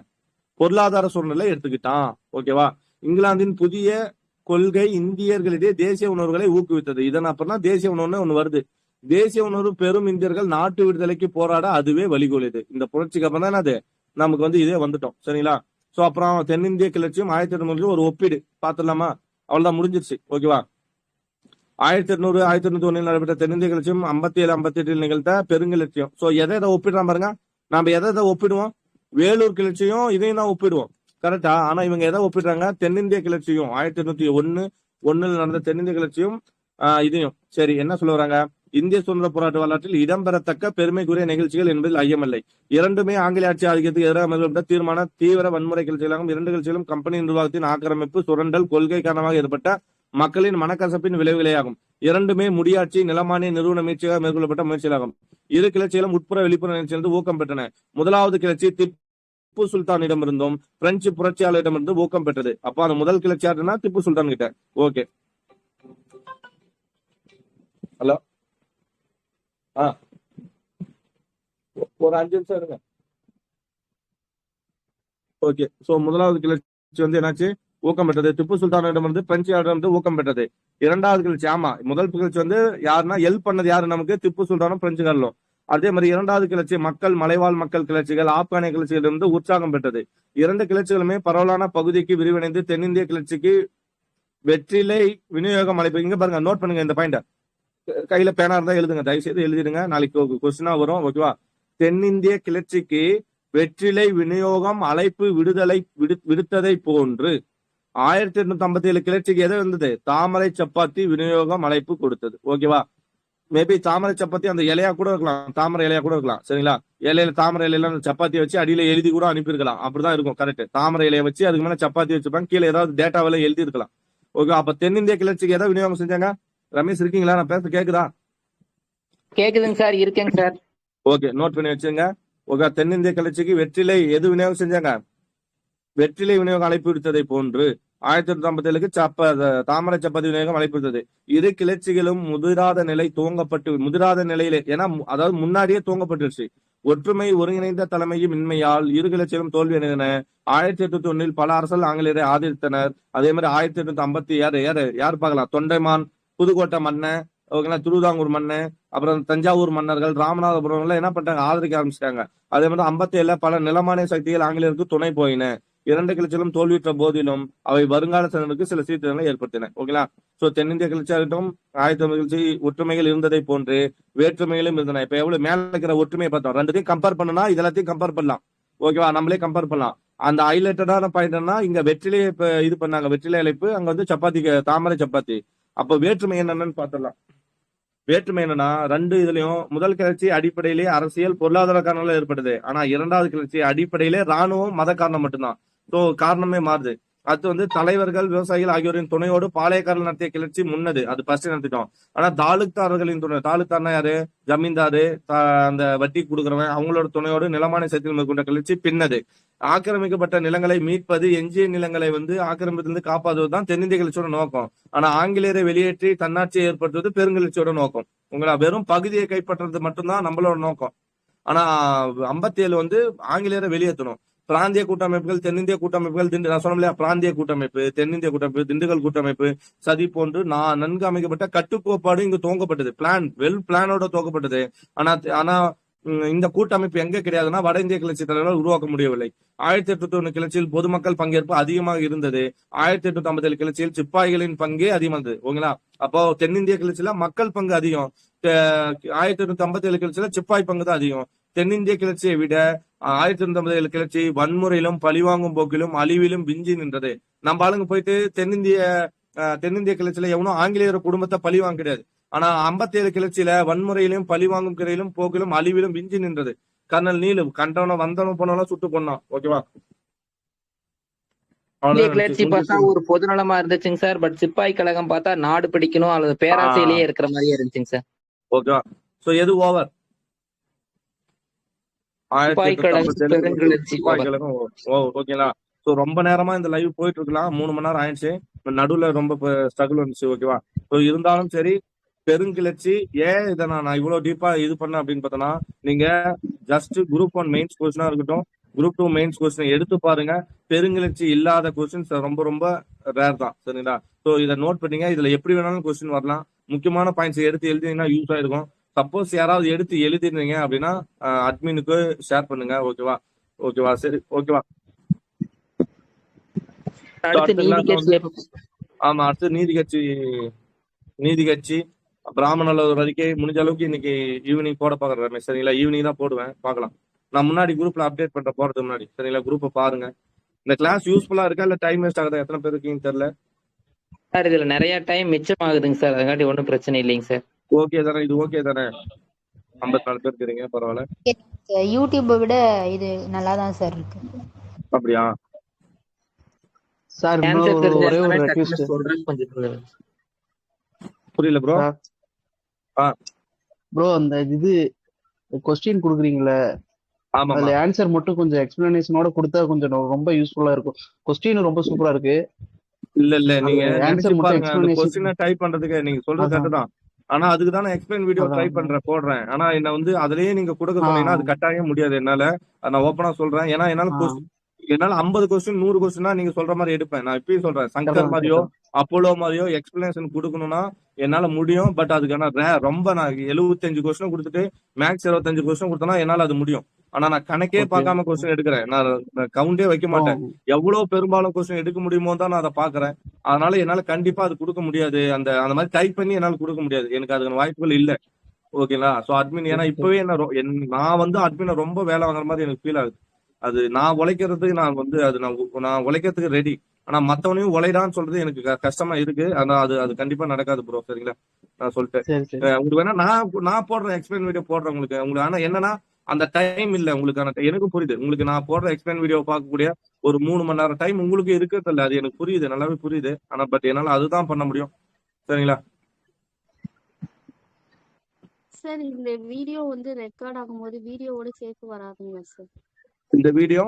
பொருளாதார சூழ்நிலை எடுத்துக்கிட்டான். ஓகேவா? இங்கிலாந்தின் புதிய கொள்கை இந்தியர்களிடையே தேசிய உணர்வுகளை ஊக்குவித்தது. இதன் அப்புறம் தான் தேசிய உணர்வுன்னு ஒண்ணு வருது. தேசிய உணர்வு பெரும் இந்தியர்கள் நாட்டு விடுதலைக்கு போராட அதுவே வழிகோலியது. இந்த புரட்சிக்கு அப்புறம் தான் அது நமக்கு வந்து இதே வந்துட்டோம். சரிங்களா? சோ அப்புறம் தென்னிந்திய கிளர்ச்சியும் 1800 ஒரு ஒப்பீடு பாத்துடலாமா? அவ்வளவுதான், முடிஞ்சிருச்சு. ஓகேவா? 1800 1801 நடைபெற்ற தென்னிந்திய கிளர்ச்சியும் 57 58 நிகழ்த்த பெருங்கிளர்ச்சியும். சோ எதை ஒப்பிடுறான் பாருங்க. நம்ம எதை ஒப்பிடுவோம்? வேலூர் கிளர்ச்சியும் இதையும் தான் ஒப்பிடுவோம். கரெக்டா? ஆனா இவங்க எதை ஒப்பிடுறாங்க? தென்னிந்திய கிளர்ச்சியும் 1801 நடந்த தென்னிந்திய கிளர்ச்சியும் இதையும். சரி, என்ன சொல்ல வராங்க? இந்திய சுதந்திர போராட்ட வரலாற்றில் இடம்பெறத்தக்க பெருமைக்குரிய நிகழ்ச்சிகள் என்பதில் ஐயமில்லை. இரண்டுமே ஆங்கில ஆட்சி ஆதிக்கத்துக்கு எதிராக மேற்கொள்ளப்பட்ட தீர்மான தீவிர வன்முறை கிளர்ச்சிகளாகும். இரண்டு கிளர்ச்சிகளும் கம்பெனி நிர்வாகத்தின் ஆக்கிரமிப்பு, சுரண்டல் கொள்கை காரணமாக ஏற்பட்ட மக்களின் மனக்கசப்பின் விளைவுகளேயாகும். இரண்டுமே முடியாட்சி, நிலமானிய நிறுவன முயற்சியாக மேற்கொள்ளப்பட்ட முயற்சிகளாகும். இரு கிளர்ச்சிகளும் உட்புற வெளிப்புற நிகழ்ச்சியிலிருந்து ஊக்கம் பெற்றன. முதலாவது கிளர்ச்சி திப்பு சுல்தானிடமிருந்தும் பிரெஞ்சு புரட்சியாளரிடமிருந்து ஊக்கம் பெற்றது. அப்ப அந்த முதல் கிளர்ச்சி யாருன்னா திப்பு சுல்தான் கிட்ட. ஓகே, ஹலோ, ஒரு 5 நிமிஷம் இருங்க. ஓகே, சோ முதலாவது கிளர்ச்சி வந்து என்னாச்சு? ஊக்கம் பெற்றது. திப்பு சுல்தானிடமிருந்து பிரெஞ்சிடமிருந்து ஊக்கம் பெற்றது. இரண்டாவது கிளர்ச்சி, ஆமா, முதல் கிளர்ச்சி வந்து யாருன்னா ஹெல்ப் பண்ணது யாரு நமக்கு? திப்பு சுல்தானும் பிரெஞ்சுகாரலும். அதே மாதிரி இரண்டாவது கிளர்ச்சி மக்கள், மலைவாழ் மக்கள் கிளர்ச்சிகள், ஆப்கானிய கிளர்ச்சியிலிருந்து உற்சாகம் பெற்றது. இரண்டு கிளர்ச்சிகளுமே பரவலான பகுதிக்கு விரிவடைந்து தென்னிந்திய கிளர்ச்சிக்கு வெற்றிலை விநியோகம் அழைப்பு. இங்க பாருங்க, நோட் பண்ணுங்க இந்த பாயிண்ட. கையில பேனா இருந்தா எழுதுங்க, தயவு செய்து எழுதிடுங்க, நாளைக்கு கொஸ்டினா வரும். ஓகேவா? தென்னிந்திய கிளர்ச்சிக்கு வெற்றிலை விநியோகம் அழைப்பு விடுத்ததை போன்று 1857 கிளர்ச்சிக்கு எது வந்தது? தாமரை சப்பாத்தி விநியோகம் அழைப்பு கொடுத்தது. ஓகேவா? மேபி தாமரை சப்பாத்தி அந்த இலையா கூட இருக்கலாம், தாமரை இலையா கூட இருக்கலாம். சரிங்களா? இலையில தாமரை இலையில அந்த சப்பாத்தியை வச்சு அடியில எழுதி கூட அனுப்பியிருக்கலாம். அப்படிதான் இருக்கும். கரெக்ட். தாமரை இலையை வச்சு அதுக்கு மேல சப்பாத்தி வச்சிருப்பாங்க, கீழே ஏதாவது டேட்டாவில எழுதி இருக்கலாம். ஓகே. அப்ப தென்னிந்திய கிளர்ச்சிக்கு ஏதாவது விநியோகம் செஞ்சாங்க? ரமேஷ் இருக்கீங்களா? நான் பேச கேக்குதா? கேக்குதுங்க சார், இருக்கேங்க சார். ஓகே, நோட் பண்ணி வச்சுங்க. ஓகே. தென்னிந்திய கிளர்ச்சிக்கு வெற்றிலை எது விநியோகம் செஞ்சாங்க? வெற்றிலை விநியோகம் அழைப்பு விடுத்ததை போன்று 1857க்கு தாமரை சப்பாத்தி விநியோகம் அழைப்பு விடுத்தது. இரு கிளர்ச்சிகளும் முதிராத நிலையிலே, ஏன்னா அதாவது முன்னாடியே துவங்கப்பட்டுருச்சு. ஒற்றுமை ஒருங்கிணைந்த தலைமையும் இன்மையால் இரு கிளர்ச்சிகளும் தோல்வி அடைந்தன. 1801 பல அரசல் ஆங்கிலேயரை ஆதரித்தனர். அதே மாதிரி 1856 யார் பார்க்கலாம்? தொண்டைமான், புதுக்கோட்டை மன்னன், ஓகேங்களா, திருவிதாங்கூர் மன்னன், அப்புறம் தஞ்சாவூர் மன்னர்கள், ராமநாதபுரம் எல்லாம் என்ன பண்றாங்க? ஆதரிக்க ஆரம்பிச்சிட்டாங்க. அதே மாதிரி 57 பல நிலமானிய சக்திகள் ஆங்கிலேயருக்கு துணை போயின. இரண்டு கிளர்ச்சிகளும் தோல்வியுற்ற போதிலும் அவை வருங்கால சந்தனுக்கு சில சீர்திருத்தங்களை ஏற்படுத்தின. ஓகேங்களா? சோ தென்னிந்திய கிளர்ச்சியாகட்டும் 1900 கிளர்ச்சி ஒற்றுமைகள் இருந்ததை போன்று வேற்றுமைகளும் இருந்தன. இப்ப எவ்வளவு மேல இருக்கிற ஒற்றுமையை பார்த்தோம். ரெண்டுத்தையும் கம்பேர் பண்ணனா இதெல்லாத்தையும் கம்பேர் பண்ணலாம். ஓகேவா? நம்மளே கம்பேர் பண்ணலாம். அந்த ஹைலைட்டடான பாயிண்ட்னா இங்க வெற்றிலையை இப்ப இது பண்ணாங்க, வெற்றிலை அழைப்பு, அங்க வந்து சப்பாத்திக்கு தாமரை சப்பாத்தி. அப்ப வேற்றுமை என்னன்னு பாத்திரலாம். வேற்றுமை என்னன்னா, ரெண்டு இதுலயும் முதல் கிளர்ச்சி அடிப்படையிலேயே அரசியல் பொருளாதார காரணங்கள ஏற்படுது. ஆனா இரண்டாவது கிளர்ச்சி அடிப்படையிலே ராணுவம் மத காரணம் மட்டும்தான். சோ காரணமே மாறுது. அது வந்து தலைவர்கள் விவசாயிகள் ஆகியோரின் துணையோடு பாளையக்காரர்கள் நடத்திய கிளர்ச்சி முன்னது, அது ஃபர்ஸ்ட் நடத்திட்டோம். ஆனா தாலுக்தாரர்களின் துணை, தாலுக்தார்னா யாரு? ஜமீன்தாரு, அந்த வட்டி கொடுக்குறவன், அவங்களோட துணையோடு நிலமான சத்தில் மேற்கொண்ட கிளர்ச்சி பின்னது. ஆக்கிரமிக்கப்பட்ட நிலங்களை மீட்பது, எஞ்சிய நிலங்களை வந்து ஆக்கிரமிப்பிலிருந்து காப்பாற்றுவதுதான் தென்னிந்திய கிளர்ச்சியோட நோக்கம். ஆனா ஆங்கிலேயரை வெளியேற்றி தன்னாட்சியை ஏற்படுத்துவது பெருங்கிளர்ச்சியோட நோக்கம். உங்களா வெறும் பகுதியை கைப்பற்றுறது மட்டும்தான் நம்மளோட நோக்கம். ஆனா 57 வந்து ஆங்கிலேயரை வெளியேற்றணும். பிராந்திய கூட்டமைப்புகள், தென்னிந்திய கூட்டமைப்புகள், நான் சொன்னேன் இல்லையா, பிராந்திய கூட்டமைப்பு, தென்னிந்திய கூட்டமைப்பு, திண்டுக்கல் கூட்டமைப்பு, சதி போன்று நன்கு அமைக்கப்பட்ட கட்டுக்கோப்பாடு இங்கு துவங்கப்பட்டது. வெல் பிளானோட துவங்கப்பட்டது. ஆனா இந்த கூட்டமைப்பு எங்க கிடையாதுன்னா வட இந்திய கிளர்ச்சி தலைவர்கள் உருவாக்க முடியவில்லை. 1801 கிளர்ச்சியில் பொதுமக்கள் பங்கேற்பு அதிகமாக இருந்தது. 1857 கிளர்ச்சியில் சிப்பாய்களின் பங்கே அதிகமானது. ஓகேங்களா? அப்போ தென்னிந்திய கிளர்ச்சியில மக்கள் பங்கு அதிகம். 1857 கிளர்ச்சியில சிப்பாய் பங்கு தான் அதிகம். தென்னிந்திய கிளர்ச்சியை விட 1857 கிளர்ச்சி வன்முறையிலும் பழிவாங்கும் போக்கிலும் அழிவிலும் விஞ்சி நின்றது. நம்ம ஆளுங்க போயிட்டு தென்னிந்திய கிளர்ச்சியில எவனும் ஆங்கிலேயர் குடும்பத்தை பழிவாங்க கிடையாது. ஆனா 57 கிளர்ச்சியில வன்முறையிலும் பழிவாங்கும் கிரையிலும் போக்கிலும் அழிவிலும் விஞ்சி நின்றது. கர்னல் நீலு கண்டவனும் வந்தவனும் போனாலும் சுட்டு கொண்டான். ஓகேவா? கிளர்ச்சி பார்த்தா ஒரு பொதுநலமா இருந்துச்சுங்க சார். பட் சிப்பாய் கழகம் பார்த்தா நாடு பிடிக்கணும் அல்லது பேராசையிலேயே இருக்கிற மாதிரியே இருந்துச்சுங்க சார். ஓகேவா? சோ எது ஓவர்? ஓகேங்களா? சோ ரொம்ப நேரமா இந்த லைவ் போயிட்டு இருக்கலாம். 3 மணி நேரம் ஆயிடுச்சு. நடுவுல ரொம்ப ஸ்ட்ரகிள் வந்துச்சு. ஓகேவா? சோ இருந்தாலும் சரி, பெருங்கிளர்ச்சி ஏன் இதை நான் இவ்வளவு டீப்பா இது பண்ண அப்படின்னு பார்த்தோன்னா, நீங்க ஜஸ்ட் குரூப் 1 மெயின்ஸ் கொஸ்டினா இருக்கட்டும், குரூப் 2 மெயின்ஸ் கொஸ்டின் எடுத்து பாருங்க. பெருங்கிளர்ச்சி இல்லாத கொஸ்டின்ஸ் ரொம்ப ரொம்ப ரேர் தான். சரிங்களா? சோ இதை நோட் பண்ணீங்க. இதுல எப்படி வேணாலும் கொஸ்டின் வரலாம். முக்கியமான பாயிண்ட்ஸ் எடுத்து எழுதினீங்கன்னா யூஸ் ஆயிருக்கும். சப்போஸ் யாராவது எடுத்து எழுதிருந்தீங்க அப்படின்னா அட்மினுக்கு ஷேர் பண்ணுங்க. ஓகேவா? சரி, ஓகேவா? ஆமா, அடுத்து நீதி கட்சி பிராமணர் அறிக்கை முடிஞ்ச அளவுக்கு இன்னைக்கு ஈவினிங் போட பாக்குறேன் ரமேஷ். சரிங்களா? ஈவினிங் தான் போடுவேன், பாக்கலாம். நான் முன்னாடி குரூப்ல அப்டேட் பண்ற போறது முன்னாடி. சரிங்களா? குரூப்பை பாருங்க. இந்த கிளாஸ் யூஸ்ஃபுல்லா இருக்கா இல்ல டைம் வேஸ்ட் ஆகுதா? எத்தனை பேர் இருக்கீங்கன்னு தெரியல சார். இதுல நிறைய டைம் மிச்சம் ஆகுதுங்க சார். அதுக்காண்டி ஒன்றும் பிரச்சனை இல்லைங்க சார். ஓகே தானே? இது ஓகே தானே? 54 பேர் இருக்கீங்க, பரவாயில்ல. யூடியூப்பை விட இது நல்லா தான் சார் இருக்கு. அப்படியா சார்? ஒரே ஒரு ரெக்வெஸ்ட். புரியல ப்ரோ. ப்ரோ அந்த இது கொஸ்டின் குடுக்குறீங்களே, அதுல ஆன்சர் மட்டும் கொஞ்சம் எக்ஸ்பிளனேஷனோட கொடுத்தா கொஞ்சம் ரொம்ப யூஸ்ஃபுல்லா இருக்கும். கொஸ்டின் ரொம்ப சூப்பரா இருக்கு. இல்ல நீங்க ஆன்சர் பாருங்க. கொஸ்டினை டைப் பண்றதுக்கு நீங்க சொல்றது கரெக்ட் தான். ஆனா அதுக்கு தான் நான் எக்ஸ்பிளைன் வீடியோ ட்ரை போடுறேன். ஆனா என்ன வந்து அதுலயே நீங்க கொடுக்க சொன்னீங்கன்னா அது கட்டாய முடியாது என்னால. நான் ஓப்பனா சொல்றேன். ஏன்னா என்னால 50 கொஸ்டின் 100 கொஸ்டினா நீங்க சொல்ற மாதிரி எடுப்பேன். நான் இப்பயும் சொல்றேன், சங்கர் மாதிரியோ அப்போலோ மாதிரியோ எக்ஸ்பிளனேஷன் கொடுக்கணும்னா என்னால முடியும். பட் அதுக்கான ரொம்ப நான் 75 கொஸ்டின் கொடுத்துட்டு மேக்ஸ் 25 கொஸ்டின் கொடுத்தனா என்னால அது முடியும். ஆனா நான் கணக்கே பார்க்காம கொஸ்டின் எடுக்கிறேன். நான் கவுண்டே வைக்க மாட்டேன். எவ்வளவு பெரும்பாலும் கொஸ்டின் எடுக்க முடியுமோ தான் நான் அதை பாக்குறேன். அதனால என்னால கண்டிப்பா அது கொடுக்க முடியாது. அந்த மாதிரி டைப் பண்ணி என்னால கொடுக்க முடியாது. எனக்கு அதுக்கான வாய்ப்புகள் இல்ல. ஓகேங்களா? சோ அட்மின், ஏன்னா இப்பவே நான் வந்து அட்மினை ரொம்ப வேலை வாங்குற மாதிரி எனக்கு ஃபீல் ஆகுது. அது நான் உழைக்கிறதுக்கு நான் வந்து நான் உழைக்கிறதுக்கு ரெடி. ஆனா மத்தவனையும் உழைடான்னு சொல்றது எனக்கு கஷ்டமா இருக்கு. ஆனா அது கண்டிப்பா நடக்காது ப்ரோ. சரிங்களா? நான் சொல்லிட்டேன். சரி சரி உங்களுக்கு வேணா நான் போடுற எக்ஸ்பிளைன் வீடியோ போடுறேன் உங்களுக்கு ஆனா என்னன்னா அந்த டைம் இல்ல உங்களுக்கான எனக்கு புரியுது. உங்களுக்கு நான் போடுற எக்ஸ்பிளைன் வீடியோ பார்க்கக்கூடிய ஒரு 3 மணி நேரம் டைம் உங்களுக்கு இருக்கிறது இல்ல. அது எனக்கு புரியுது, நல்லாவே புரியுது. ஆனா பட் என்னால அதுதான் பண்ண முடியும். சரிங்களா? சார் இந்த வீடியோ வந்து ரெக்கார்ட் ஆகும்போது வீடியோவோட சேர்த்து வராதுங்களா சார்? இந்த வீடியோ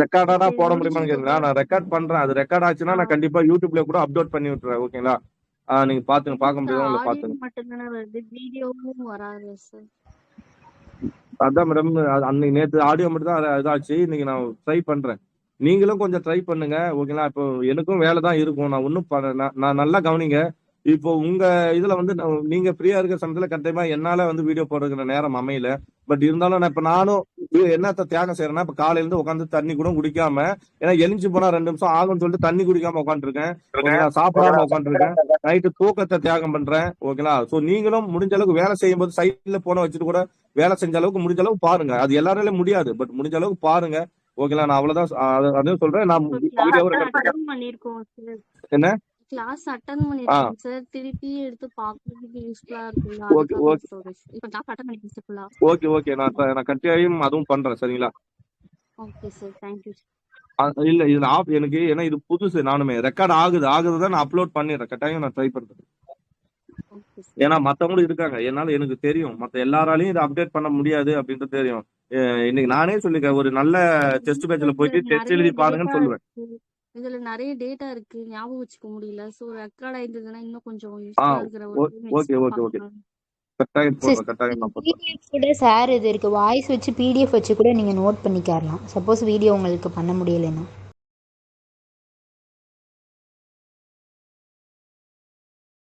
ரெக்கார்டா இது போட முடியுமான்னு முடிஞ்சதுக்கு கேக்குறீங்களா? நான் ரெக்கார்ட் பண்றேன். அது ரெக்கார்ட் ஆச்சுன்னா நான் கண்டிப்பா யூடியூப்ல கூட அப்லோட் பண்ணி விட்டுறேன். ஓகேங்களா? நீங்க பாத்துங்க, பார்க்க முடியும் இல்ல ஆடியோ பாத்துங்க. மட்டும்தானே வருது, வீடியோவும் வராது சார். அதான் மேடம், அன்னைக்கு நேத்து ஆடியோ மட்டும் தான் இதாச்சு. இன்னைக்கு நான் ட்ரை பண்றேன். நீங்களும் கொஞ்சம் ட்ரை பண்ணுங்க. ஓகேங்களா? இப்போ எனக்கும் வேலை தான் இருக்கும். நான் ஒன்னும் நான் நல்லா கவனிங்க. இப்போ உங்க இதுல வந்து நீங்க ஃப்ரீயா இருக்கிற சமயத்துல கண்டிப்பா என்னால வந்து வீடியோ போடுறதுக்கு நேரம் அமையல. பட் இருந்தாலும் நான் இப்ப நானும் என்னத்த தியாகம் செய்யறேன்னா, இப்ப காலையில இருந்து உட்காந்து தண்ணி கூட குடிக்காம, ஏன்னா எழுந்து போனா 2 நிமிஷம் ஆகும்னு சொல்லிட்டு தண்ணி குடிக்காம உட்காந்துருக்கேன். ஓகேங்களா? சாப்பிடாம உட்காந்துருக்கேன். நைட்டு தூக்கத்தை தியாகம் பண்றேன். ஓகேங்களா? சோ நீங்களும் முடிஞ்ச அளவுக்கு வேலை செய்யும் போது சைட்ல போன வச்சுட்டு கூட வேலை செஞ்ச அளவுக்கு முடிஞ்ச அளவுக்கு பாருங்க. அது எல்லாராலையும் முடியாது, பட் முடிஞ்ச அளவுக்கு பாருங்க. ஓகேங்களா? நான் அவ்வளவுதான் அதையும் சொல்றேன். நான் வீடியோவை ரெக்கார்ட் அட்டன் பண்ணிருக்கோம் சார். என்ன கிளாஸ் அட்டன் பண்ணிருக்கோம் சார். திருப்பி எடுத்து பார்க்கறதுக்கு யூஸ்ஃபுல்லா இருக்குல்ல, ஓகே அதுக்காக ஓகே சொல்றேன். இப்ப கிளாஸ் அட்டன் பண்ணிருக்கேன் சார் ஃபுல்லா. ஓகே ஓகே நான் கட்டாயம் அதுவும் பண்றேன். சரிங்களா? Okay sir, thank you. இல்ல இதுல ஆஃப் எனக்கு, ஏன்னா இது புதுசு. நானுமே ரெக்கார்ட் ஆகுதுதான் நான் அப்லோட் பண்ணிடுறேன். கட்டாயம் நான் ட்ரை பண்றேன். Okay sir. ஏன்னா மத்தவங்களும் இருக்காங்க, என்னால எனக்கு தெரியும். மத்த எல்லாராலையும் இதை அப்டேட் பண்ண முடியாது அப்படின்றது தெரியும். இன்னைக்கு நானே சொல்லிருக்கேன், ஒரு நல்ல டெஸ்ட் பேட்ச்ல போயிட்டு டெஸ்ட் எழுதி பாருங்கன்னு சொல்லுவேன். இதுல நிறைய டேட்டா இருக்கு, ஞாபகம் வச்சுக்க முடியல. சோ ரெக்கார்ட் ஆயிருந்ததுன்னா இன்னும் கொஞ்சம் ஆ யூஸ்ஃபுல்லா இருக்கிற ஒரு ஓகே ஓகே ஓகே கட்டாயம் போடுறேன். கட்டாயம் நான் போடுறேன். பிடிஎஃப் கூட சார் இது இருக்கு, வாய்ஸ் வச்சு பிடிஎஃப் வச்சு கூட நீங்க நோட் பண்ணிக்கலாம். சப்போஸ் வீடியோ உங்களுக்கு பண்ண முடியலைன்னா